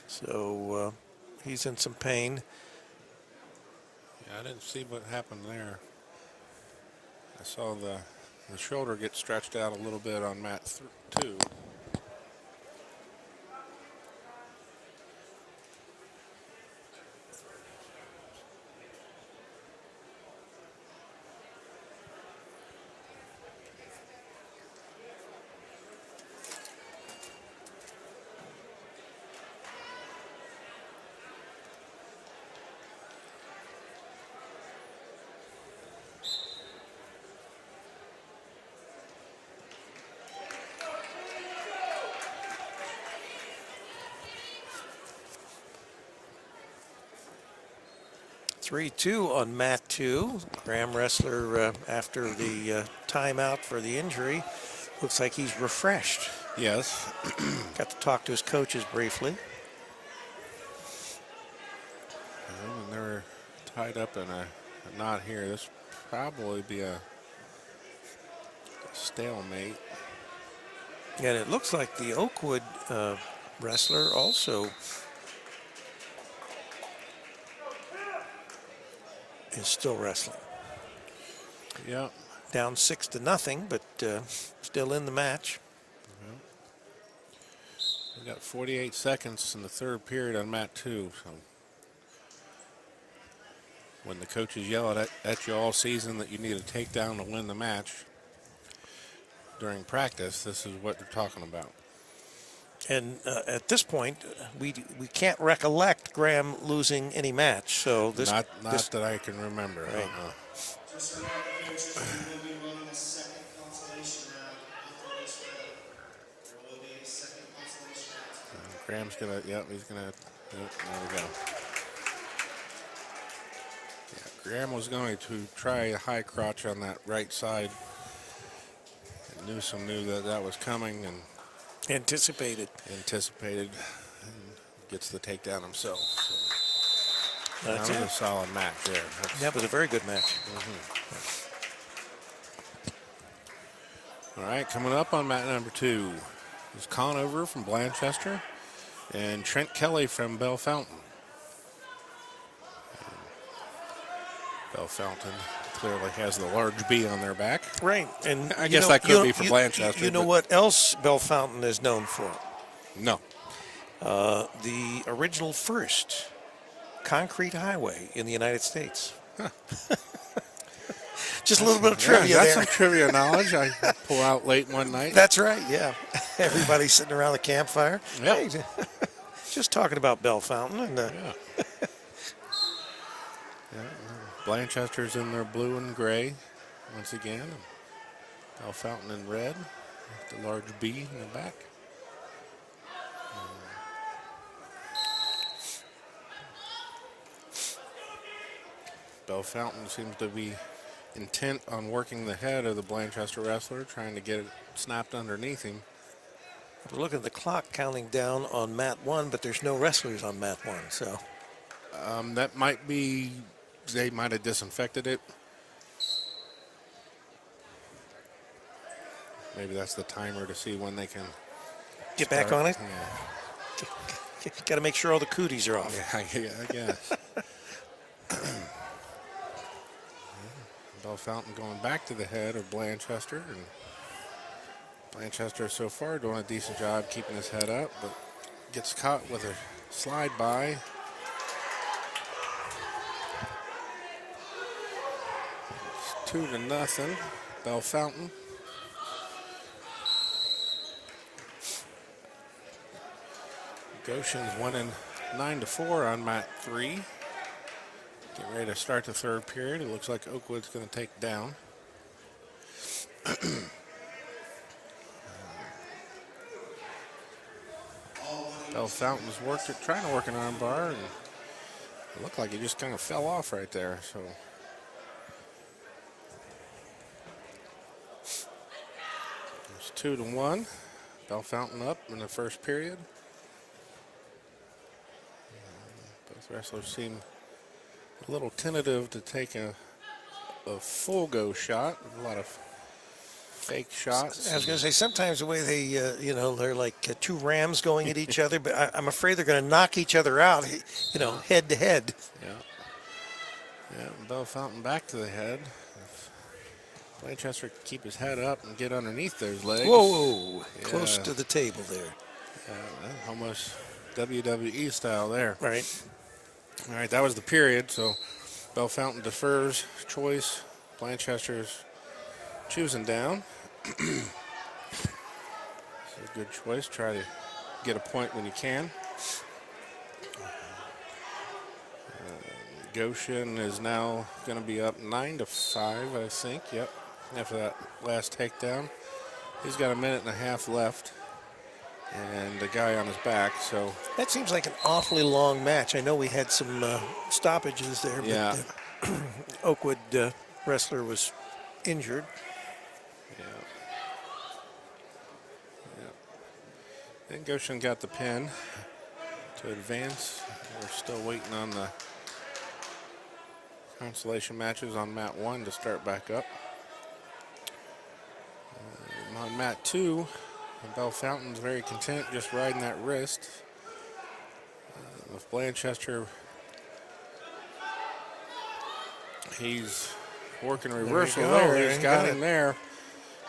so he's in some pain. Yeah, I didn't see what happened there. I saw the shoulder get stretched out a little bit on mat 2. Three, 2 on mat 2. Graham wrestler after the timeout for the injury. Looks like he's refreshed. Yes. Got to talk to his coaches briefly. And they're tied up in a knot here. This probably be a stalemate. And it looks like the Oakwood wrestler also is still wrestling. Yeah. Down 6-0, but still in the match. We got 48 seconds in the third period on mat 2. So when the coaches yell at you all season that you need a takedown to win the match during practice, this is what they're talking about. And at this point, we can't recollect Graham losing any match. So this Not this, that I can remember. Right. Just remember, coaches, we will be running a second consolation round after this round. There will be a second consolation round. Graham's gonna. Yep, he's gonna. Yep, there we go. Yeah, Graham was going to try a high crotch on that right side. And Newsom knew that was coming and anticipated. and gets the takedown himself. So That's that was it. a solid match there. That was a very good match. All right, coming up on mat number 2 is Conover from Blanchester and Trent Kelly from Bell Fountain. Bell Fountain clearly has the large B on their back. Right, and I guess that could be for Blanchester. You know but what else Bell Fountain is known for? No. The original first concrete highway in the United States. Just a little bit of trivia that's there. some trivia knowledge I pull out late one night. That's right, yeah. Everybody sitting around the campfire. Yep. Hey, just talking about Bell Fountain. And Yeah. Blanchester's in their blue and gray once again. Bell Fountain in red with the large B in the back. Bell Fountain seems to be intent on working the head of the Blanchester wrestler, trying to get it snapped underneath him. we're looking at the clock counting down on mat 1, but there's no wrestlers on mat 1, so. That might be, they might have disinfected it. Maybe that's the timer to see when they can Get back on it. Yeah, Got to make sure all the cooties are off. yeah, I guess. Bell Fountain going back to the head of Blanchester, and Blanchester so far doing a decent job keeping his head up, but gets caught with a slide by. It's 2-0, Bell Fountain. Goshen's winning 9-4 on mat 3. Getting ready to start the third period. It looks like Oakwood's going to take down. Bell Fountain's trying to work an arm bar, and it looked like he just kind of fell off right there. So it's 2-1. Bell Fountain up in the first period. Both wrestlers seem a little tentative to take a full go shot. A lot of fake shots. I was going to say, sometimes the way they, they're like two rams going at each other, but I'm afraid they're going to knock each other out, head to head. Yeah, Bell Fountain back to the head. If Blanchester can keep his head up and get underneath those legs. Whoa, Yeah. close to the table there. Almost WWE style there. Right. All right, that was the period. So Bell Fountain defers choice. Blanchester's choosing down. It's a good choice. Try to get a point when you can. Goshen is now going to be up 9-5, I think. Yep. After that last takedown, he's got a minute and a half left, and the guy on his back. So That seems like an awfully long match. I know we had some stoppages there, Yeah. but Oakwood wrestler was injured. then Goshen got the pin to advance. We're still waiting on the consolation matches on mat 1 to start back up. On mat 2, Bell Fountain's very content just riding that wrist. With Blanchester, he's working reversal go. there. There He's you got got him it. there.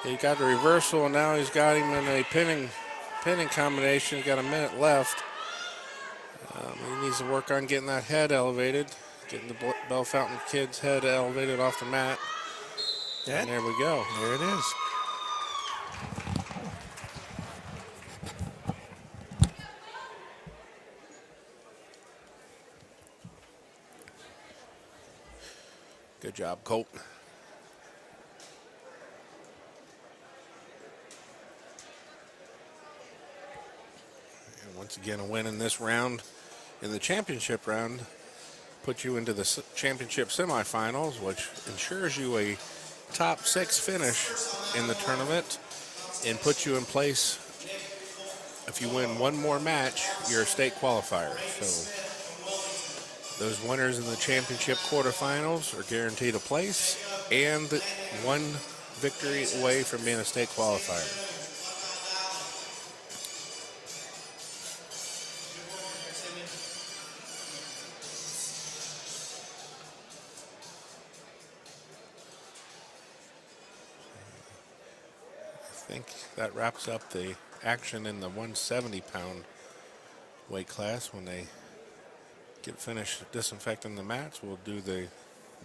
He got the reversal, and now he's got him in a pinning combination. He's got a minute left. He needs to work on getting that head elevated, getting the Bell Fountain kid's head elevated off the mat. And there we go. There it is. job, Colt. And once again, a win in this round, in the championship round, puts you into the championship semifinals, which ensures you a top 6 finish in the tournament and puts you in place. If you win one more match, you're a state qualifier. So those winners in the championship quarterfinals are guaranteed a place and one victory away from being a state qualifier. I think that wraps up the action in the 170-pound weight class. When they get finished disinfecting the mats, we'll do the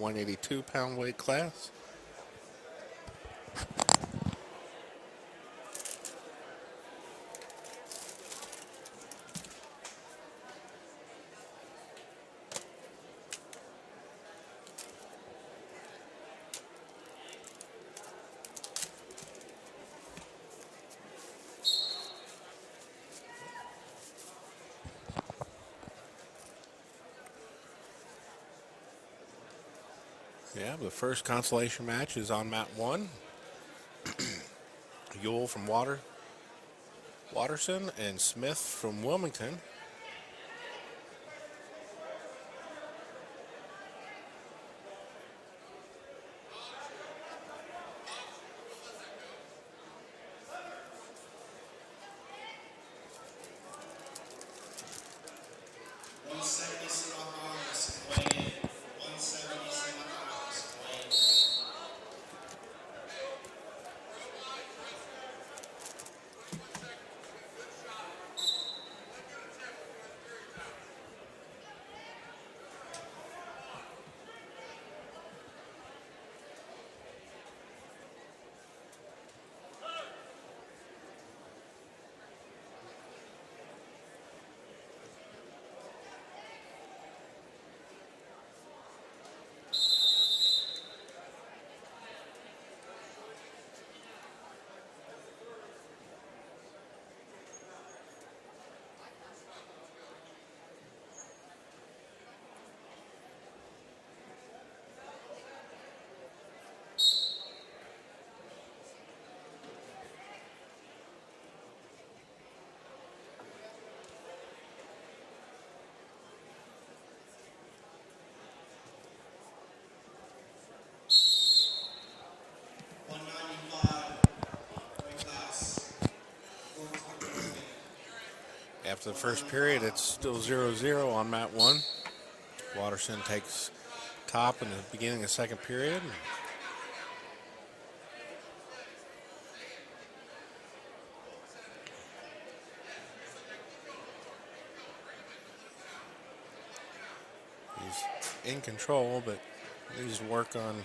182-pound weight class. Yeah, the first consolation match is on mat 1. Yule from Watterson and Smith from Wilmington. After the first period, it's still 0-0 on mat 1. Watterson takes top in the beginning of second period. He's in control, but needs to work on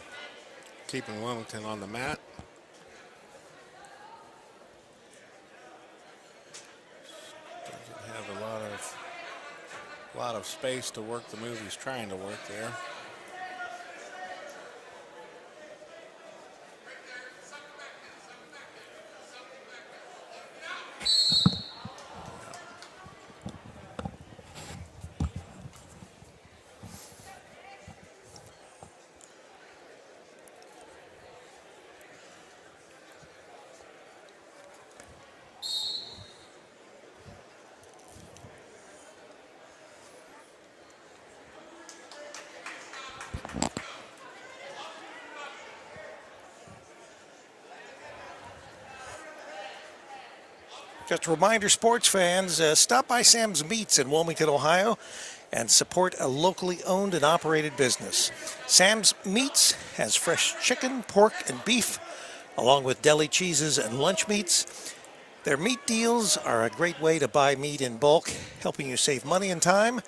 keeping Wilmington on the mat. A lot of space to work the move he's trying to work there. Just a reminder, sports fans, stop by Sam's Meats in Wilmington, Ohio, and support a locally owned and operated business. Sam's Meats has fresh chicken, pork, and beef, along with deli cheeses and lunch meats. Their meat deals are a great way to buy meat in bulk, helping you save money and time.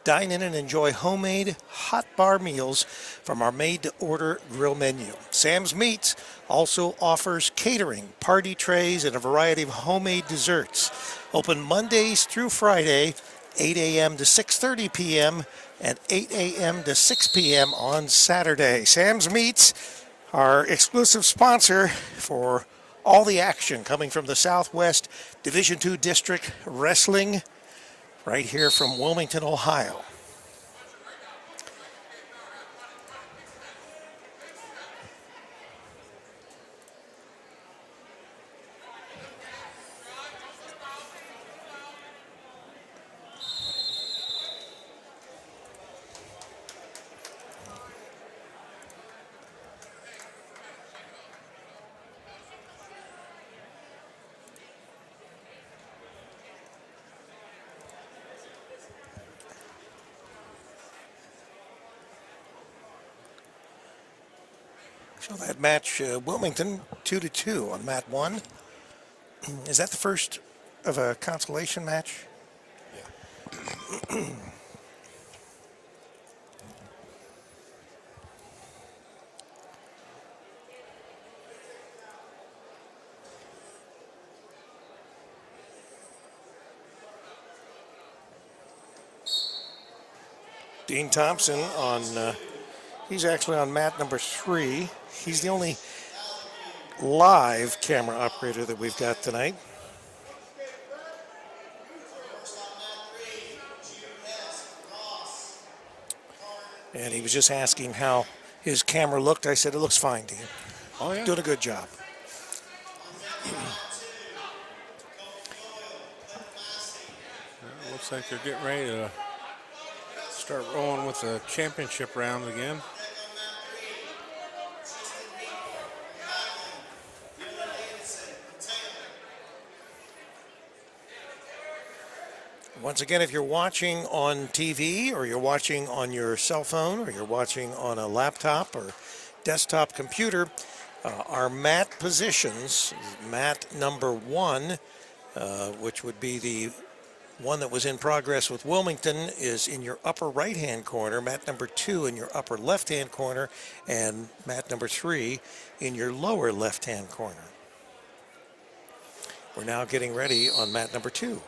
Dine in and enjoy homemade hot bar meals from our made-to-order grill menu. Sam's Meats also offers catering, party trays, and a variety of homemade desserts. Open Mondays through Friday, 8 a.m. to 6:30 p.m. and 8 a.m. to 6 p.m. on Saturday. Sam's Meats, our exclusive sponsor for all the action coming from the Southwest Division II District Wrestling right here from Wilmington, Ohio. So that match, Wilmington 2-2 on mat 1. Is that the first of a consolation match? Dean Thompson on, he's actually on mat number 3. He's the only live camera operator that we've got tonight. And he was just asking how his camera looked. I said, it looks fine, Dean. Oh, yeah. Doing a good job. Looks like they're getting ready to start rolling with the championship round again. Once again, if you're watching on TV or you're watching on your cell phone or you're watching on a laptop or desktop computer, our mat positions, mat number 1, which would be the one that was in progress with Wilmington, is in your upper right-hand corner, mat number 2 in your upper left-hand corner, and mat number 3 in your lower left-hand corner. We're now getting ready on mat number 2.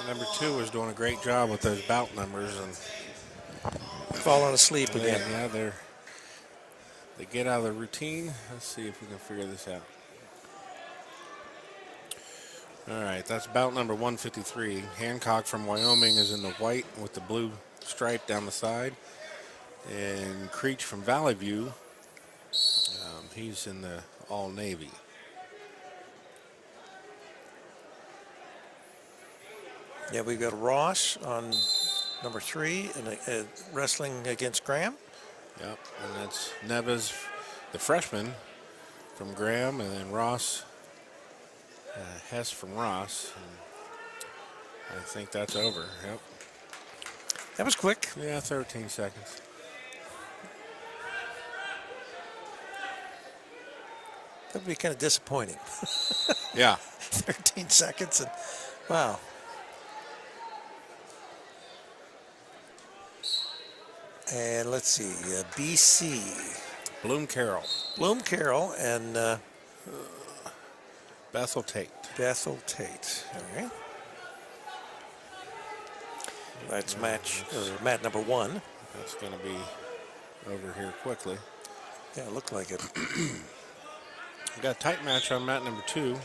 Number 2 is doing a great job with those bout numbers and falling asleep again. Yeah, they get out of the routine. Let's see if we can figure this out. All right, that's bout number 153. Hancock from Wyoming is in the white with the blue stripe down the side, and Creech from Valley View, he's in the all navy. Yeah, we've got Ross on number 3 and wrestling against Graham. Yep, and that's Neves, the freshman, from Graham, and then Ross, Hess from Ross. And I think that's over. Yep. That was quick. Yeah, 13 seconds. That would be kind of disappointing. Yeah. 13 seconds and wow. And let's see, BC. Bloom Carroll. Bloom Carroll and Bethel Tate. Bethel Tate. All right. That's mat number 1. That's going to be over here quickly. Yeah, it looked like it. We got a tight match on mat number 2.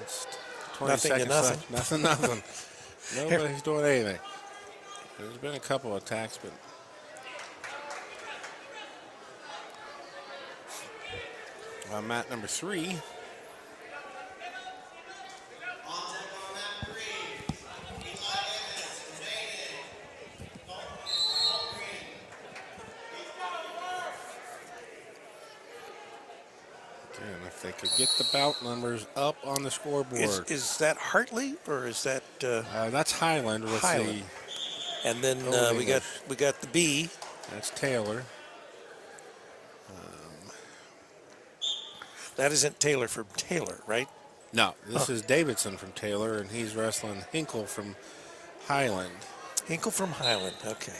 It's 20 Nothing to seconds nothing. left. Nothing. Nobody's doing anything. There's been a couple of attacks, but on mat number 3. And if they could get the bout numbers up on the scoreboard. Is that Hartley or is that That's Highland with Highland. And then Old we got the B. that's Taylor. That isn't Taylor from Taylor, right? No, this is Davidson from Taylor, and he's wrestling Hinkle from Highland. Hinkle from Highland. Okay.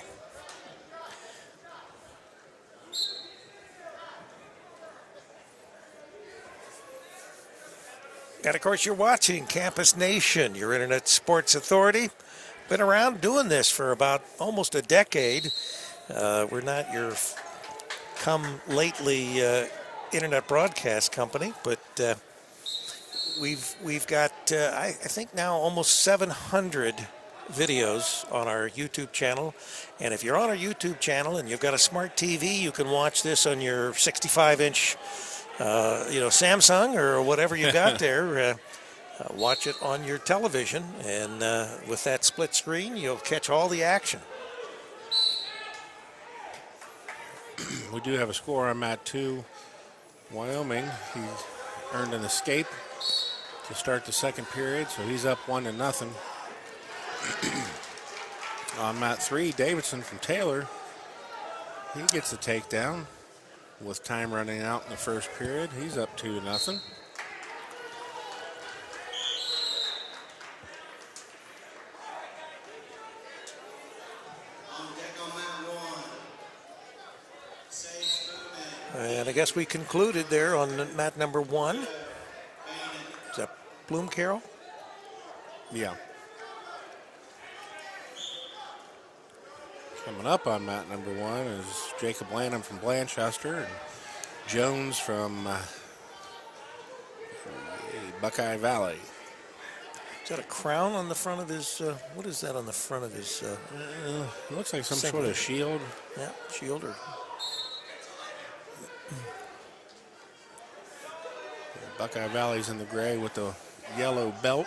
And of course, you're watching Campus Nation, your internet sports authority. Been around doing this for about almost a decade. We're not your come lately internet broadcast company, but we've got I think now almost 700 videos on our YouTube channel. And if you're on our YouTube channel and you've got a smart TV, you can watch this on your 65-inch Samsung or whatever you got there. Watch it on your television, and with that split screen, you'll catch all the action. We do have a score on mat 2. Wyoming, he earned an escape to start the second period, so he's up 1-0. On mat 3, Davidson from Taylor, he gets the takedown with time running out in the first period. He's up 2-0. And I guess we concluded there on mat number 1. Is that Bloom Carroll? Yeah. Coming up on mat number 1 is Jacob Lanham from Blanchester and Jones from Buckeye Valley. Is that a crown on the front of his, what is that on the front of his? It looks like some Singlet. sort of shield. Yeah, shield or... Buckeye Valley's in the gray with the yellow belt.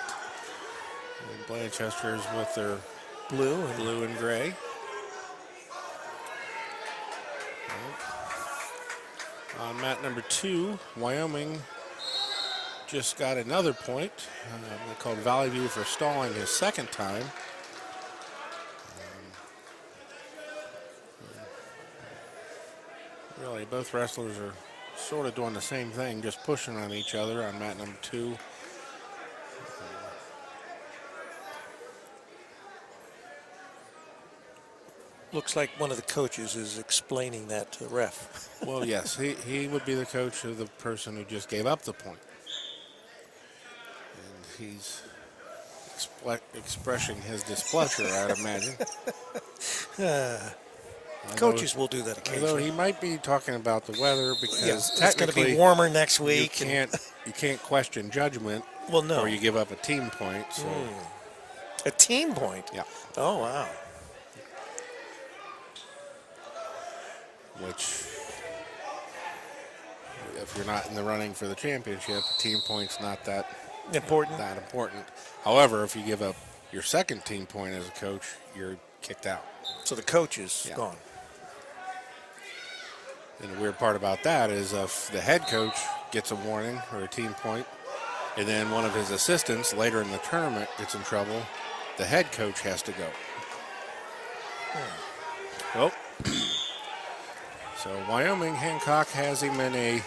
And Blanchester's with their blue and gray. On mat number 2, Wyoming just got another point. They called Valley View for stalling his second time. Really, both wrestlers are sort of doing the same thing, just pushing on each other on mat number 2. Looks like one of the coaches is explaining that to the ref. Well, yes, he would be the coach of the person who just gave up the point. And he's expressing his displeasure, I'd imagine. Coaches will do that Although occasionally. he might be talking about the weather because It's going to technically be warmer next you week. can't question judgment. Well, no. Or you give up a team point. So A team point? yeah, Oh, wow. which if you're not in the running for the championship, the team point's not that Important. important. However, if you give up your second team point as a coach, you're kicked out. So the coach is Yeah. gone. And the weird part about that is if the head coach gets a warning or a team point, and then one of his assistants later in the tournament gets in trouble, the head coach has to go. Well, so Wyoming, Hancock has him in a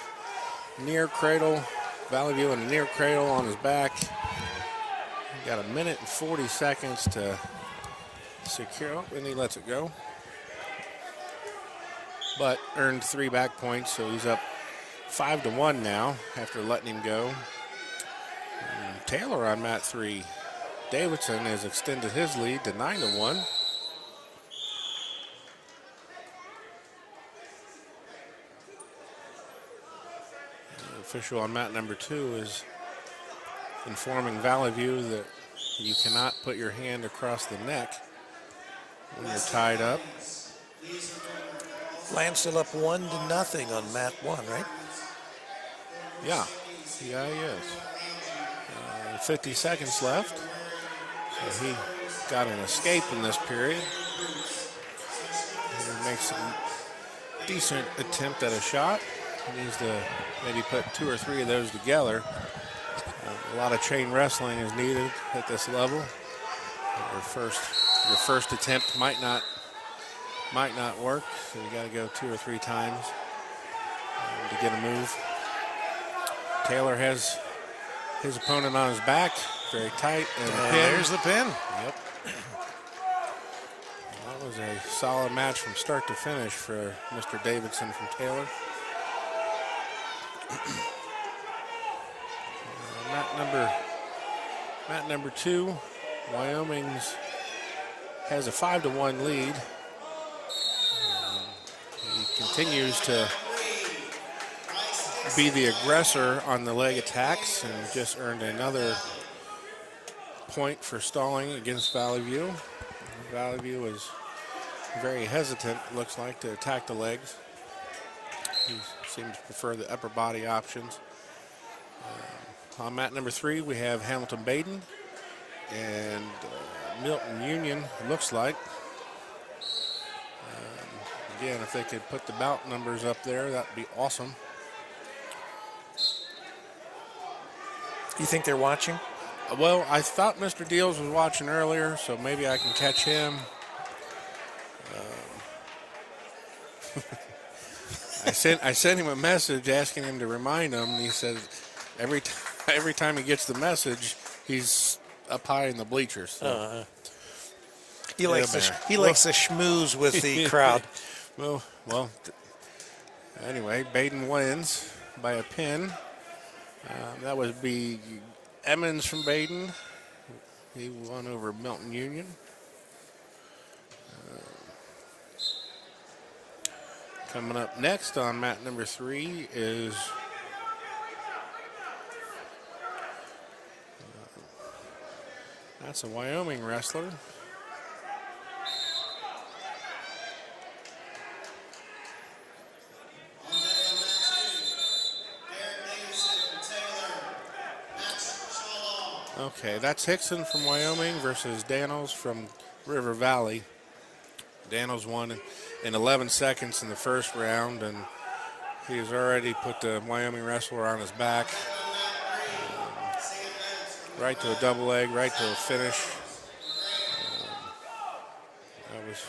near cradle, Valley View in a near cradle on his back. He got 1 minute and 40 seconds to secure, and he lets it go. But earned 3 back points, so he's up 5-1 now after letting him go. And Taylor on mat 3. Davidson has extended his lead to 9-1. The official on mat number 2 is informing Valley View that you cannot put your hand across the neck when you're tied up. Lance still up 1-0 on mat 1, right? Yeah, he is. 50 seconds left. So he got an escape in this period. He makes a decent attempt at a shot. He needs to maybe put 2 or 3 of those together. A lot of chain wrestling is needed at this level. Your first attempt might not work, so you got to go 2 or 3 times to get a move. Taylor has his opponent on his back, very tight, and the And pin. there's the pin. Yep. That was a solid match from start to finish for Mr. Davidson from Taylor. Mat number 2, Wyoming's has a 5-1 lead. He continues to be the aggressor on the leg attacks and just earned another point for stalling against Valley View. Valley View is very hesitant, looks like, to attack the legs. He seems to prefer the upper body options. On mat number 3, we have Hamilton Baden and Milton Union, it looks like. Again, if they could put the bout numbers up there, that would be awesome. You think they're watching? Well, I thought Mr. Deals was watching earlier, so maybe I can catch him. I sent him a message asking him to remind him, and he said every time he gets the message, he's up high in the bleachers. So. He likes to schmooze with the crowd. Well. Anyway, Baden wins by a pin. That would be Emmons from Baden. He won over Milton Union. Coming up next on mat number 3 is that's a Wyoming wrestler. Okay, that's Hickson from Wyoming versus Daniels from River Valley. Daniels won in 11 seconds in the first round, and he has already put the Wyoming wrestler on his back. Right to a double leg, right to a finish. That was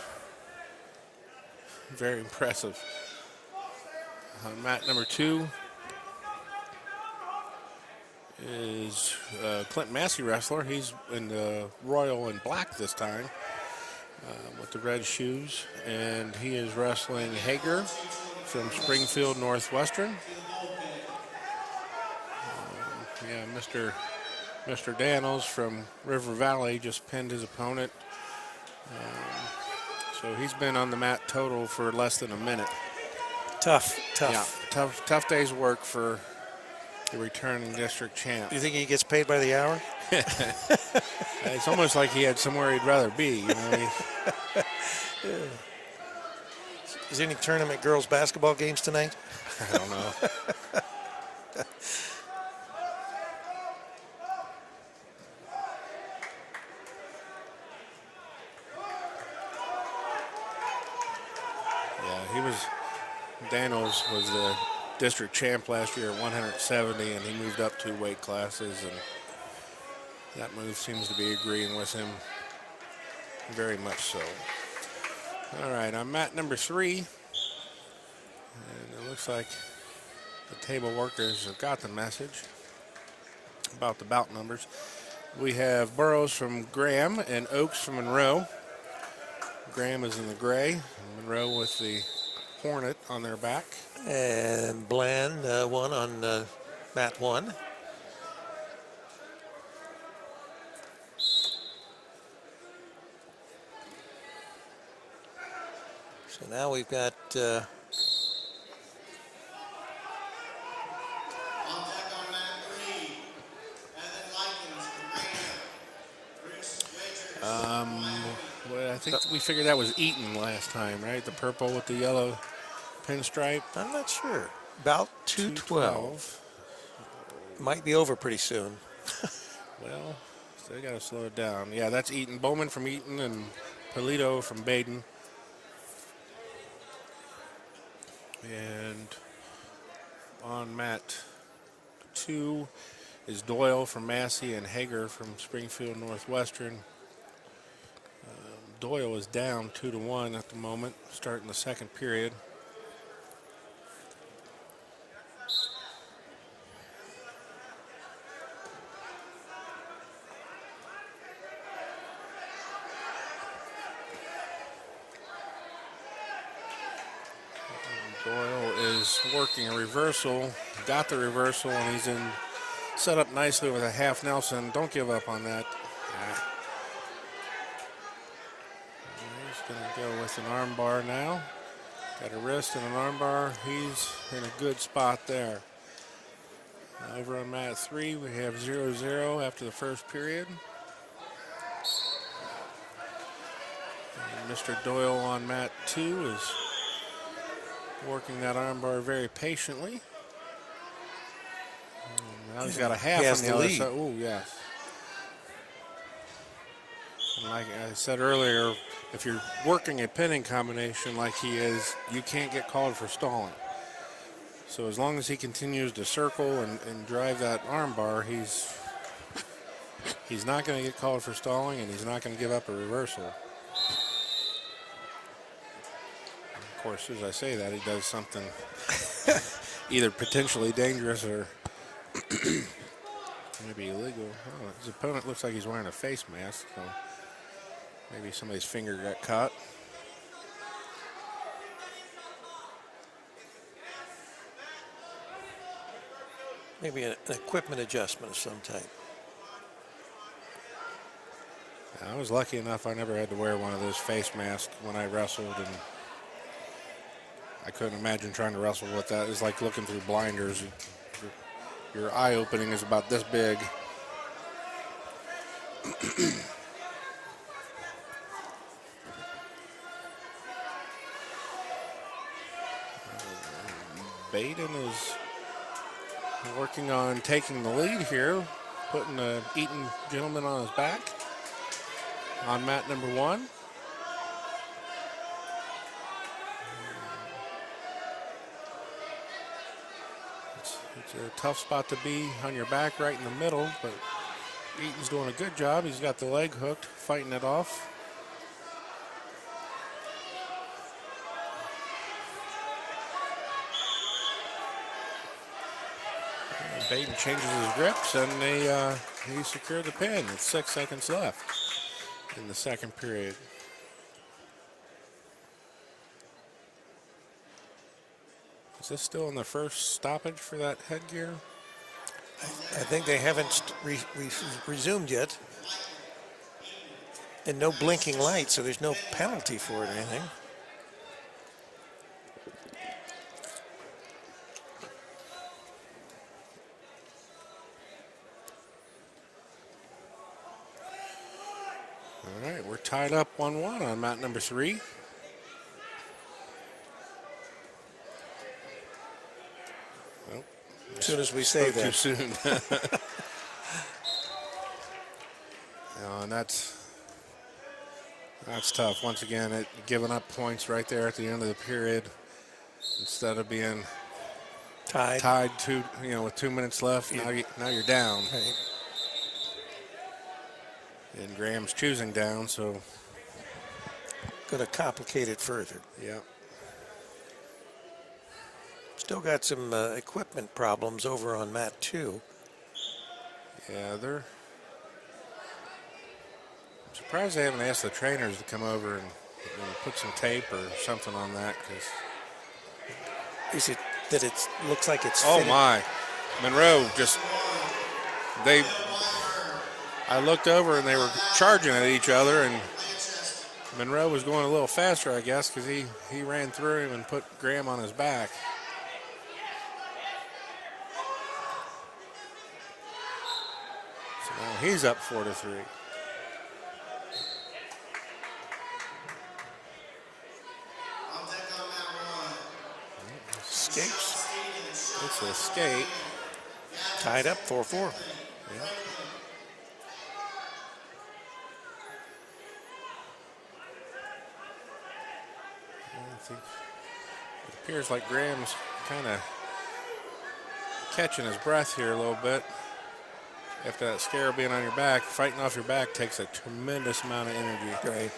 very impressive. Mat number 2 is Clinton Massey wrestler. He's in the royal and black this time with the red shoes, and he is wrestling Hager from Springfield Northwestern. Mr. Daniels from River Valley just pinned his opponent. So he's been on the mat total for less than a minute. Tough. Yeah, tough day's work for the returning district champ. Do you think he gets paid by the hour? It's almost like he had somewhere he'd rather be. You know? Is there any tournament girls basketball games tonight? I don't know. Daniels was the district champ last year at 170, and he moved up 2 weight classes, and that move seems to be agreeing with him very much so. All right, on mat number 3, and it looks like the table workers have got the message about the bout numbers. We have Burrows from Graham and Oaks from Monroe. Graham is in the gray, and Monroe with the Hornet on their back. And Bland won on mat 1. So now we've got well, I think we figured that was Eaton last time, right? The purple with the yellow pinstripe. I'm not sure. About 212. Might be over pretty soon. Well, they got to slow it down. Yeah, that's Eaton. Bowman from Eaton and Polito from Baden. And on mat 2 is Doyle from Massey and Hager from Springfield Northwestern. Doyle is down 2-1 at the moment, starting the second period. working a reversal. Got the reversal, and he's in set up nicely with a half Nelson. Don't give up on that. He's going to go with an arm bar now. Got a wrist and an arm bar. He's in a good spot there. Over on mat 3, we have 0-0 after the first period. And Mr. Doyle on mat 2 is working that arm bar very patiently. And now he's got a half He has on the the other lead. side. Oh, yes. And like I said earlier, if you're working a pinning combination like he is, you can't get called for stalling. So as long as he continues to circle and drive that arm bar, he's not going to get called for stalling, and he's not going to give up a reversal. Of course, as I say that, he does something either potentially dangerous or maybe illegal. Oh, his opponent looks like he's wearing a face mask, so maybe somebody's finger got caught. Maybe an equipment adjustment of some type. I was lucky enough I never had to wear one of those face masks when I wrestled, and I couldn't imagine trying to wrestle with that. It's like looking through blinders. Your eye opening is about this big. Baden is working on taking the lead here, putting the Eaton gentleman on his back on mat number 1. It's a tough spot to be on your back right in the middle, but Eaton's doing a good job. He's got the leg hooked, fighting it off. Baden changes his grips, and he secured the pin with 6 seconds left in the second period. Is this still in the first stoppage for that headgear? I think they haven't resumed yet. And no blinking light, so there's no penalty for it or anything. All right, we're tied up 1-1 on mat number 3. Well, As soon as we say too that. soon. And that's tough. Once again, giving up points right there at the end of the period instead of being tied with 2 minutes left. Now you're down. Right. And Graham's choosing down, so Going to complicate it further. yeah. Still got some equipment problems over on mat 2. Yeah, I'm surprised they haven't asked the trainers to come over and put some tape or something on that. Is it that it looks like it's Oh fitted? my, Monroe I looked over and they were charging at each other, and Monroe was going a little faster, I guess, because he ran through him and put Graham on his back. So now he's up 4-3. On deck on mat 1. Escapes. It's a skate. Tied up 4-4. Yeah. I think it appears like Graham's kind of catching his breath here a little bit. After that scare of being on your back, fighting off your back takes a tremendous amount of energy. Right.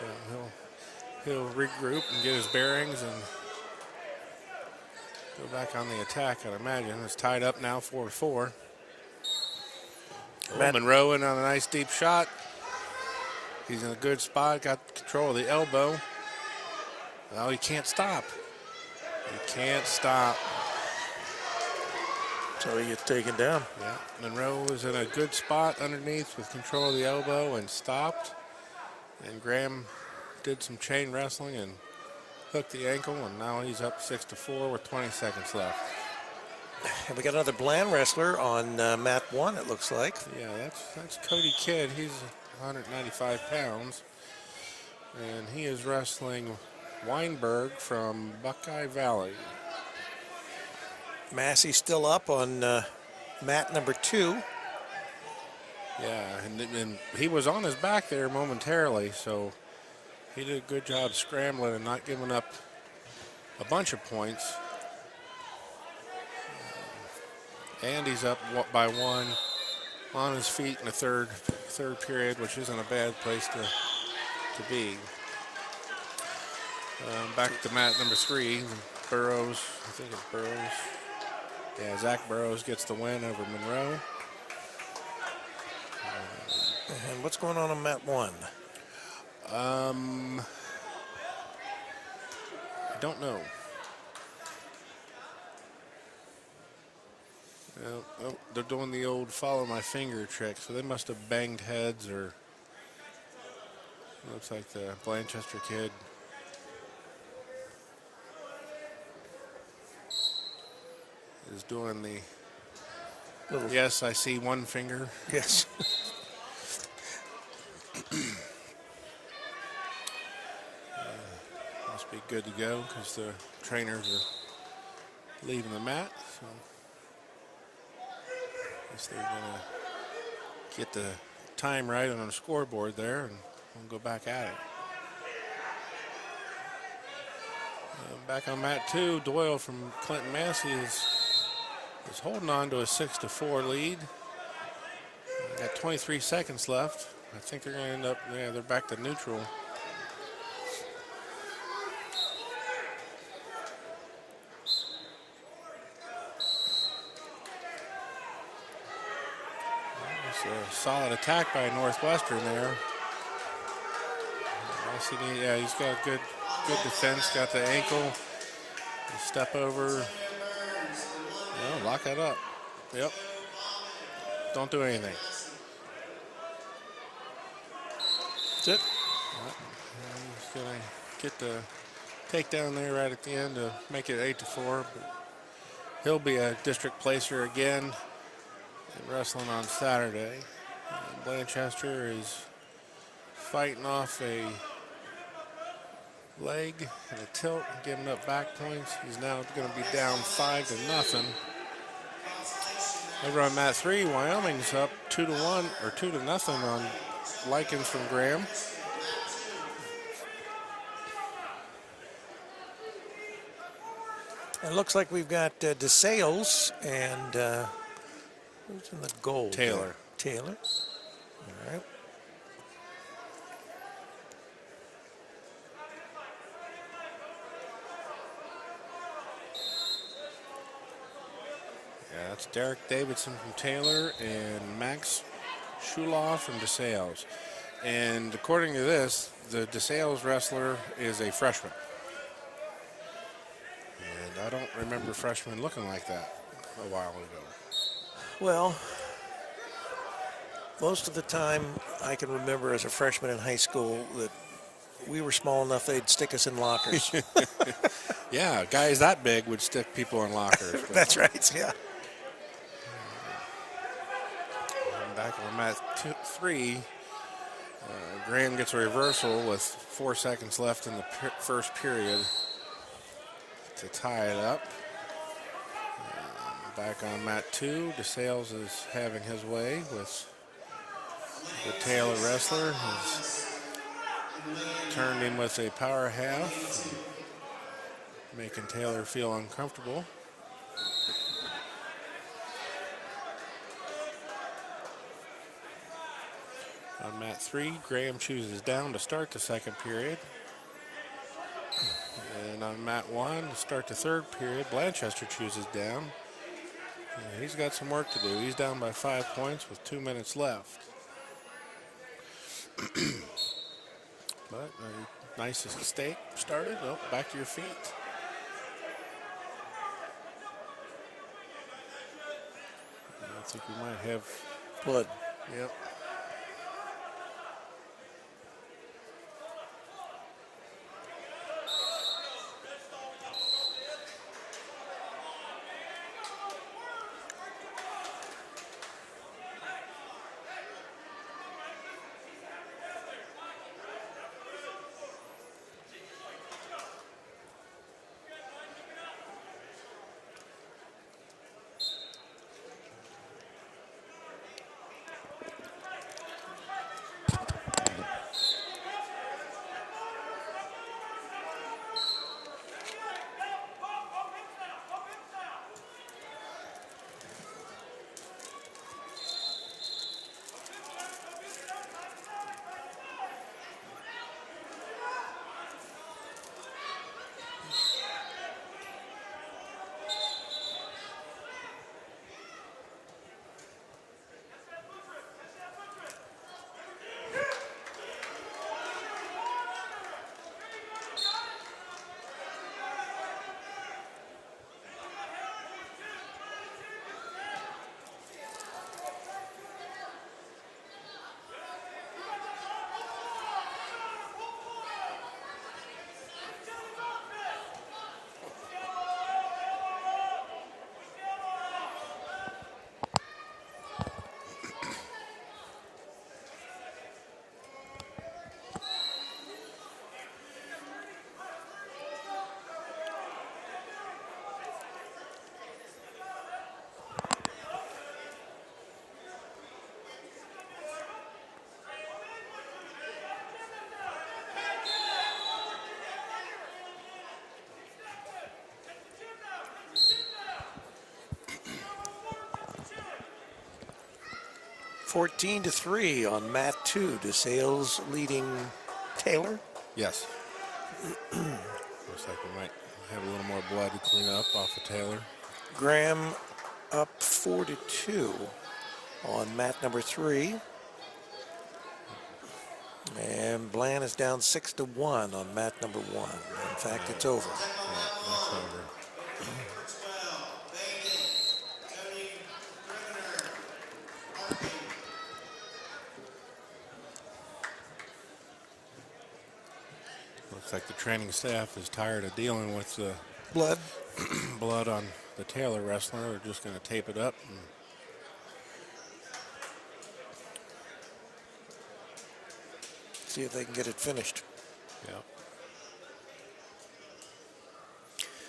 So he'll regroup and get his bearings and go back on the attack, I'd imagine. It's tied up now 4-4. Monroe in on a nice deep shot. He's in a good spot, got control of the elbow. Well, he can't stop. You can't stop. So he gets taken down. Yeah, Monroe was in a good spot underneath with control of the elbow and stopped. And Graham did some chain wrestling and hooked the ankle, and now he's up 6-4 with 20 seconds left. And we got another Bland wrestler on mat 1, it looks like. Yeah, that's Cody Kidd. He's 195 pounds, and he is wrestling Weinberg from Buckeye Valley. Massey's still up on mat number 2. Yeah, and he was on his back there momentarily, so he did a good job scrambling and not giving up a bunch of points. And he's up by 1 on his feet in the third period, which isn't a bad place to be. Back to mat number 3, Burrows. I think it's Burrows. Yeah, Zach Burrows gets the win over Monroe. And what's going on mat 1? I don't know. Oh, they're doing the old follow my finger trick, so they must have banged heads, or looks like the Blanchester kid is doing the Little. Yes, I see one finger. Yes. Must be good to go because the trainers are leaving the mat. So I guess they're gonna get the time right on the scoreboard there, and we'll go back at it. Back on mat 2, Doyle from Clinton Massey is holding on to a 6-4 lead. Got 23 seconds left. I think they're going to end up, yeah, they're back to neutral. It's a solid attack by Northwestern there. Yeah, he's got a good defense, got the ankle, step over. No, lock that up. Yep. Don't do anything. That's it. He's going to get the takedown there right at the end to make it 8-4. But he'll be a district placer again in wrestling on Saturday. Blanchester is fighting off a leg and a tilt, giving up back points. He's now going to be down 5-0. Over on mat 3, Wyoming's up 2-1 or 2-0 on Likens from Graham. It looks like we've got DeSales and who's in the gold? Taylor. Taylor. All right. Yeah, that's Derek Davidson from Taylor and Max Shuloff from DeSales. And according to this, the DeSales wrestler is a freshman. And I don't remember freshmen looking like that a while ago. Well, most of the time I can remember as a freshman in high school that we were small enough they'd stick us in lockers. Yeah, guys that big would stick people in lockers. That's right, yeah. Back on mat 3, Graham gets a reversal with 4 seconds left in the first period to tie it up. Back on mat 2, DeSales is having his way with the Taylor wrestler. He's turned in with a power half, making Taylor feel uncomfortable. On mat 3, Graham chooses down to start the second period. And on mat 1, to start the third period, Blanchester chooses down. And he's got some work to do. He's down by 5 points with 2 minutes left. But a nice stake started. Oh, back to your feet. think we might have. Blood. Yep. Fourteen to 3 on mat 2. DeSales leading Taylor. Yes. Looks like we might have a little more blood to clean up off of Taylor. Graham up 4 to 2 on mat number 3. And Bland is down 6 to 1 on mat number 1. In fact, it's over. That's over. Looks like the training staff is tired of dealing with the Blood. blood on the Taylor wrestler. They're just going to tape it up. And See if they can get it finished. yeah.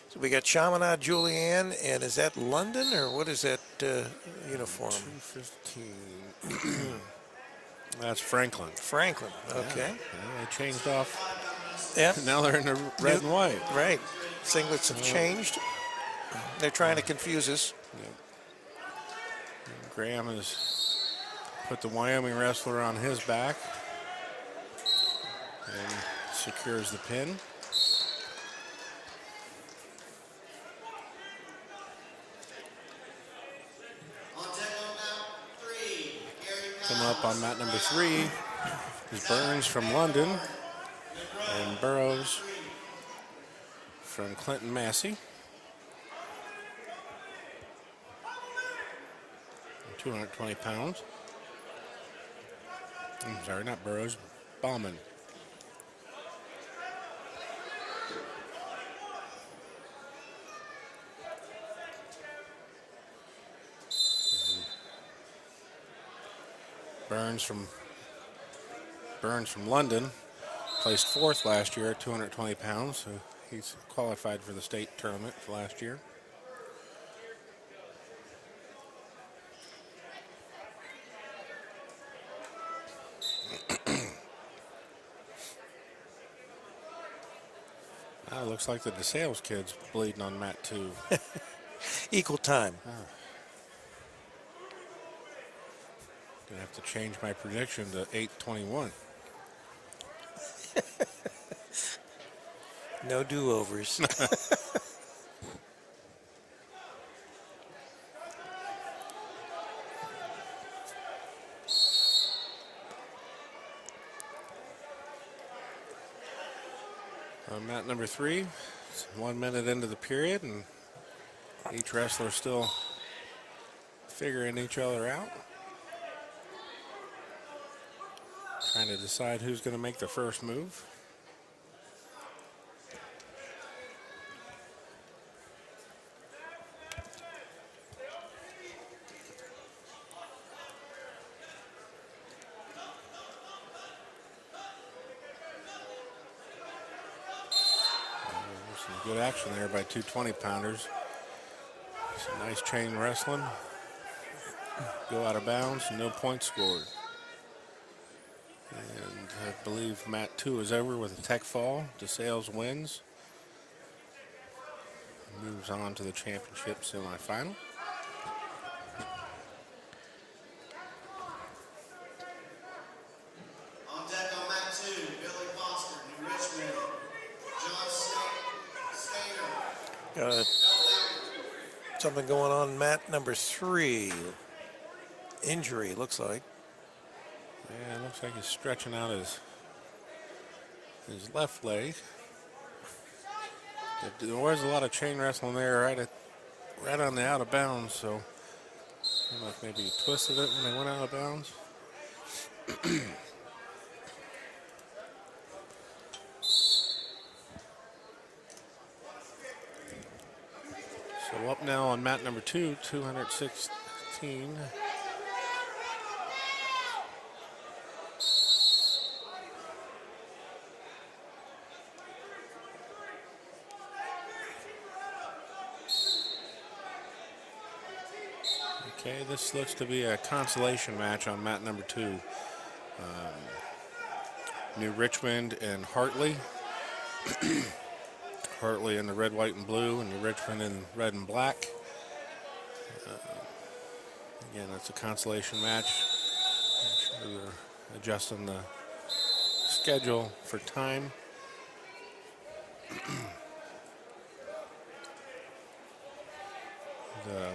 So we got Chaminade, Julianne, and is that London or what is that uniform? 215. That's Franklin. Franklin. Okay. Yeah, they changed off. Yeah. Now they're in the red and white. Right. Singlets have changed. They're trying to confuse us. Graham has put the Wyoming wrestler on his back and secures the pin. Coming up on mat number 3 is Burns from London and Burrows from Clinton Massey. 220 pounds. I'm sorry, not Burrows, Bauman. Burns from London placed 4th last year at 220 pounds, so he's qualified for the state tournament for last year. Looks like the DeSales kid's bleeding on mat 2. Equal time. Gonna have to change my prediction to 8:21. No do-overs. Mat number 3, it's 1 minute into the period, and each wrestler still figuring each other out. Trying to decide who's going to make the first move. Some good action there by two 20-pounders. Some nice chain wrestling. Go out of bounds, no points scored. And I believe Mat 2 is over with a tech fall. DeSales wins. Moves on to the championship semifinal. On deck on mat 2, Billy Foster, New Richmond. John Stainer. Something going on mat number 3. Injury, looks like. Yeah, it looks like he's stretching out his left leg. There was a lot of chain wrestling there right on the out of bounds, so I don't know if maybe he twisted it when they went out of bounds. So up now on mat number 2, 216. Okay, this looks to be a consolation match on mat number 2. New Richmond and Hartley. Hartley in the red, white, and blue, and New Richmond in red and black. Again, that's a consolation match. I'm sure they're adjusting the schedule for time. The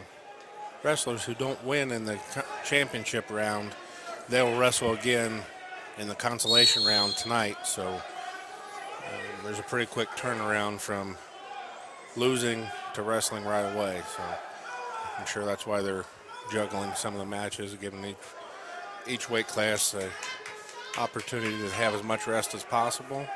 wrestlers who don't win in the championship round, they'll wrestle again in the consolation round tonight. So there's a pretty quick turnaround from losing to wrestling right away. So I'm sure that's why they're juggling some of the matches, giving each weight class the opportunity to have as much rest as possible.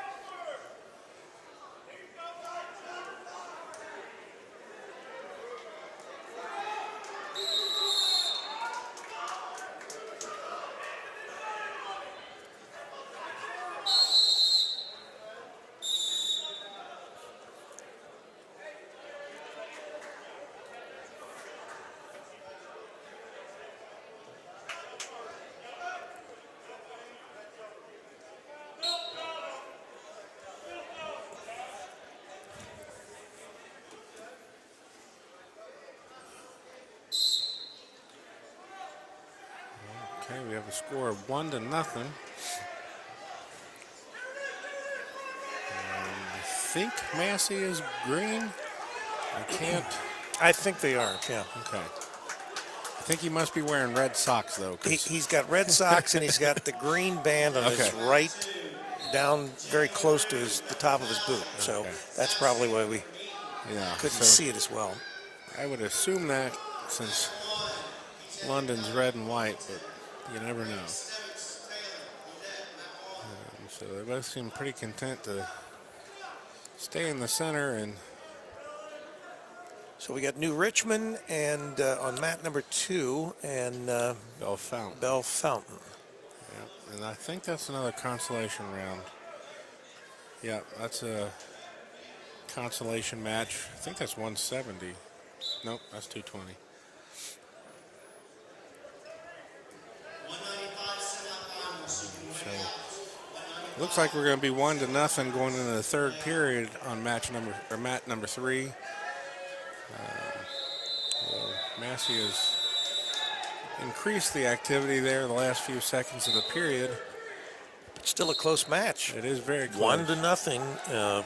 Okay, we have a score of 1-0. I think Massey is green. I can't. I think they are, yeah. Okay. I think he must be wearing red socks, though. He's got red socks and he's got the green band on his right down very close to the top of his boot. So that's probably why we couldn't see it as well. I would assume that since London's red and white, but you never know. So they both seem pretty content to stay in the center. And so we got New Richmond and on mat number 2 and Bell Fountain. Bell Fountain. Yeah, and I think that's another consolation round. Yeah, that's a consolation match. I think that's 170. Nope, that's 220. So looks like we're going to be 1-0 going into the third period on mat number 3. Massey has increased the activity there the last few seconds of the period. Still a close match. It is very close. 1-0. Yeah,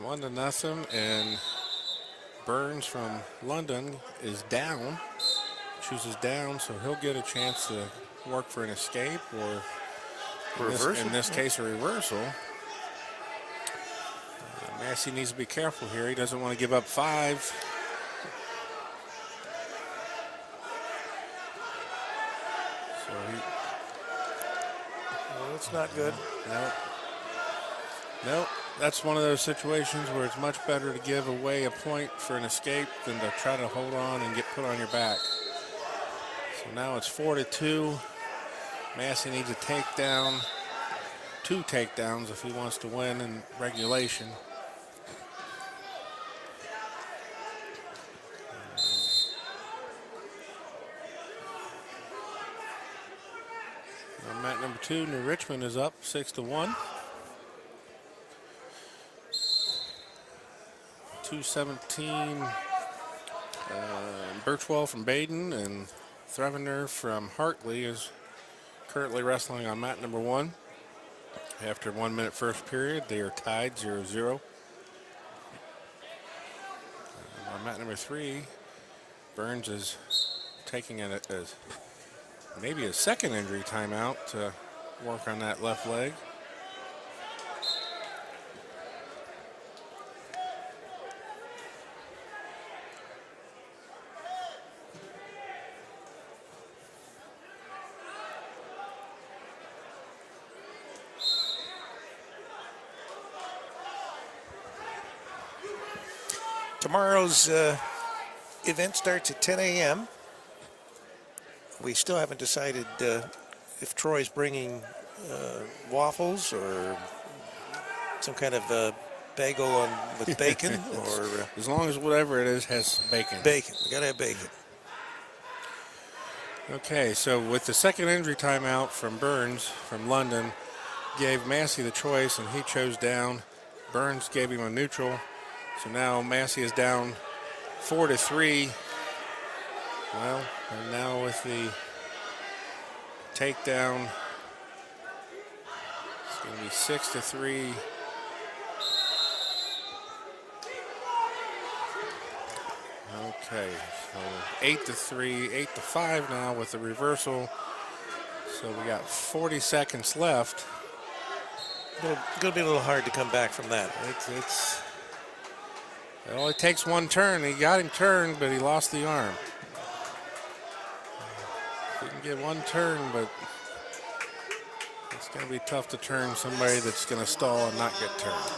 1-0, and Burns from London is down, chooses down, so he'll get a chance to work for an escape or in this case a reversal. Massey needs to be careful here. He doesn't want to give up 5. So Well, that's not good. Nope. That's one of those situations where it's much better to give away a point for an escape than to try to hold on and get put on your back. So now it's 4-2. Massey needs a takedown, 2 takedowns if he wants to win in regulation. Now mat number 2, New Richmond is up 6-1. 217, Birchwell from Baden and Threvender from Hartley is currently wrestling on mat number 1. After 1 minute first period, they are tied 0-0. On mat number 3, Burns is taking it as maybe a second injury timeout to work on that left leg. Tomorrow's event starts at 10 a.m. We still haven't decided if Troy's bringing waffles or some kind of bagel with bacon or As long as whatever it is has bacon. bacon. We gotta have bacon. Okay, so with the second injury timeout from Burns from London, gave Massey the choice and he chose down. Burns gave him a neutral. So now Massey is down 4-3. Well, and now with the takedown, it's going to be 6-3. Okay, so 8-3, 8-5 now with the reversal. So we got 40 seconds left. Gonna be a little hard to come back from that. It only takes one turn. He got him turned, but he lost the arm. Didn't get one turn, but it's going to be tough to turn somebody that's going to stall and not get turned.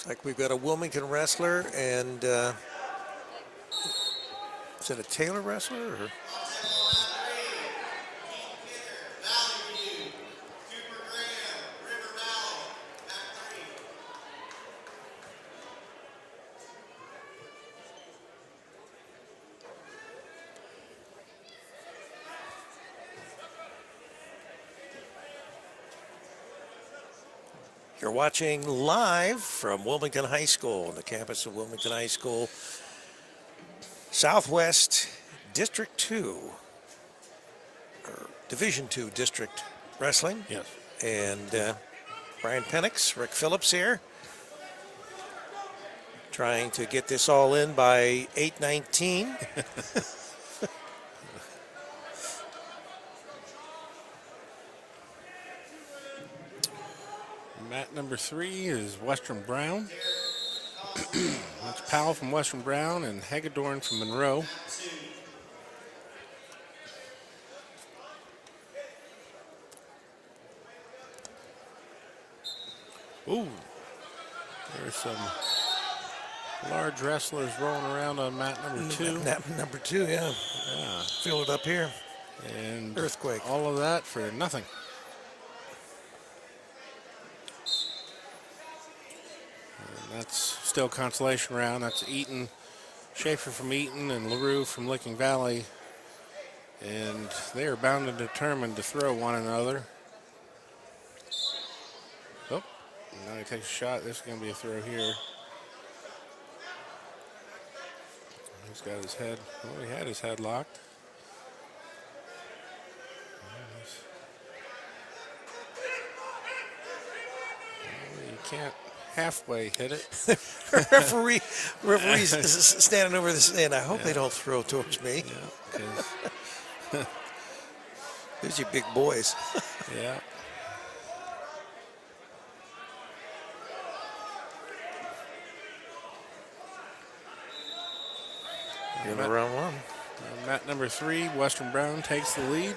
Looks like we've got a Wilmington wrestler and is it a Taylor wrestler? Or? You're watching live from Wilmington High School, the campus of Wilmington High School, Southwest District 2, or Division 2 District Wrestling. Yes. And Brian Penix, Rick Phillips here, trying to get this all in by 8:19. Mat number 3 is Western Brown. That's Powell from Western Brown and Hagedorn from Monroe. Ooh, there's some large wrestlers rolling around on mat number 2. Number 2, yeah. Feel it up here. And Earthquake. all of that for nothing. And that's still consolation round. That's Eaton, Schaefer from Eaton and LaRue from Licking Valley. And they are bound and determined to throw one another. Oh, Now he takes a shot. This is going to be a throw here. He's got his head. Oh, he had his head locked. You can't halfway hit it. Referee's standing over the stand. I hope they don't throw towards me. Yeah, There's your big boys. yeah. In the round one. Mat number 3, Western Brown takes the lead.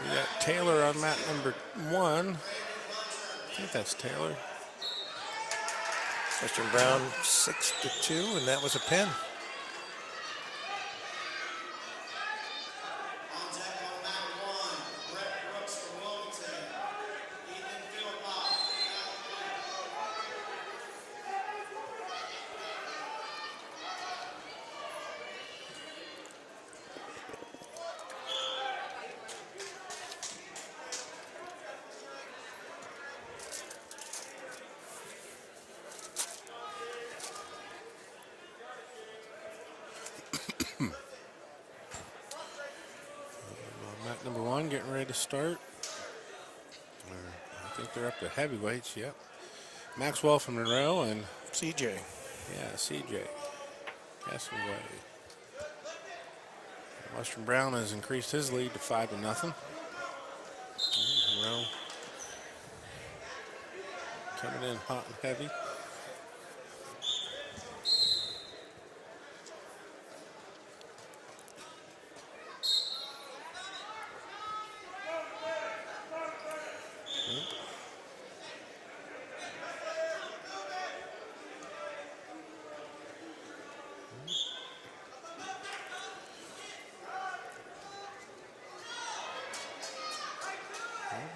We got Taylor on mat number 1. I think that's Taylor. Western Brown 6-2, and that was a pin. On deck on mat 1, Brett Brooks from Wilmington. Ethan Philpott. Mat number 1 getting ready to start. I think they're up to heavyweights, yep. Maxwell from Monroe and, CJ. yeah, CJ Castaway. Western Brown has increased his lead to 5-0. Monroe coming in hot and heavy.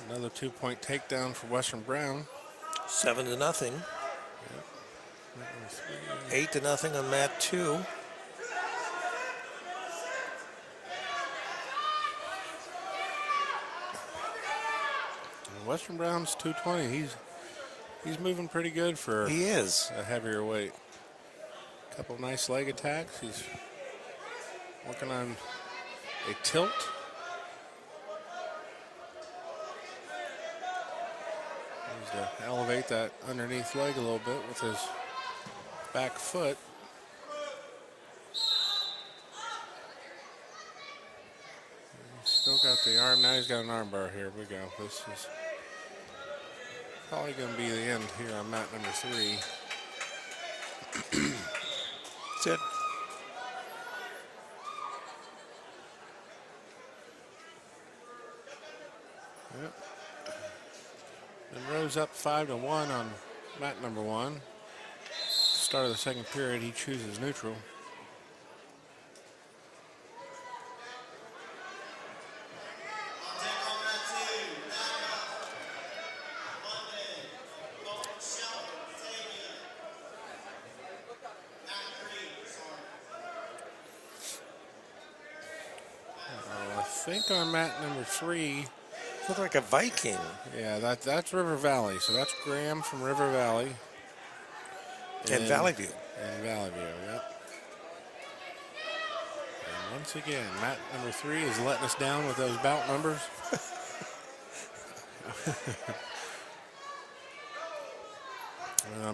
Another 2-point takedown for Western Brown. 7-0. 8-0 on mat 2. And Western Brown's 220. He's moving pretty good for He is. a heavier weight. Couple nice leg attacks. He's working on a tilt. Needs to elevate that underneath leg a little bit with his back foot. He's still got the arm. Now he's got an arm bar. Here we go. This is probably going to be the end here on mat number 3. That's it. Yep. Monroe's up 5-1 on mat number 1. Start of the second period, he chooses neutral. On deck on mat 2, backup. Monday, Lawrence Shelton, Batavia. Mat 3, sorry. I think on mat number 3, Look like a Viking. yeah, that's River Valley. So that's Graham from River Valley. And Valley View. And Valley View, yep. And once again, mat number 3 is letting us down with those bout numbers.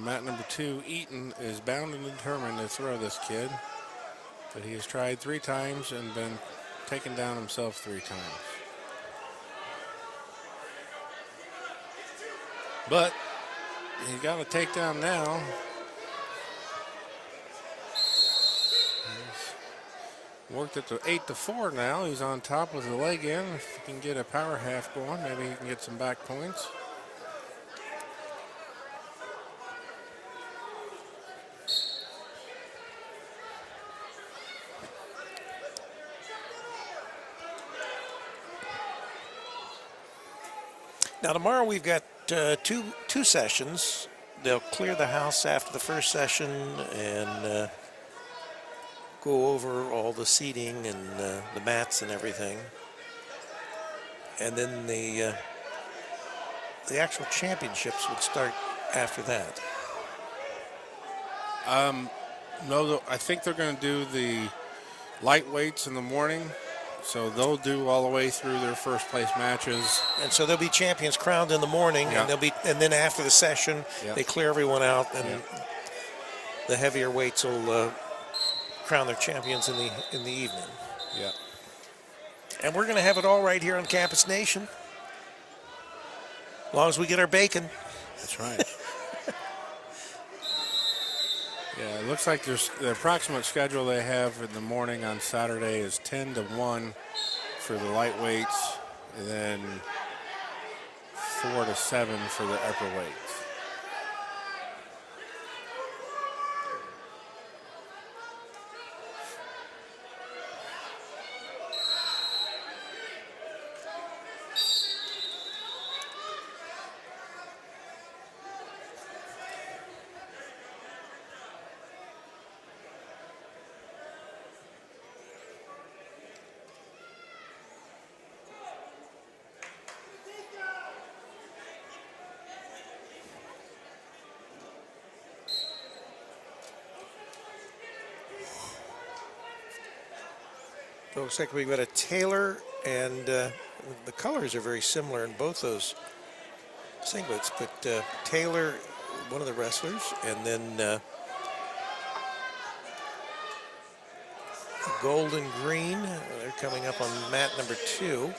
Mat number 2, Eaton is bound and determined to throw this kid. But he has tried 3 times and been taken down himself 3 times. But he got a takedown now. He's worked it to 8-4 now. He's on top with the leg in. If he can get a power half going, maybe he can get some back points. Now tomorrow we've got two sessions. They'll clear the house after the first session and go over all the seating and the mats and everything. and then the actual championships would start after that. No, I think they're going to do the lightweights in the morning. So they'll do all the way through their first place matches. And so there'll be champions crowned in the morning, Yeah. and then after the session, Yeah. they clear everyone out, and Yeah. the heavier weights will crown their champions in the evening. Yeah. And we're going to have it all right here on Campus Nation, as long as we get our bacon. That's right. Yeah, it looks like there's the approximate schedule they have in the morning on Saturday is 10 to 1 for the lightweights, and then 4 to 7 for the upper weights. So it looks like we've got a Taylor, and the colors are very similar in both those singlets, but Taylor, one of the wrestlers, and then the gold and green, they're coming up on mat number 2.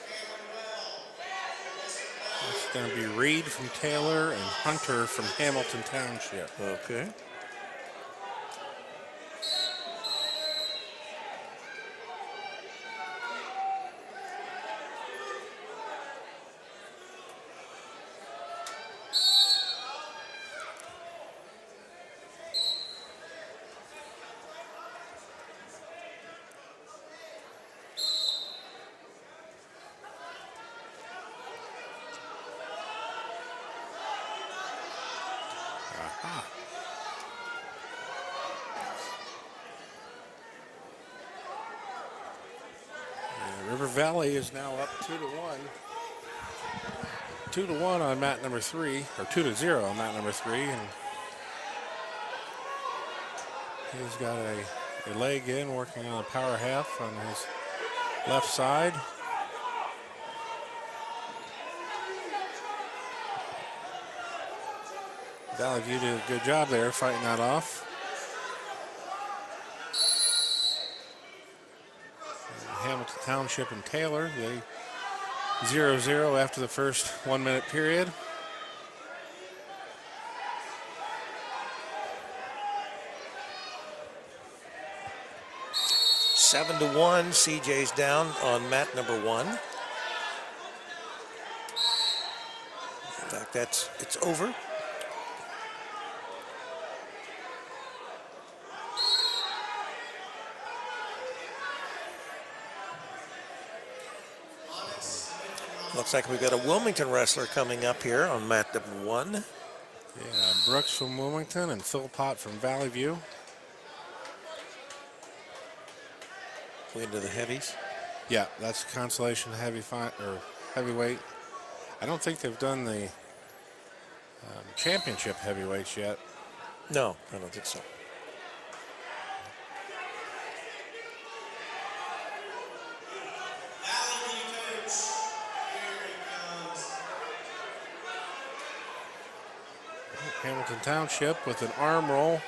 It's going to be Reed from Taylor and Hunter from Hamilton Township. Okay. River Valley is now up 2 to 1. 2 to 1 on mat number 3, or 2 to 0 on mat number 3, and he's got a leg in, working on a power half on his left side. Valley View did a good job there fighting that off. Hamilton Township and Taylor, they 0-0 after the first 1 minute period. Seven to 1, CJ's down on mat number 1. In fact, it's over. Looks like we've got a Wilmington wrestler coming up here on mat number 1. Yeah, Brooks from Wilmington and Philpott from Valley View. We into the heavies. Yeah, that's consolation heavyweight. I don't think they've done the championship heavyweights yet. No, I don't think so. Hamilton Township with an arm roll.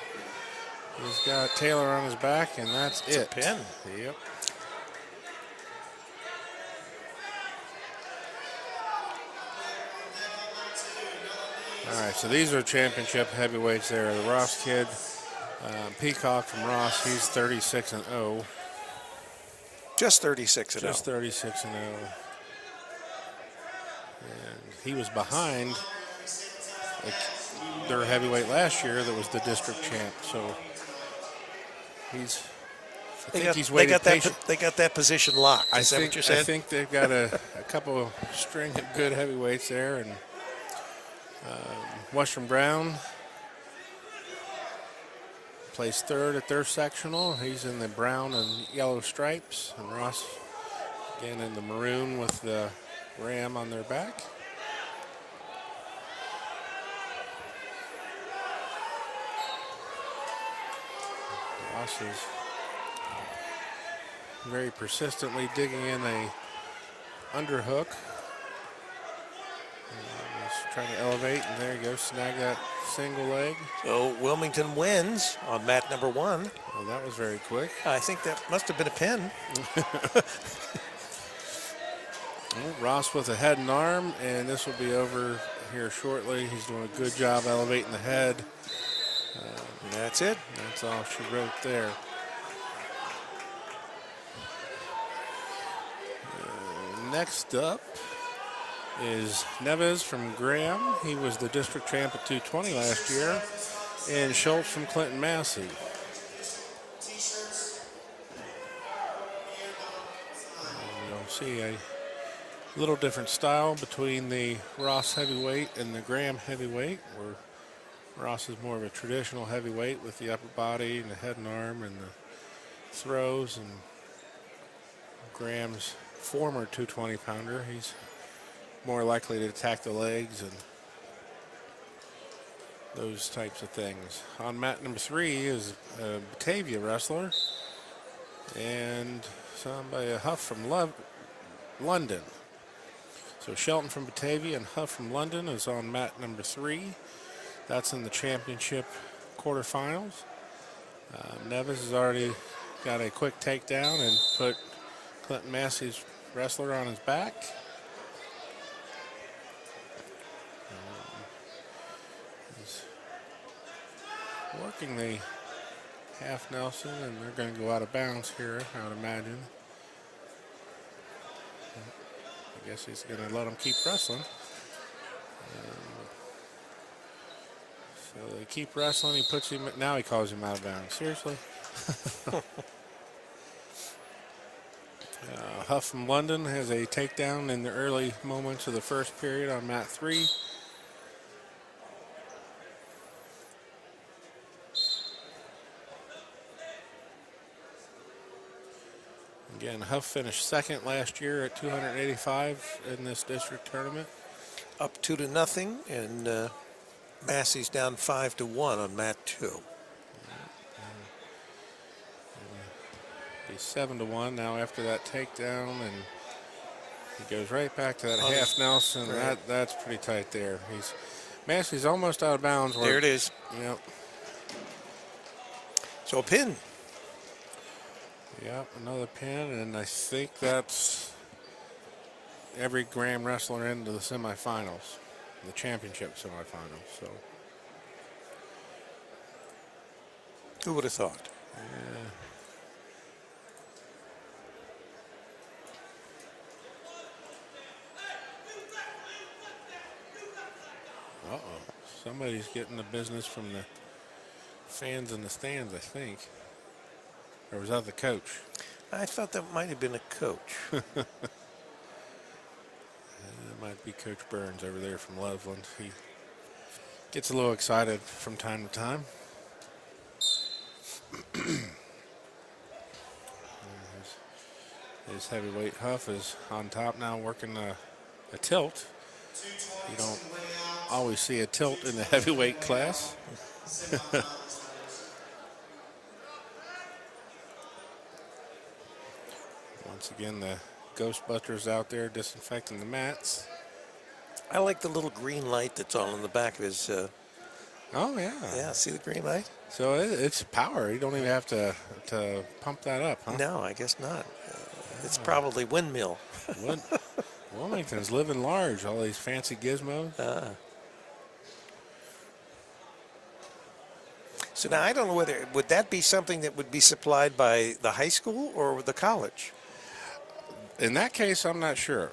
He's got Taylor on his back, and that's It's a it. pin. Yep. All right, so these are championship heavyweights there. The Ross kid, Peacock from Ross, he's 36-0. Just 36 and Just 36-0. And he was behind their heavyweight last year that was the district champ. So he's waiting patient. They got that position locked. Is that what you're saying? I think they've got a couple string of good heavyweights there. And Western Brown placed third at their sectional. He's in the brown and yellow stripes. And Ross, again, in the maroon with the Ram on their back. Ross is very persistently digging in a underhook. He's trying to elevate, and there he goes, snag that single leg. So Wilmington wins on mat number 1. Well, that was very quick. I think that must have been a pin. Well, Ross with a head and arm, and this will be over here shortly. He's doing a good job elevating the head. That's it. That's all she wrote there. Next up is Neves from Graham. He was the district champ at 220 last year. And Schultz from Clinton Massey. You'll see a little different style between the Ross heavyweight and the Graham heavyweight, where Ross is more of a traditional heavyweight with the upper body and the head and arm and the throws, and Graham's former 220-pounder. He's more likely to attack the legs and those types of things. On mat number 3 is a Batavia wrestler and somebody, a Huff from London. So Shelton from Batavia and Huff from London is on mat number 3. That's in the championship quarterfinals. Neves has already got a quick takedown and put Clinton Massey's wrestler on his back. He's working the half Nelson, and they're going to go out of bounds here, I would imagine. I guess he's going to let him keep wrestling. So they keep wrestling. He puts him. Now he calls him out of bounds. Seriously. Huff from London has a takedown in the early moments of the first period on mat 3. Again, Huff finished second last year at 285 in this district tournament. Up 2-0, and Massey's down 5-1 on mat 2. Be 7-1 now after that takedown, and he goes right back to that half Nelson. Right. That's pretty tight there. Massey's almost out of bounds. There it is. Yep. So a pin. Yep, another pin, and I think that's every Graham wrestler into the semifinals, the championship semifinals. So Who would have thought? yeah. Uh-oh. Somebody's getting the business from the fans in the stands, I think. Or was that the coach? I thought that might have been a coach. It might be Coach Burns over there from Loveland. He gets a little excited from time to time. His heavyweight Huff is on top now, working a tilt. You don't always see a tilt in the heavyweight class. Once again, the Ghostbusters out there disinfecting the mats. I like the little green light that's on the back of his. Oh, yeah. Yeah, see the green light? So it's power. You don't even have to pump that up, huh? No, I guess not. It's probably windmill. Wilmington's living large, all these fancy gizmos. So now I don't know whether, would that be something that would be supplied by the high school or the college? In that case, I'm not sure.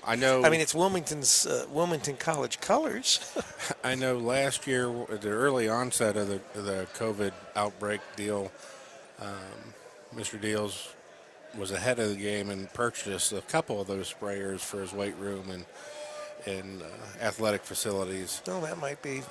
I know. I mean, it's Wilmington College colors. I know last year, at the early onset of the COVID outbreak deal, Mr. Deals was ahead of the game and purchased a couple of those sprayers for his weight room and athletic facilities. No, that might be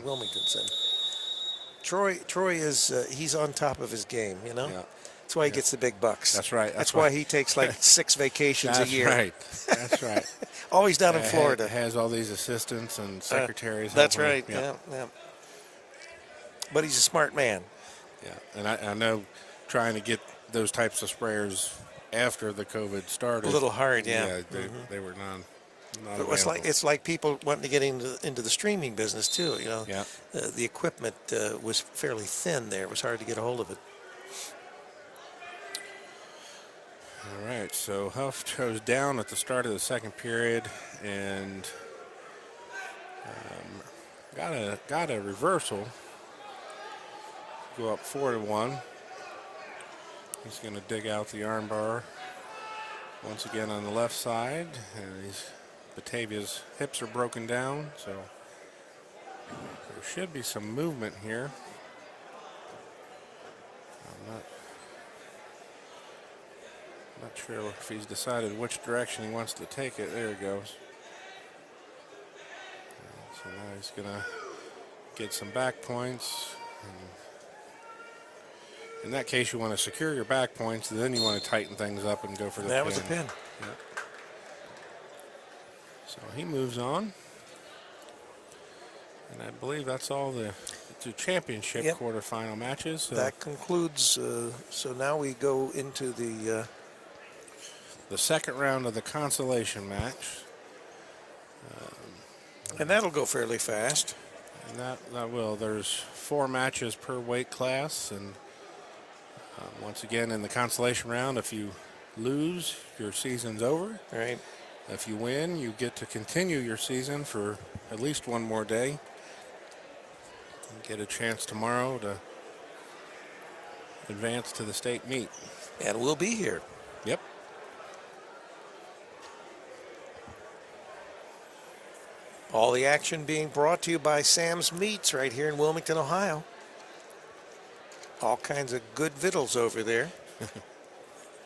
Wilmington's then. Troy is he's on top of his game, you know. Yeah. That's why he gets the big bucks. That's right. That's why he takes like 6 vacations a year. That's right. Always down in Florida. Has all these assistants and secretaries. That's helping right. him. Yeah. But he's a smart man. Yeah. And I know trying to get those types of sprayers after the COVID started. A little hard, yeah. Yeah, they were not It's like people wanting to get into the streaming business too. You know, Yeah. The equipment was fairly thin there. It was hard to get a hold of it. All right, so Huff goes down at the start of the second period and got a reversal. Go up 4-1. He's going to dig out the arm bar once again on the left side, and Batavia's hips are broken down, so there should be some movement here. I'm not sure if he's decided which direction he wants to take it. There he goes. So now he's going to get some back points. In that case, you want to secure your back points, and then you want to tighten things up and go for the pin. That was a pin. Yeah. So he moves on. And I believe that's all the championship quarterfinal matches. That concludes. So now we go into the second round of the consolation match. And that'll go fairly fast. And that will. There's 4 matches per weight class. And once again, in the consolation round, if you lose, your season's over. Right. If you win, you get to continue your season for at least one more day. And get a chance tomorrow to advance to the state meet. And we'll be here. Yep. All the action being brought to you by Sam's Meats right here in Wilmington, Ohio. All kinds of good victuals over there.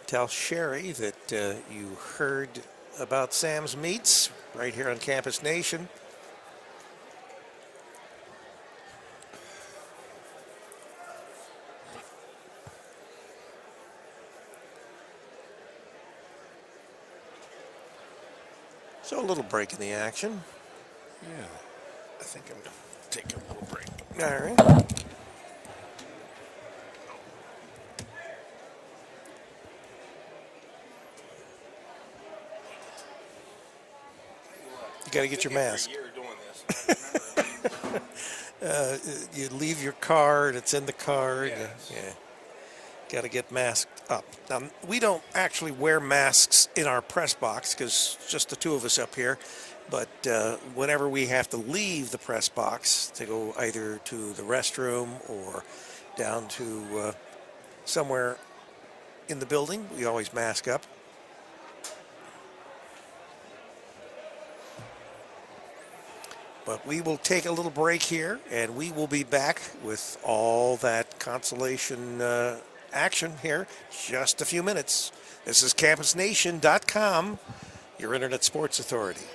Tell Sherry that you heard about Sam's Meats right here on Campus Nation. So a little break in the action. Yeah. I think I'm going to take a little break. All right. You got to get your mask. You leave your card, it's in the card. Yes. Yeah. Got to get masked up. Now, we don't actually wear masks in our press box because just the two of us up here. But whenever we have to leave the press box to go either to the restroom or down to somewhere in the building, we always mask up. But we will take a little break here, and we will be back with all that consolation action here just a few minutes. This is CampusNation.com, your internet sports authority.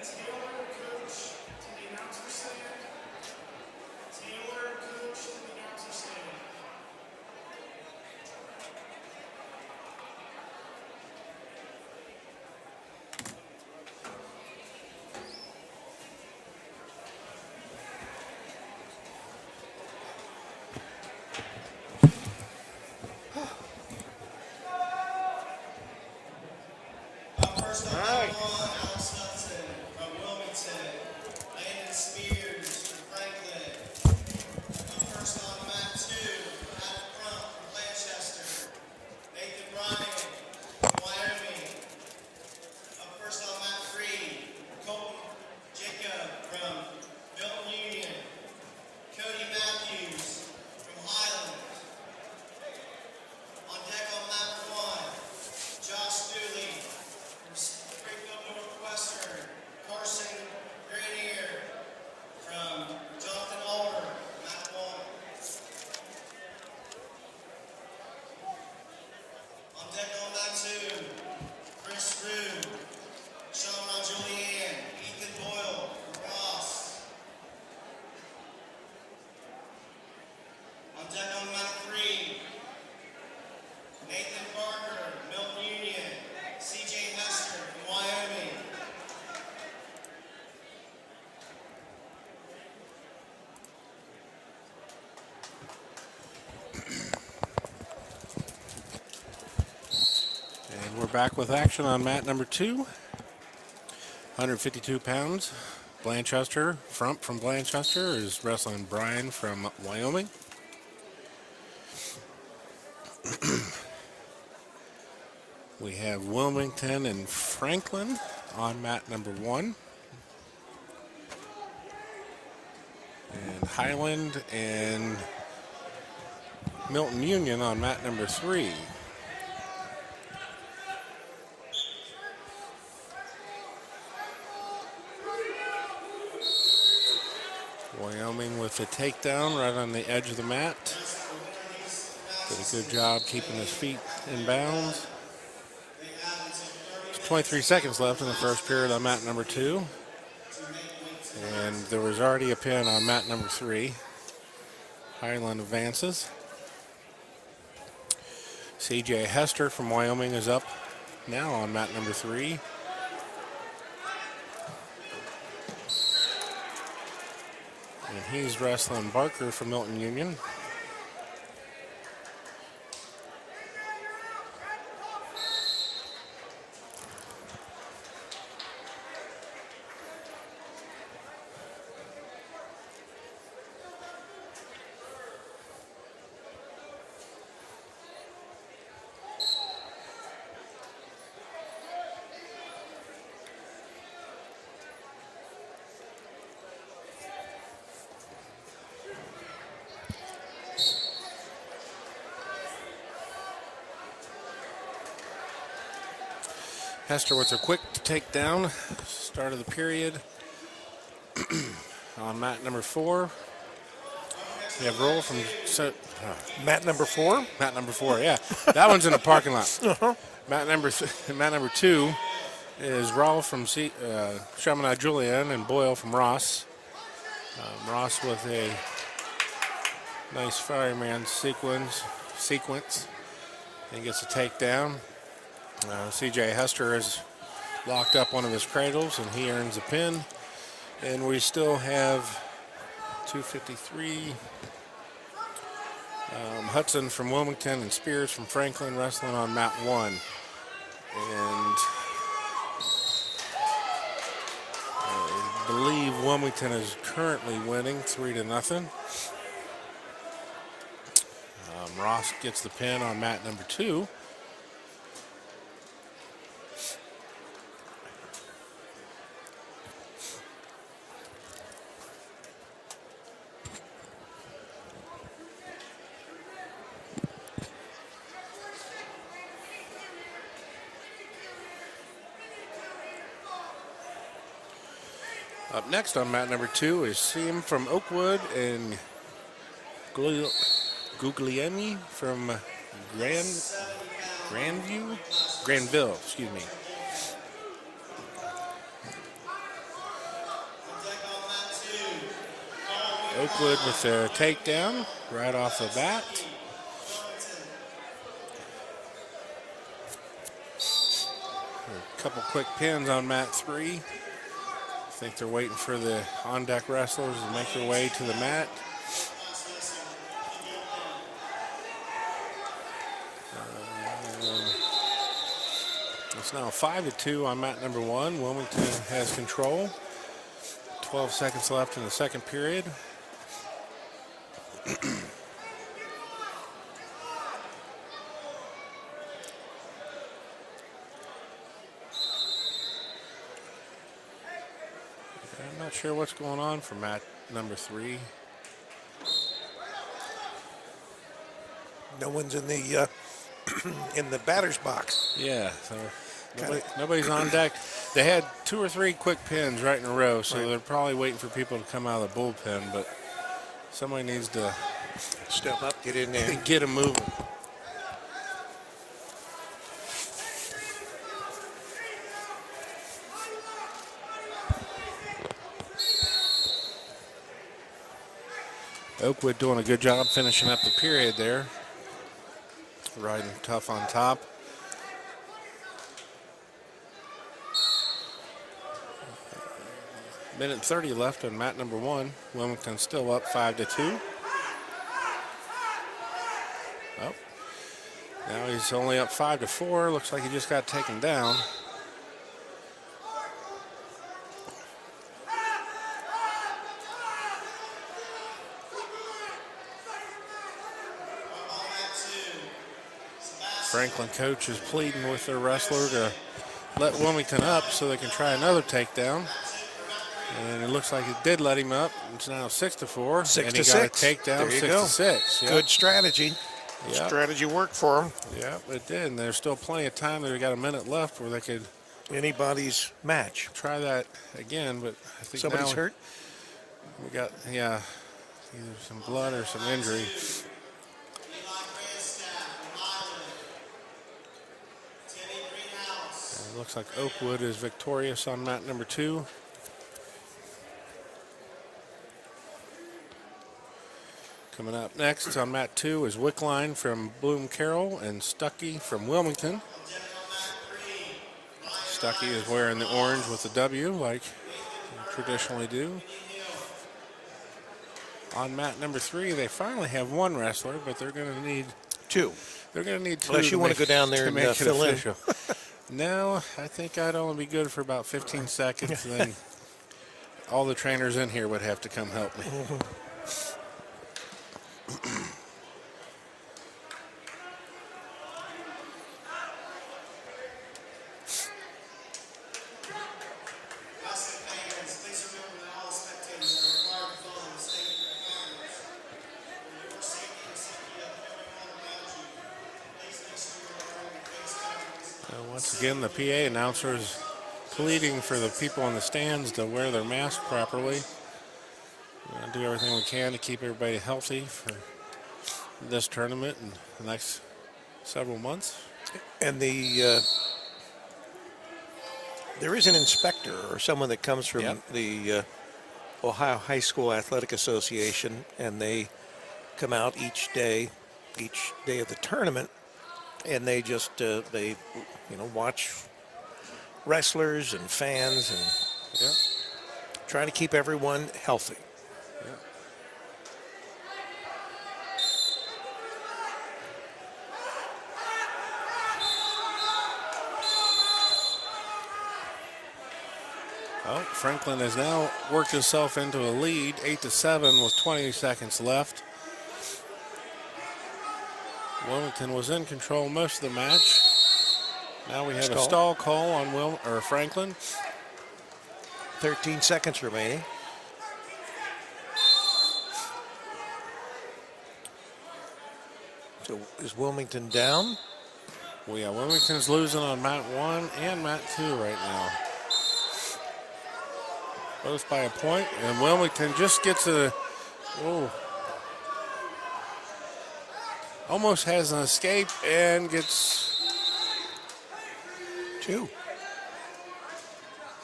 Taylor, coach, to the announcer stand. Taylor, coach, to the announcer stand. First up, Alex Hudson from Wilmington. Landon Spears from Franklin. First on mat 2, Adam Crump from Blanchester. Nathan Bryan from Wyoming. First on mat 3, Colton Jacob from Milton Union. Cody Matthews from Highland. On deck on mat 1, Josh Dooley from Springfield Northwestern. Carson Granier from Jonathan Ulmer, mat 1. On deck on mat 2, Chris Rue, Sean Julian, Ethan Boyle from Ross. On deck on mat 3, Nathan Barker, Milton Union, CJ Hester from Wyoming. And we're back with action on mat number 2. 152 pounds. Blanchester, Frump from Blanchester is wrestling Brian from Wyoming. We have Wilmington and Franklin on mat number 1. And Highland and Milton Union on mat number 3. Wyoming with a takedown right on the edge of the mat. Did a good job keeping his feet in bounds. There's 23 seconds left in the first period on mat number 2. And there was already a pin on mat number 3. Highland advances. CJ Hester from Wyoming is up now on mat number 3. And he's wrestling Barker from Milton Union. Hester with a quick takedown, start of the period. On mat number 4, we have roll from Mat number 4. mat number 4. Yeah, that one's in the parking lot. Mat number 2 is Raul from Chaminade Julian and Boyle from Ross. Ross with a nice fireman sequence and gets a takedown. CJ Hester has locked up one of his cradles and he earns a pin. And we still have 253. Hudson from Wilmington and Spears from Franklin wrestling on mat 1. And I believe Wilmington is currently winning 3-0. Ross gets the pin on mat number 2. Up next on mat number 2 is Siem from Oakwood and Guglielmi from Granville, excuse me. Oakwood with the takedown right off the bat. A couple quick pins on mat 3. I think they're waiting for the on-deck wrestlers to make their way to the mat. It's now 5-2 on mat number 1. Wilmington has control. 12 seconds left in the second period. I'm not sure what's going on for mat number 3. No one's in the in the batter's box. Yeah, so nobody's on deck. They had 2 or 3 quick pins right in a row, so they're probably waiting for people to come out of the bullpen, but somebody needs to Step up, get in there. get them moving. Oakwood doing a good job finishing up the period there. Riding tough on top. Minute 30 left on mat number 1. Wilmington still up 5-2. Oh, now he's only up 5-4. Looks like he just got taken down. Franklin coach is pleading with their wrestler to let Wilmington up so they can try another takedown. And it looks like it did let him up. It's now 6-4. 6 and to he got 6. a takedown, There you 6-6. Yep. Good strategy. Yep. Strategy worked for them. Yeah, it did. And there's still plenty of time. They've got a minute left where they could Anybody's match. try that again. But I think Somebody's now hurt. we got, either some blood or some injury. And it looks like Oakwood is victorious on mat number 2. Coming up next on mat 2 is Wickline from Bloom Carroll and Stuckey from Wilmington. Stuckey is wearing the orange with the W like they traditionally do. On mat number 3, they finally have 1 wrestler, but they're going to need 2. They're going to need 2. Unless you want to go down there and make it fill in. official. No, I think I'd only be good for about 15 seconds. And then all the trainers in here would have to come help me. Once again, the PA announcer is pleading for the people in the stands to wear their mask properly. We're going to do everything we can to keep everybody healthy for this tournament and the next several months. And there is an inspector or someone that comes from the Ohio High School Athletic Association, and they come out each day of the tournament, and they just watch wrestlers and fans and trying to keep everyone healthy. Well, Franklin has now worked himself into a lead, 8-7 with 20 seconds left. Wilmington was in control most of the match. Now we have a stall call on Franklin. 13 seconds remaining. So is Wilmington down? Well, yeah, Wilmington's losing on mat 1 and mat 2 right now. Both by a point, and Wilmington just gets almost has an escape and gets 2.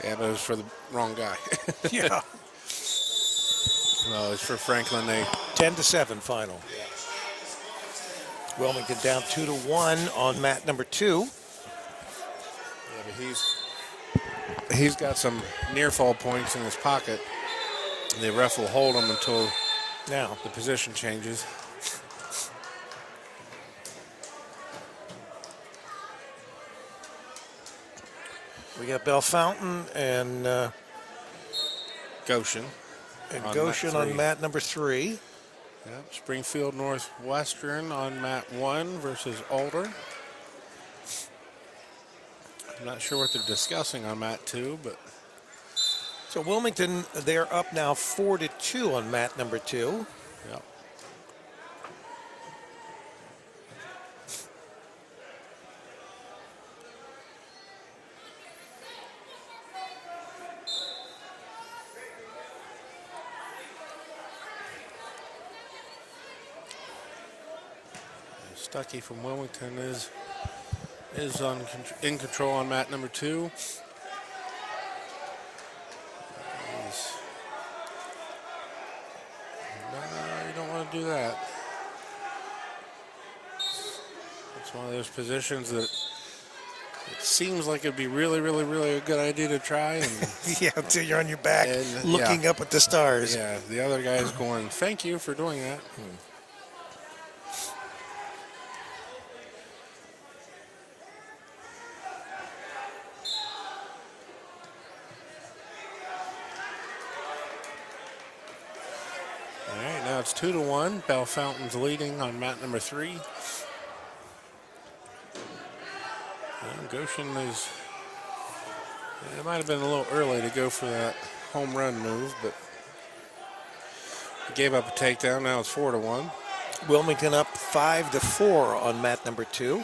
Yeah, but it was for the wrong guy. Yeah. No, it's for Franklin. They 10-7 final. Wilmington down 2-1 on mat number 2. Yeah, but he's got some near fall points in his pocket. The ref will hold him until Now, the position changes. we got Bell Fountain and Goshen. on Goshen mat on three. mat number 3. Yep. Springfield Northwestern on mat 1 versus Alder. I'm not sure what they're discussing on mat 2, but So Wilmington, they're up now 4-2 on mat number 2. yep. Stuckey from Wilmington is in control on mat number 2. No, you don't want to do that. It's one of those positions that it seems like it'd be really, really, really a good idea to try. And Yeah, until you're on your back And, looking up at the stars. yeah, the other guy's going, thank you for doing that. All right, now it's 2-1. Bell Fountain's leading on mat number 3. And Goshen is. It might have been a little early to go for that home run move, but he gave up a takedown. Now it's 4-1. Wilmington up 5-4 on mat number 2.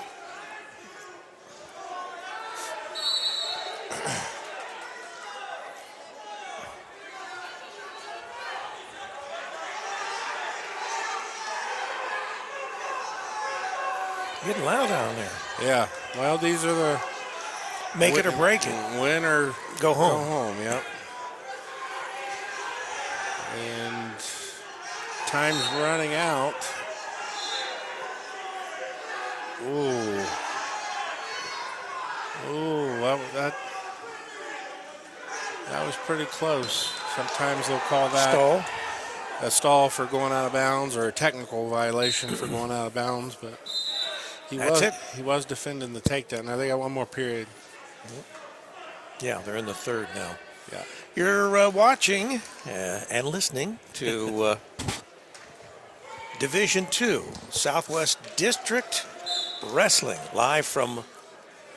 Getting loud down there. Yeah. Well, these are the Make it or break it. win or Go home. Go home. Yep. And time's running out. Ooh. Ooh, that was pretty close. Sometimes they'll call that Stall. a stall for going out of bounds or a technical violation for going out of bounds, but he was defending the takedown. Now they got one more period. Yeah, they're in the third now. Yeah. You're watching and listening to Division II, Southwest District Wrestling, live from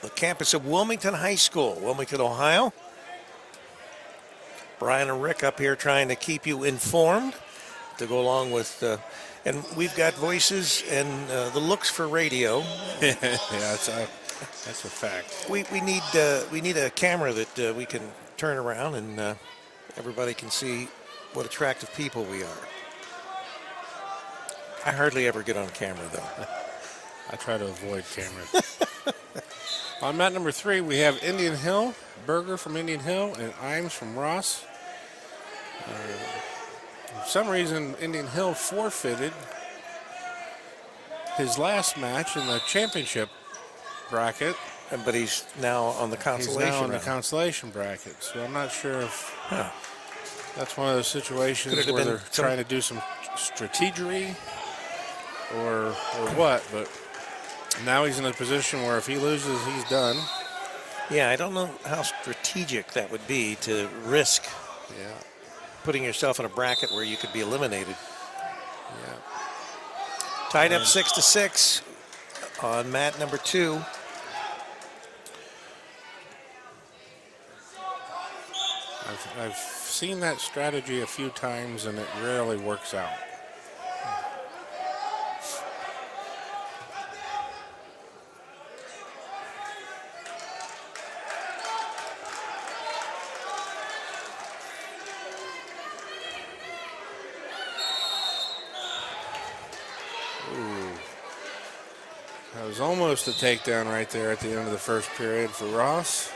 the campus of Wilmington High School, Wilmington, Ohio. Brian and Rick up here trying to keep you informed to go along with, and we've got voices and the looks for radio. Yeah, that's a fact. We need a camera that we can turn around and everybody can see what attractive people we are. I hardly ever get on camera though. I try to avoid cameras. On mat number 3, we have Indian Hill, Berger from Indian Hill, and Imes from Ross. For some reason, Indian Hill forfeited his last match in the championship bracket. But he's now on the He's consolation now in the round. consolation bracket, so I'm not sure if Huh. that's one of those situations Could it have where been they're trying to do some strategery or what, but now he's in a position where if he loses, he's done. Yeah, I don't know how strategic that would be to risk Yeah, putting yourself in a bracket where you could be eliminated. yeah. Tied up 6-6 on mat number 2. I've seen that strategy a few times, and it rarely works out. Ooh. That was almost a takedown right there at the end of the first period for Ross.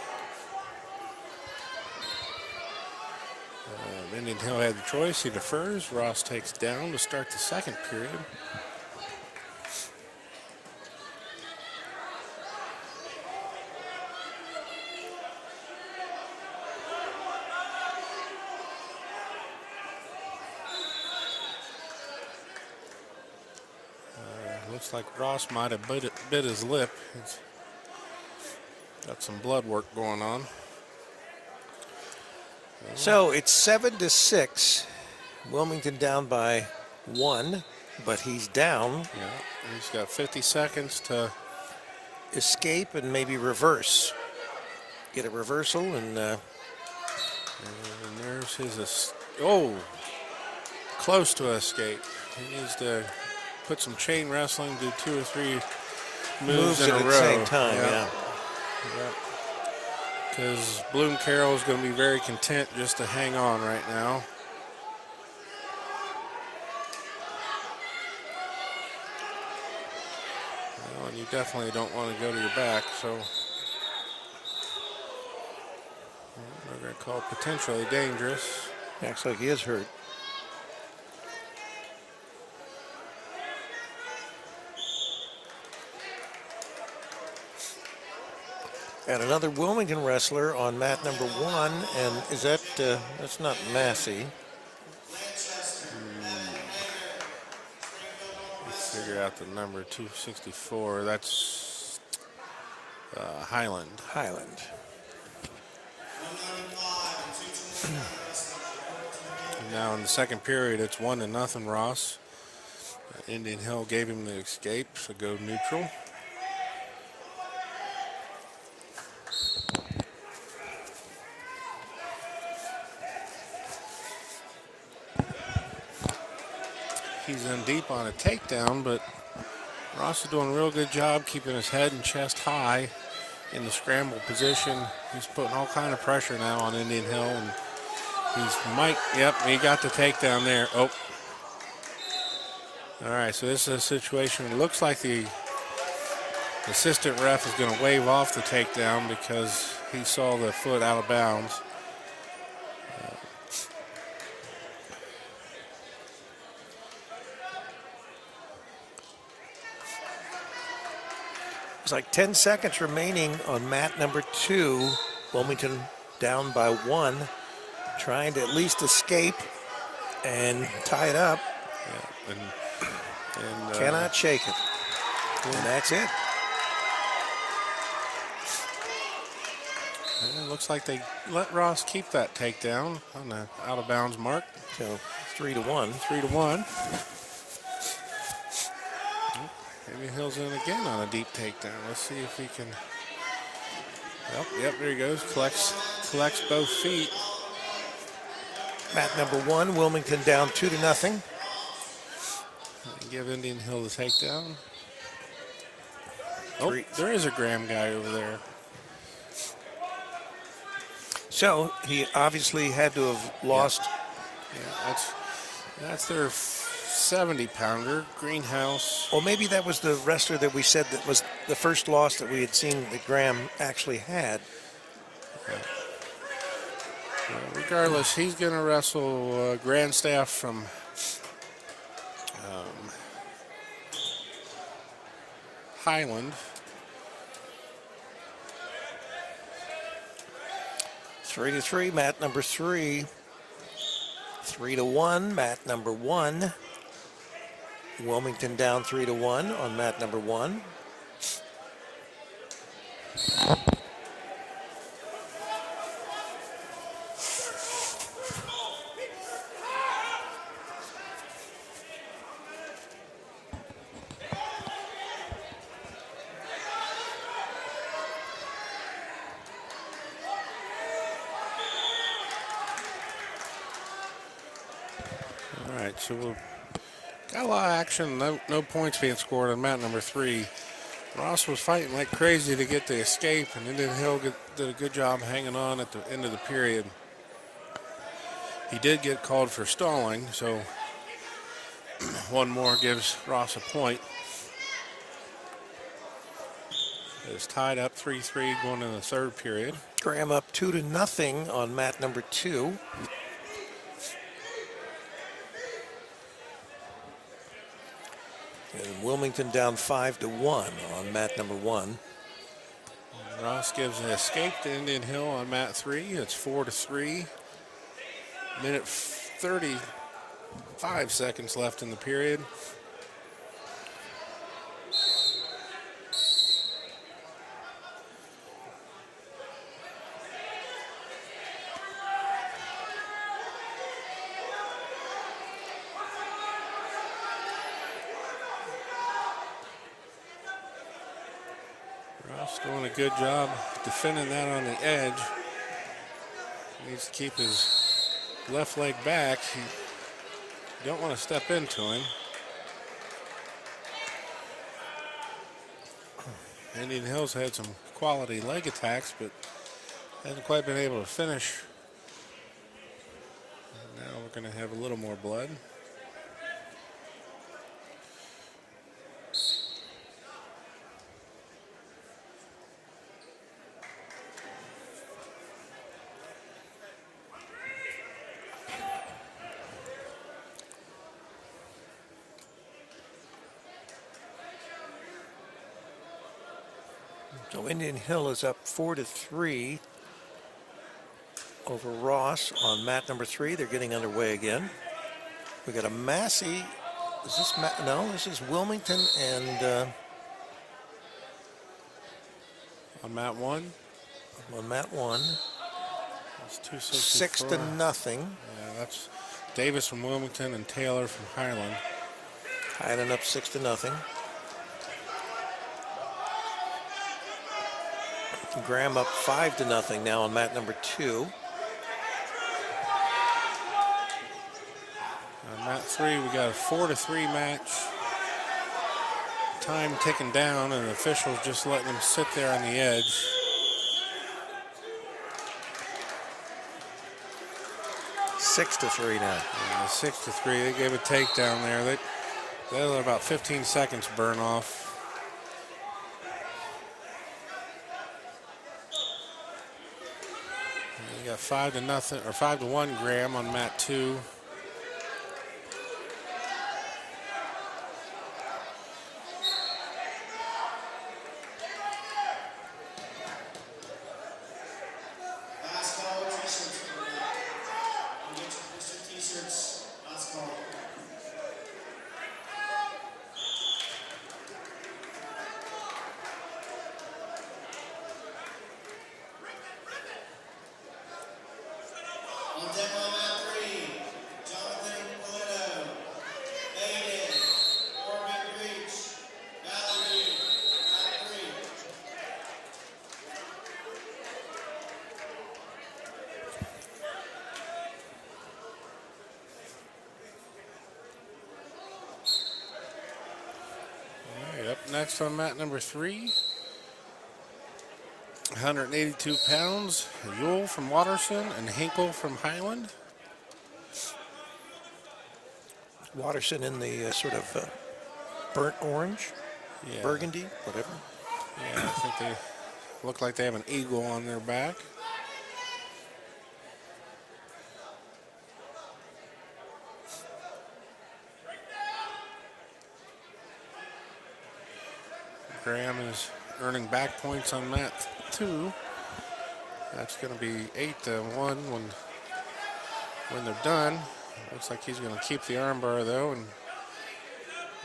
Indian Hill had the choice. He defers. Ross takes down to start the second period. Looks like Ross might have bit his lip. He's got some blood work going on. So it's 7-6. Wilmington down by 1, but he's down. Yeah, he's got 50 seconds to Escape and maybe reverse. Get a reversal and and there's his close to escape. He needs to put some chain wrestling, do 2 or 3 moves in a at row. the same time. Yeah. Yeah. Because Bloom Carroll is going to be very content just to hang on right now. Well, and you definitely don't want to go to your back, so we're going to call it potentially dangerous. Acts like he is hurt. And another Wilmington wrestler on mat number 1, and is that, that's not Massey. Let's figure out the number 264. That's Highland. Highland. Now in the second period, it's 1-0 Ross. Indian Hill gave him the escape, so go neutral. He's in deep on a takedown, but Ross is doing a real good job keeping his head and chest high in the scramble position. He's putting all kind of pressure now on Indian Hill, and he got the takedown there. Oh. All right, so this is a situation. It looks like the assistant ref is going to wave off the takedown because he saw the foot out of bounds. It's like 10 seconds remaining on mat number 2. Wilmington down by 1, trying to at least escape and tie it up. Yeah, and Cannot shake it. And that's it. And it looks like they let Ross keep that takedown on the out of bounds mark. So 3-1. 3-1. Indian Hill's in again on a deep takedown. Let's see if he can. Yep, there he goes. Collects both feet. Mat number 1, Wilmington down 2-0. Give Indian Hill the takedown. Oh, Three. there is a Graham guy over there. So he obviously had to have lost. Yeah, that's their 70-pounder, Greenhouse. Or maybe that was the wrestler that we said that was the first loss that we had seen that Graham actually had. Regardless, he's going to wrestle Grandstaff from Highland. 3-3, mat number 3. 3-1, mat number 1. Wilmington down 3-1 on mat number 1. All right, so we've got a lot of action. No points being scored on mat number 3. Ross was fighting like crazy to get the escape, and Indian Hill did a good job hanging on at the end of the period. He did get called for stalling, so one more gives Ross a point. It's tied up 3-3 going into the third period. Graham up 2-0 on mat number 2. And Wilmington down 5-1 on mat number 1. Ross gives an escape to Indian Hill on mat 3. It's 4-3. Minute 35 seconds left in the period. Ross doing a good job defending that on the edge. He needs to keep his left leg back. You don't want to step into him. Indian Hills had some quality leg attacks, but hasn't quite been able to finish. And now we're going to have a little more blood. So Indian Hill is up 4-3 over Ross on mat number 3. They're getting underway again. We got a Massey. Is this no? This is Wilmington and On mat 1, on mat 1. it's 264. 6-0. Yeah, that's Davis from Wilmington and Taylor from Highland. Highland up 6-0. Graham up 5-0 now on mat number 2. On mat 3, we got a 4-3 match. Time ticking down, and the officials just letting him sit there on the edge. Six to 3 now. And 6-3, they gave a takedown there. They let about 15 seconds burn off. And you got 5-0 or 5-1 Graham on mat 2. Last call, t-shirts. You get your Mr. T-shirts. Last call. On deck on mat 3, Jonathan Polito, Hayden, Orbit Reach, Valerie, mat 3. All right, up next on mat number 3. 182 pounds, Yule from Watterson and Hinkle from Highland. Watterson in the sort of burnt orange, Yeah. burgundy, whatever. Yeah, I think they look like they have an eagle on their back. Graham is earning back points on mat 2. That's going to be 8-1 when they're done. Looks like he's going to keep the armbar though and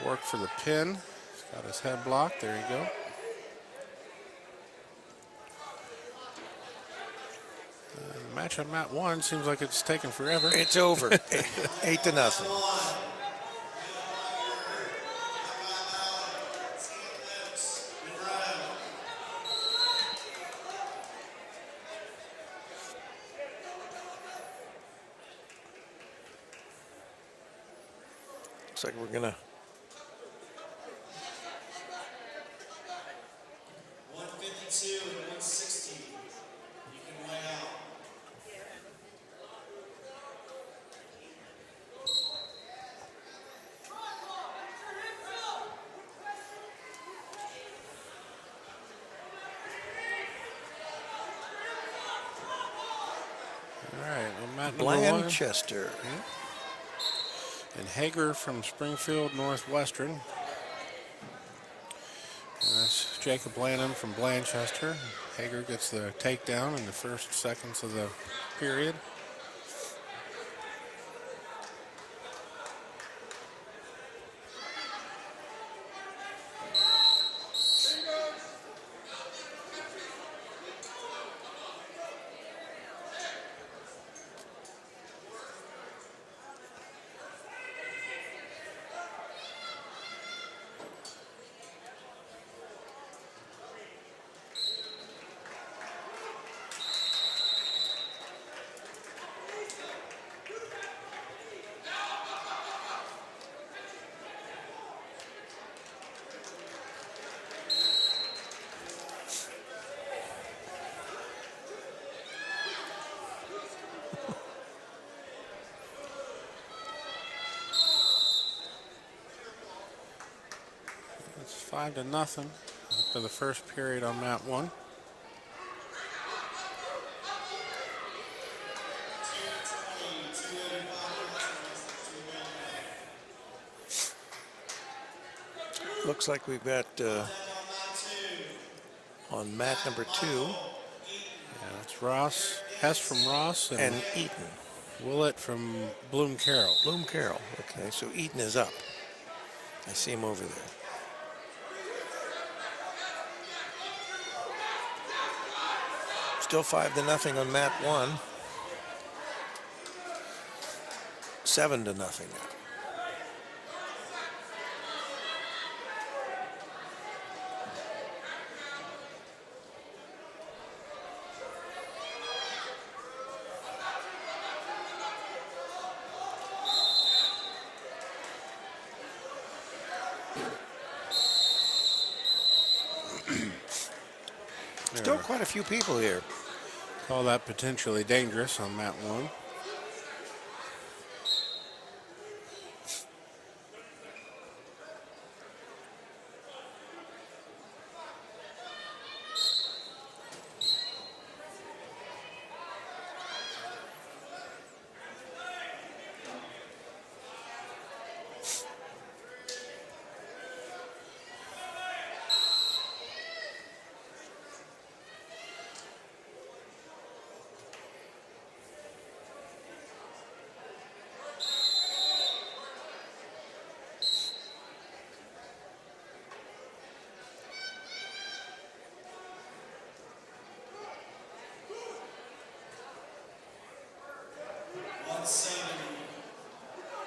work for the pin. He's got his head blocked. There you go. The match on mat 1 seems like it's taking forever. It's over. 8-0. Looks like we're gonna 152 and 160. You can weigh out. All right, on mat number 1. Blanchester. And Hager from Springfield Northwestern. Jacob Lanham from Blanchester. Hager gets the takedown in the first seconds of the period. It's 5-0 after the first period on mat 1. Looks like we've got on mat number 2 Yeah, it's Ross, Hess from Ross, and and Eaton. Willett from Bloom Carroll. Bloom Carroll. Okay, so Eaton is up. I see him over there. Still 5-0 on mat 1. 7-0 now. Still quite a few people here. Call that potentially dangerous on mat 1.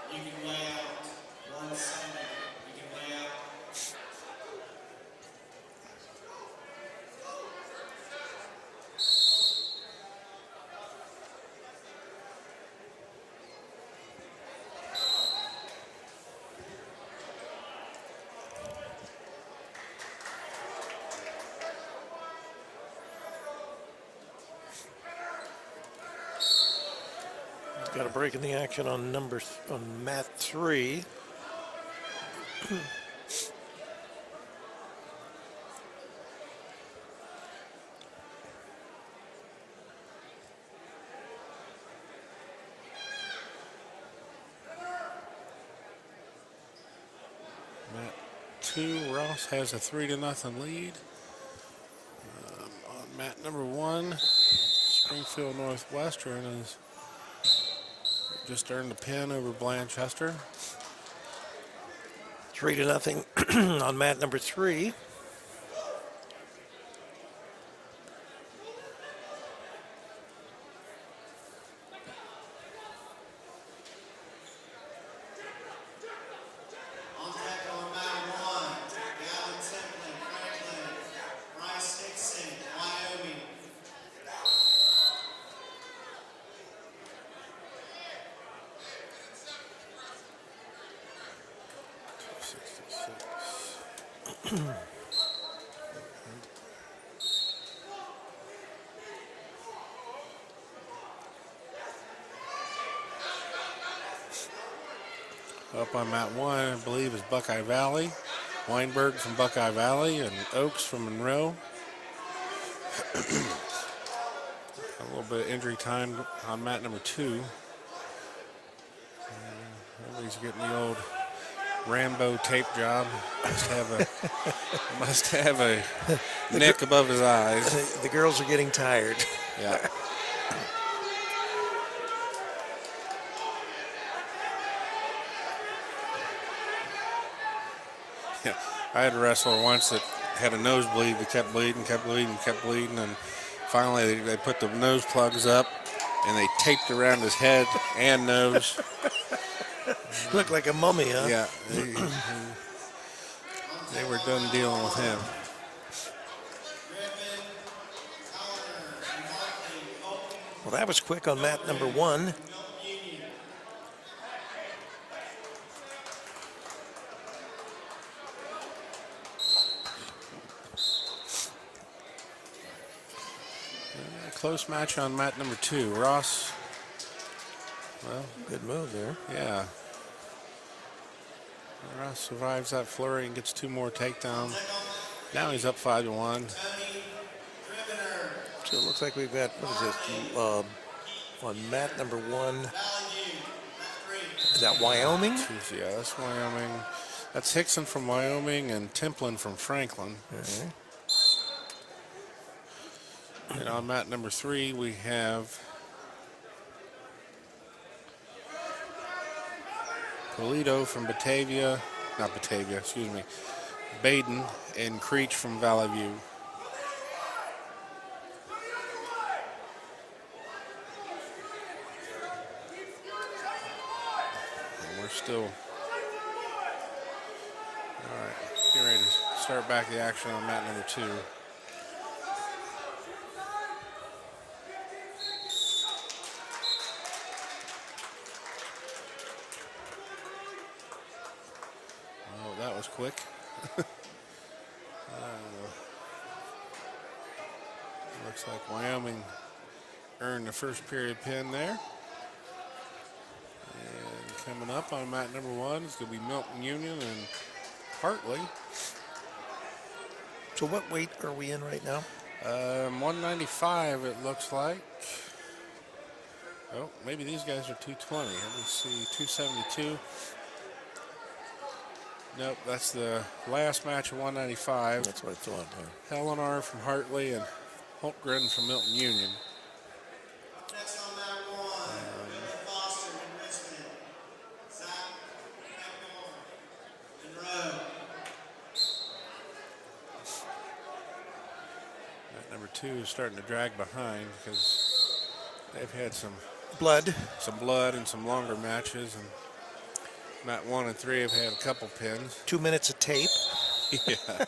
You can lay out 170. You can lay out. Got a break in the action on on mat 3. Mat 2, Ross has a 3-0 lead. On mat number 1, Springfield Northwestern has just earned a pin over Blanchester. 3-0 on mat number 3. On deck on mat 1, Gavin Templin, Franklin, Bryce Hickson, Wyoming. Up on mat 1, I believe, is Buckeye Valley. Weinberg from Buckeye Valley and Oaks from Monroe. A little bit of injury time on mat number 2. Everybody's getting the old Rambo tape job. Must have a neck above his eyes. The girls are getting tired. Yeah. Yeah. I had a wrestler once that had a nosebleed that kept bleeding, and finally they put the nose plugs up and they taped around his head and nose. Looked like a mummy, huh? Yeah. They were done dealing with him. Well, that was quick on mat number 1. Close match on mat number 2. Ross, well, Good move there. yeah. Ross survives that flurry and gets 2 more takedowns. Now he's up 5-1. So it looks like we've got, what is it, on mat number 1. Is that Wyoming? Yeah, that's Wyoming. That's Hickson from Wyoming and Templin from Franklin. Okay. And on mat number 3, we have Polito from Baden and Creech from Valley View. And we're still, all right, getting ready to start back the action on mat number 2. That was quick. Looks like Wyoming earned the first period pin there. And coming up on mat number 1 is going to be Milton Union and Hartley. So what weight are we in right now? 195 it looks like. Oh, maybe these guys are 220. Let me see, 272. Nope, that's the last match of 195. That's what I thought. Helenar from Hartley and Holtgren from Milton Union. Next on mat 1, Red Foster and Richmond. Zach Hector and Rowe. Mat number 2 is starting to drag behind because they've had some Blood. blood and some longer matches, and mat 1 and 3 have had a couple pins. 2 minutes of tape. Yeah.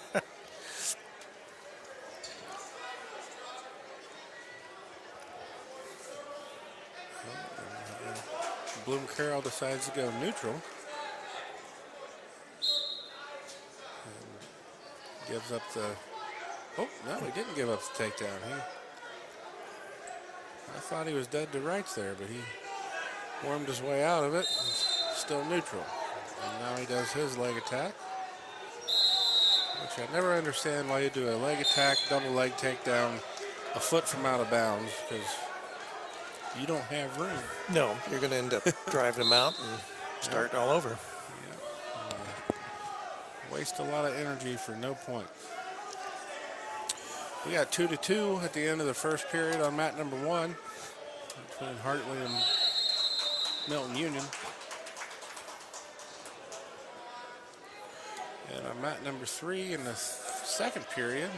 Bloom Carroll decides to go neutral. And gives up the, oh, no, he didn't give up the takedown. I thought he was dead to rights there, but he wormed his way out of it. He's still neutral. And now he does his leg attack, which I never understand why you do a leg attack, double leg takedown a foot from out of bounds, because you don't have room. No, you're going to end up driving them out and start all over. Waste a lot of energy for no point. We got 2-2 at the end of the first period on mat number 1 between Hartley and Milton Union. And on mat number 3 in the second period,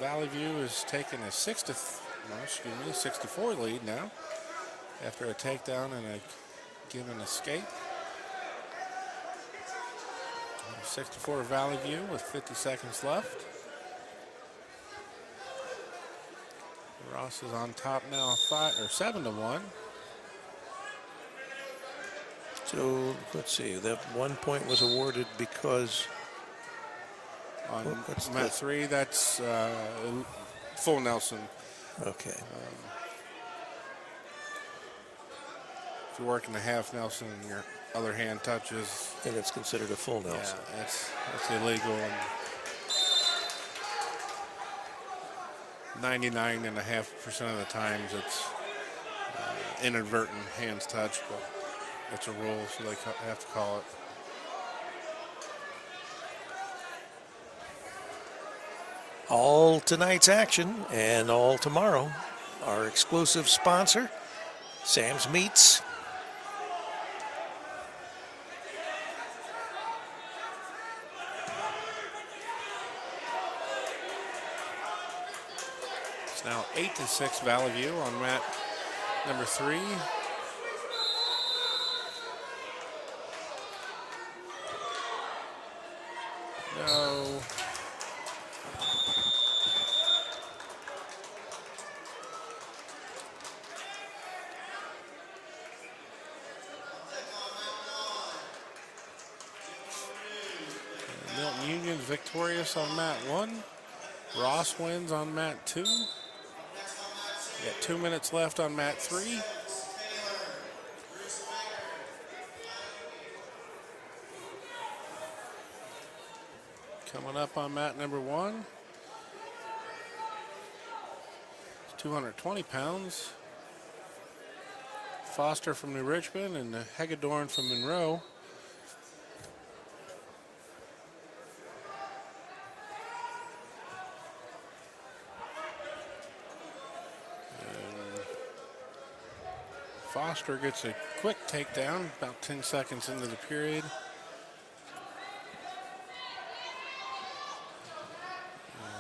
Valley View is taking a 6-4 lead now after a takedown and a given escape. 6-4 Valley View with 50 seconds left. Ross is on top now, 7-1. So let's see. That 1 point was awarded because On what's mat that? 3, that's full Nelson. Okay. If you're working a half Nelson and your other hand touches, And it's considered a full Nelson. yeah, that's illegal. And 99.5% of the times it's inadvertent hands touch, but it's a rule, so they have to call it. all tonight's action and all tomorrow. Our exclusive sponsor, Sam's Meats. It's now 8-6 Valley View on mat number 3. No. Milton Union victorious on mat 1. Ross wins on mat 2. We got 2 minutes left on mat 3. Coming up on mat number 1. It's 220 pounds. Foster from New Richmond and Hagedorn from Monroe. Foster gets a quick takedown about 10 seconds into the period.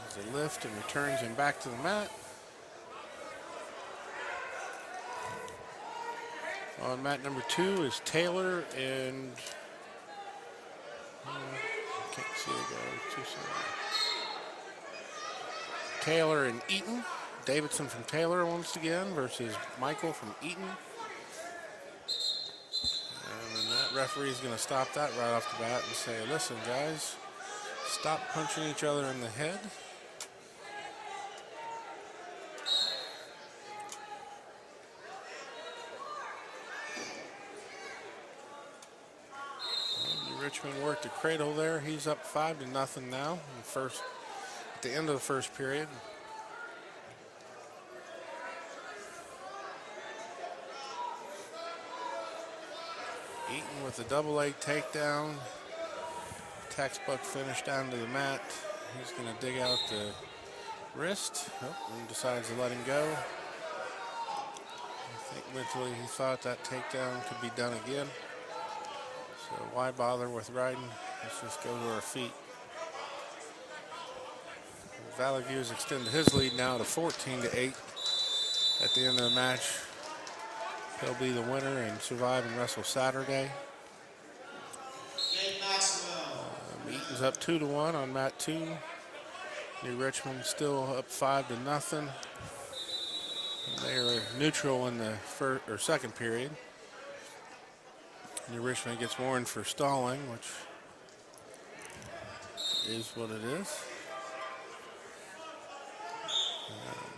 As a lift and returns him back to the mat. On mat number 2 is Taylor and can't see it go too soon. Taylor and Eaton. Davidson from Taylor once again versus Michael from Eaton. And that referee is going to stop that right off the bat and say, listen, guys, stop punching each other in the head. New Richmond worked the cradle there. He's up 5-0 now at the end of the first period. Eaton with a double leg takedown. Textbook finish down to the mat. He's going to dig out the wrist. And decides to let him go. I think mentally he thought that takedown could be done again. So why bother with riding? Let's just go to our feet. Valley View has extended his lead now to 14-8 at the end of the match. He'll be the winner and survive and wrestle Saturday. Eaton's up 2-1 on mat 2. New Richmond still up 5-0. They are neutral in the second period. New Richmond gets warned for stalling, which is what it is.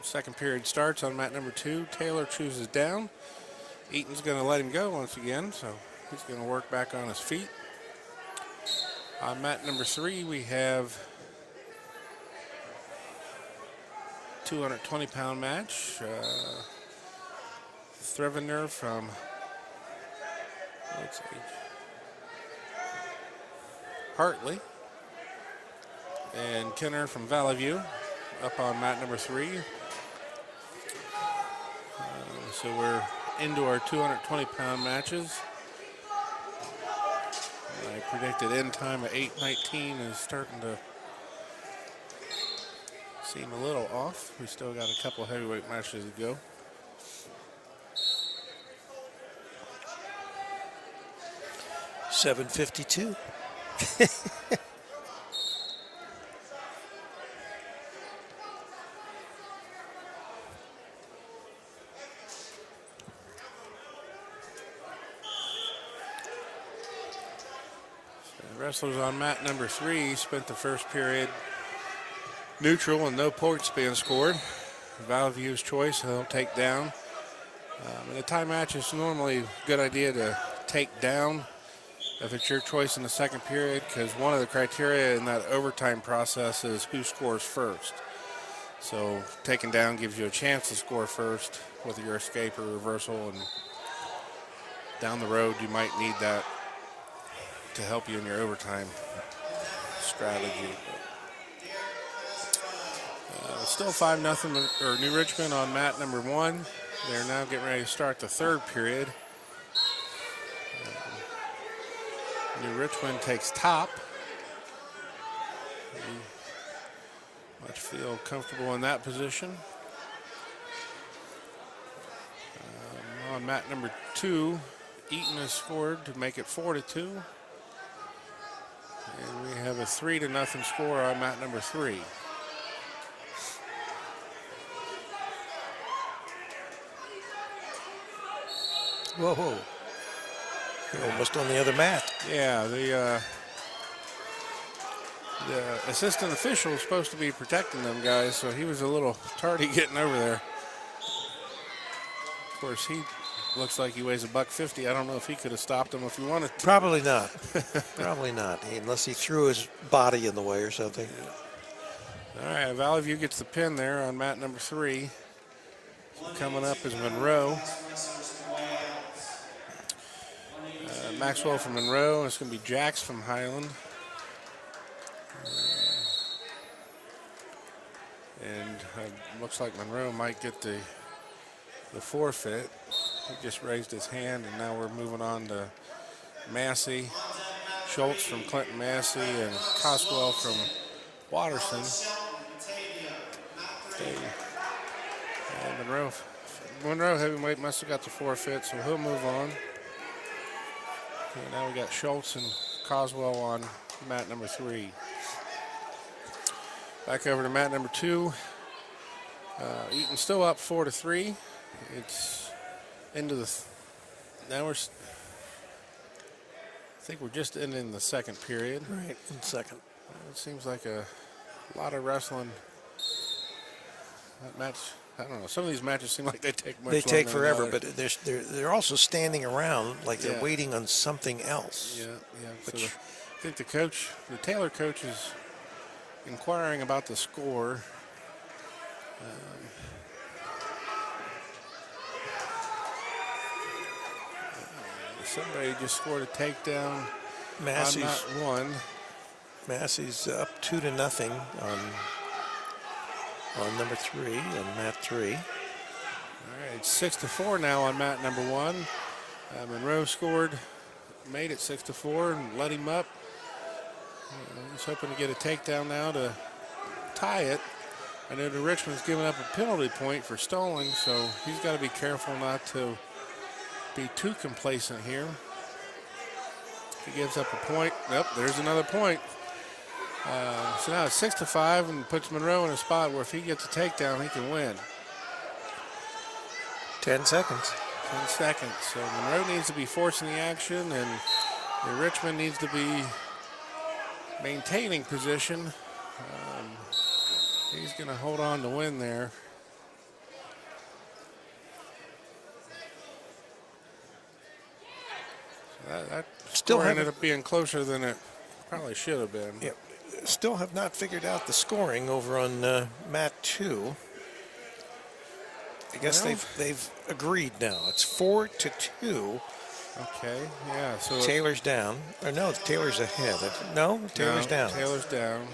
Second period starts on mat number 2. Taylor chooses down. Eaton's going to let him go once again, so he's going to work back on his feet. On mat number 3, we have 220-pound match. Threvener from Hartley and Kenner from Valley View up on mat number 3. So we're into our 220-pound matches. I predicted end time of 8:19 is starting to seem a little off. We still got a couple heavyweight matches to go. $7.52. Wrestlers on mat number 3 spent the first period neutral and no points being scored. Valley View's choice, they'll take down. In a tie match, it's normally a good idea to take down if it's your choice in the second period, because one of the criteria in that overtime process is who scores first. So taking down gives you a chance to score first with your escape or reversal, and down the road you might need that to help you in your overtime strategy. It's still 5-0 or New Richmond on mat number 1. They're now getting ready to start the third period. New Richmond takes top. Much feel comfortable in that position. On mat number 2, Eaton has scored to make it 4-2. And we have a 3-0 score on mat number 3. Whoa, whoa. You're almost on the other mat. Yeah, the assistant official is supposed to be protecting them guys, so he was a little tardy getting over there. Of course, he looks like he weighs $150. I don't know if he could have stopped him if he wanted to. Probably not. Probably not, unless he threw his body in the way or something. All right, Valley View gets the pin there on mat number 3. So coming up is Monroe. Maxwell from Monroe. It's going to be Jacks from Highland. And looks like Monroe might get the forfeit. He just raised his hand, and now we're moving on to Massey. Schultz from Clinton Massey and Coswell from Watterson. And Monroe heavyweight must have got the forfeit, so he'll move on. And now we got Schultz and Coswell on mat number 3. Back over to mat number 2. Eaton still up 4-3. It's into the. Now I think we're just ending the second period. Right, in second. It seems like a lot of wrestling. That match, I don't know. Some of these matches seem like they take much. They take longer forever, than others. but they're also standing around like they're Yeah. waiting on something else. Yeah. So Which- I think the Taylor coach is inquiring about the score. Somebody just scored a takedown Massey's on mat 1. Massey's up 2-0 on number 3 on mat 3. All right, it's 6-4 now on mat number 1. Monroe scored, made it 6-4, and let him up. He's hoping to get a takedown now to tie it. I know the Richmond's giving up a penalty point for stalling, so he's got to be careful not to be too complacent here. If he gives up a point, nope, there's another point. So now it's 6-5 and puts Monroe in a spot where if he gets a takedown, he can win. 10 seconds. 10 seconds. So Monroe needs to be forcing the action, and Richmond needs to be maintaining position. He's going to hold on to win there. That Still score ended haven't- up being closer than it probably should have been. Yep. Still have not figured out the scoring over on mat 2. I guess Well- they've agreed now. It's 4-2. Okay, yeah. So Taylor's down. Or no, Taylor's ahead. No, Taylor's down. Taylor's down.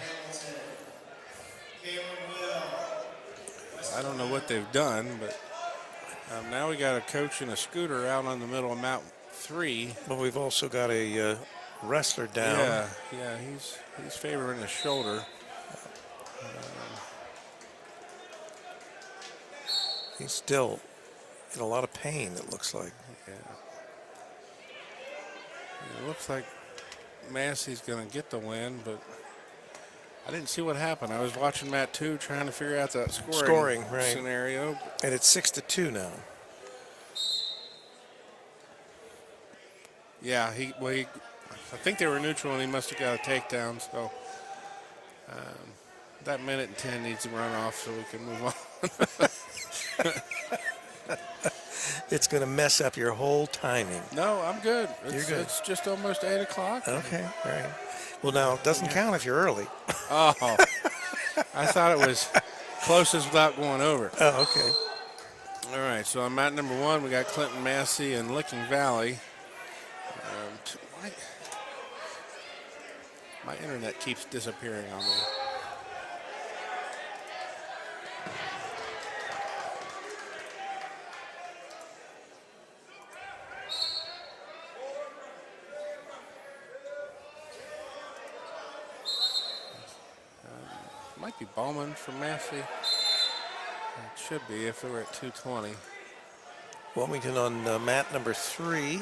I don't know what they've done, but now we got a coach and a scooter out on the middle of mat 3. But we've also got a wrestler down. Yeah, he's favoring his shoulder. He's still in a lot of pain, it looks like. Yeah. It looks like Massey's going to get the win, but I didn't see what happened. I was watching mat 2 trying to figure out that scoring Right. scenario. And it's 6-2 now. Yeah, I think they were neutral, and he must have got a takedown. So that minute and 10 needs to run off so we can move on. It's going to mess up your whole timing. No, I'm good. You're good. It's just almost 8 o'clock. Okay, all right. Well, now, it doesn't count if you're early. Oh, I thought it was closest without going over. Oh, okay. All right, so on mat number 1, we got Clinton Massey and Licking Valley. My internet keeps disappearing on me. might be Ballman from Massey. It should be if they were at 220. Wilmington on mat number 3.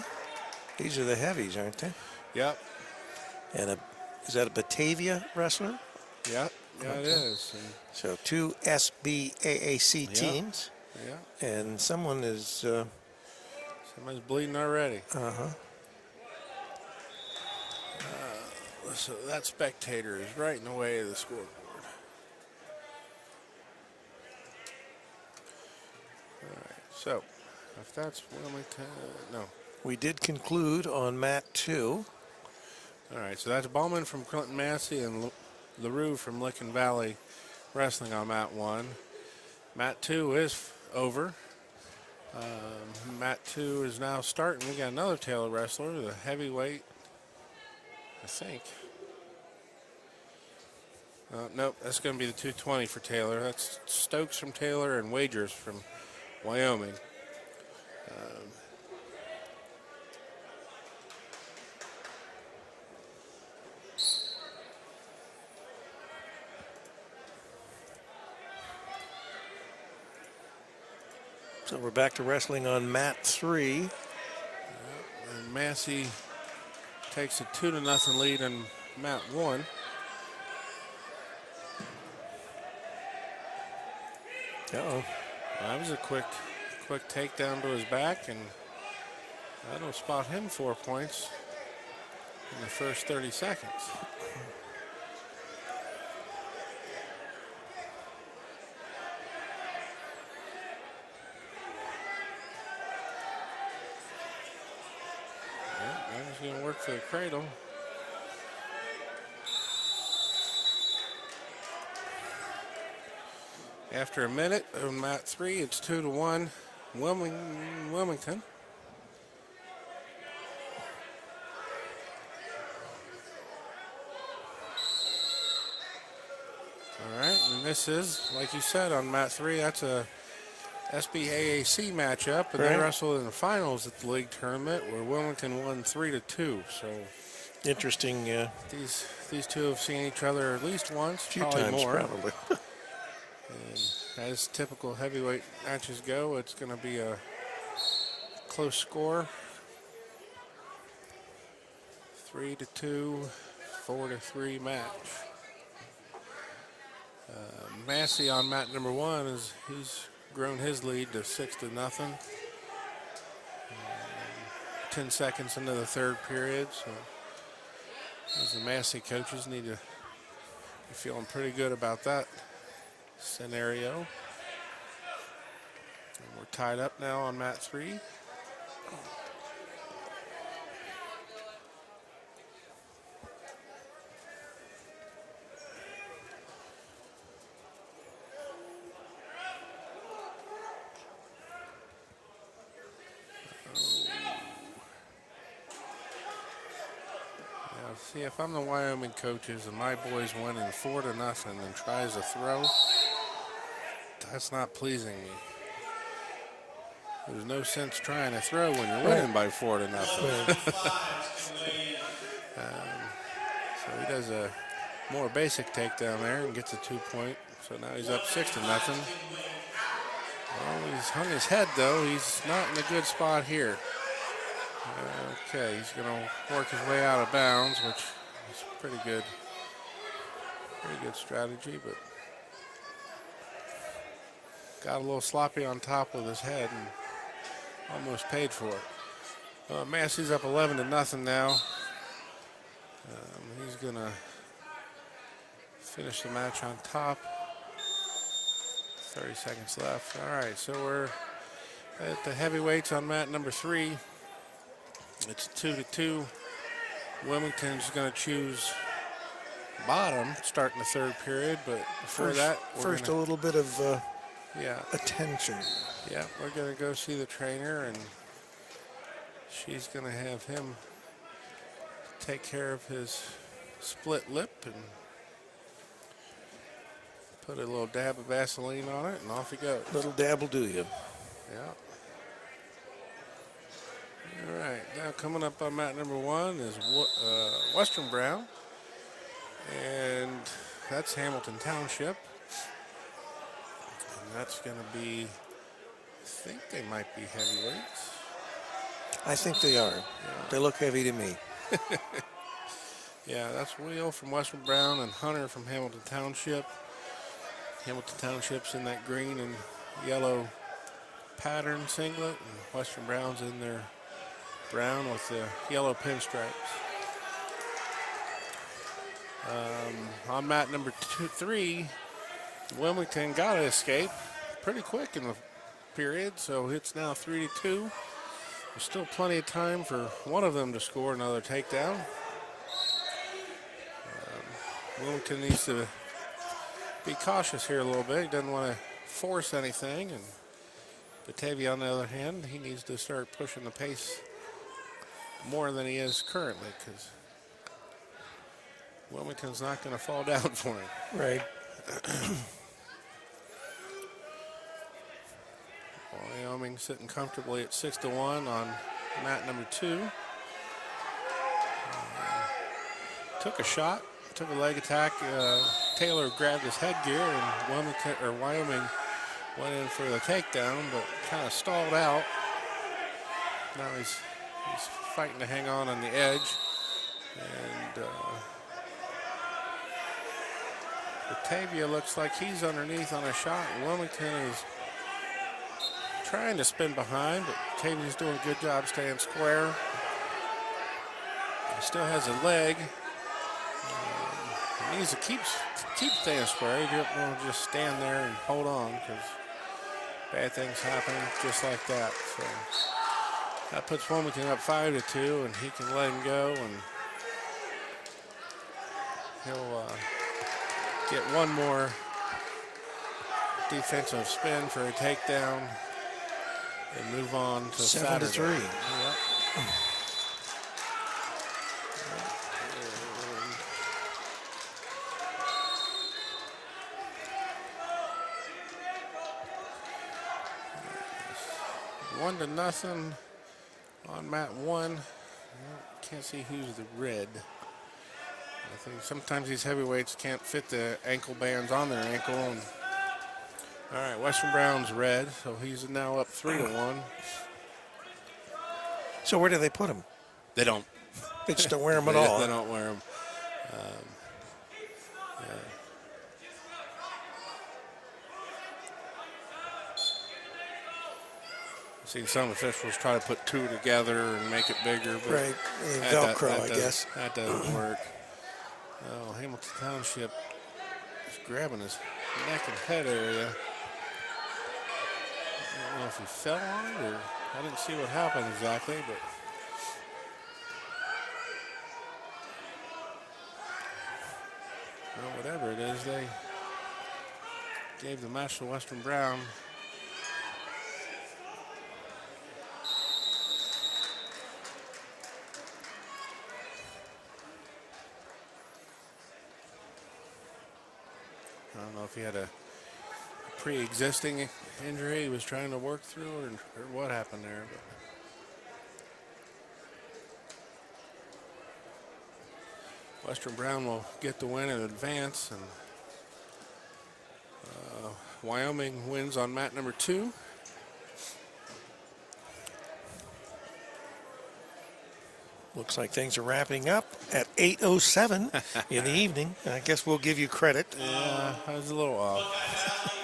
These are the heavies, aren't they? Yep. And is that a Batavia wrestler? Yep. Yeah, it is. And So 2 SBAAC Yeah. teams. yeah. And someone is, Somebody's bleeding already. uh-huh. So that spectator is right in the way of the scoreboard. All right. So if that's Wilmington, no. We did conclude on mat 2. All right. So that's Ballman from Clinton Massey and LaRue from Licking Valley Wrestling on mat 1. Mat 2 is over. Mat 2 is now starting. We got another Taylor wrestler, the heavyweight, I think. Nope, that's going to be the 220 for Taylor. That's Stokes from Taylor and Wagers from Wyoming. So we're back to wrestling on mat 3. And Massey takes a 2-0 lead in mat 1. Uh-oh. That was a quick takedown to his back, and that'll spot him 4 points in the first 30 seconds. Yep, that was going to work for the cradle. After a minute on mat 3, it's 2-1 Wilmington. All right, and this is, like you said, on mat 3, that's a SBAAC matchup, and they Right. wrestled in the finals at the league tournament where Wilmington won 3-2. So Interesting. these two have seen each other at least once, Few probably times, more. probably. And as typical heavyweight matches go, it's going to be a close score. 3-2, 4-3 match. Massey on mat number 1 he's grown his lead to 6-0. 10 seconds into the third period, so as the Massey coaches need to be feeling pretty good about that scenario. And we're tied up now on mat 3. Now, see, if I'm the Wyoming coaches and my boy's winning 4-0 and tries to throw, that's not pleasing me. There's no sense trying to throw when you're winning by 4-0. So he does a more basic takedown there and gets a 2-point. So now he's up 6-0. Well, he's hung his head though. He's not in a good spot here. Okay, he's going to work his way out of bounds, which is pretty good strategy, but got a little sloppy on top with his head and almost paid for it. Massey's up 11-0 now. He's going to finish the match on top. 30 seconds left. All right, so we're at the heavyweights on mat number 3. It's 2-2. Wilmington's going to choose bottom starting the third period, but before that, First, a little bit of yeah, attention. yeah, we're going to go see the trainer, and she's going to have him take care of his split lip and put a little dab of Vaseline on it, and off he goes. Little dab will do you. Yeah. All right, now coming up on mat number 1 is Western Brown. And that's Hamilton Township. And that's going to be, I think they might be heavyweights. I think they are. They look heavy to me. Yeah, that's Will from Western Brown and Hunter from Hamilton Township. Hamilton Township's in that green and yellow pattern singlet, and Western Brown's in their brown with the yellow pinstripes. On mat number 3, Wilmington got to escape pretty quick in the period, so it's now 3-2. There's still plenty of time for one of them to score another takedown. Wilmington needs to be cautious here a little bit. He doesn't want to force anything, and Batavia, on the other hand, he needs to start pushing the pace more than he is currently, because Wilmington's not going to fall down for him. Right. Wyoming sitting comfortably at 6-1 on mat number 2. Took a shot, took a leg attack. Taylor grabbed his headgear, and Wyoming went in for the takedown, but kind of stalled out. Now he's fighting to hang on the edge, and Batavia looks like he's underneath on a shot. Wilmington is trying to spin behind, but Batavia's doing a good job staying square. He still has a leg. He needs to keep staying square. He don't want to just stand there and hold on, because bad things happen just like that. So that puts Wilmington up 5-2, and he can let him go, and he'll get one more defensive spin for a takedown and move on to 7-3. Yep. One to nothing on mat 1. Can't see who's the red. I think sometimes these heavyweights can't fit the ankle bands on their ankle. And all right, Western Brown's red, so he's now up 3-1. So where do they put him? They don't. They just don't wear them at all. They don't wear them. I've seen some officials try to put 2 together and make it bigger, but Right. Velcro, I guess. That doesn't work. Oh, Hamilton Township is grabbing his neck and head area. I don't know if he fell on it, or I didn't see what happened exactly, but well, whatever it is, they gave the match to Western Brown. I don't know if he had a pre-existing injury he was trying to work through, or what happened there. But Western Brown will get the win in advance, and Wyoming wins on mat number 2. Looks like things are wrapping up at 8:07 in the evening. I guess we'll give you credit. Yeah, that was a little off.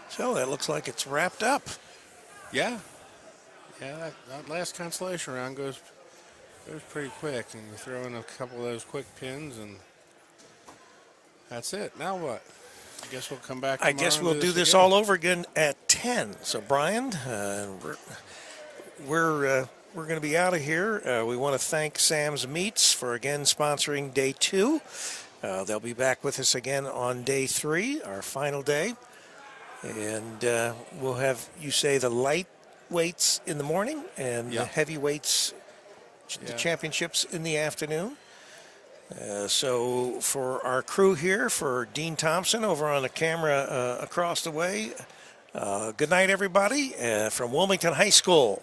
So that looks like it's wrapped up. Yeah, that last consolation round goes pretty quick, and you throw in a couple of those quick pins, and that's it. Now what? I guess we'll come back. I guess we'll do this again. all over again at 10. So Brian, we're going to be out of here. We want to thank Sam's Meats for again sponsoring day 2. They'll be back with us again on day 3, our final day, and we'll have you say the light weights in the morning and the heavyweights. The championships in the afternoon. So for our crew here, for Dean Thompson over on the camera across the way, good night, everybody, from Wilmington High School.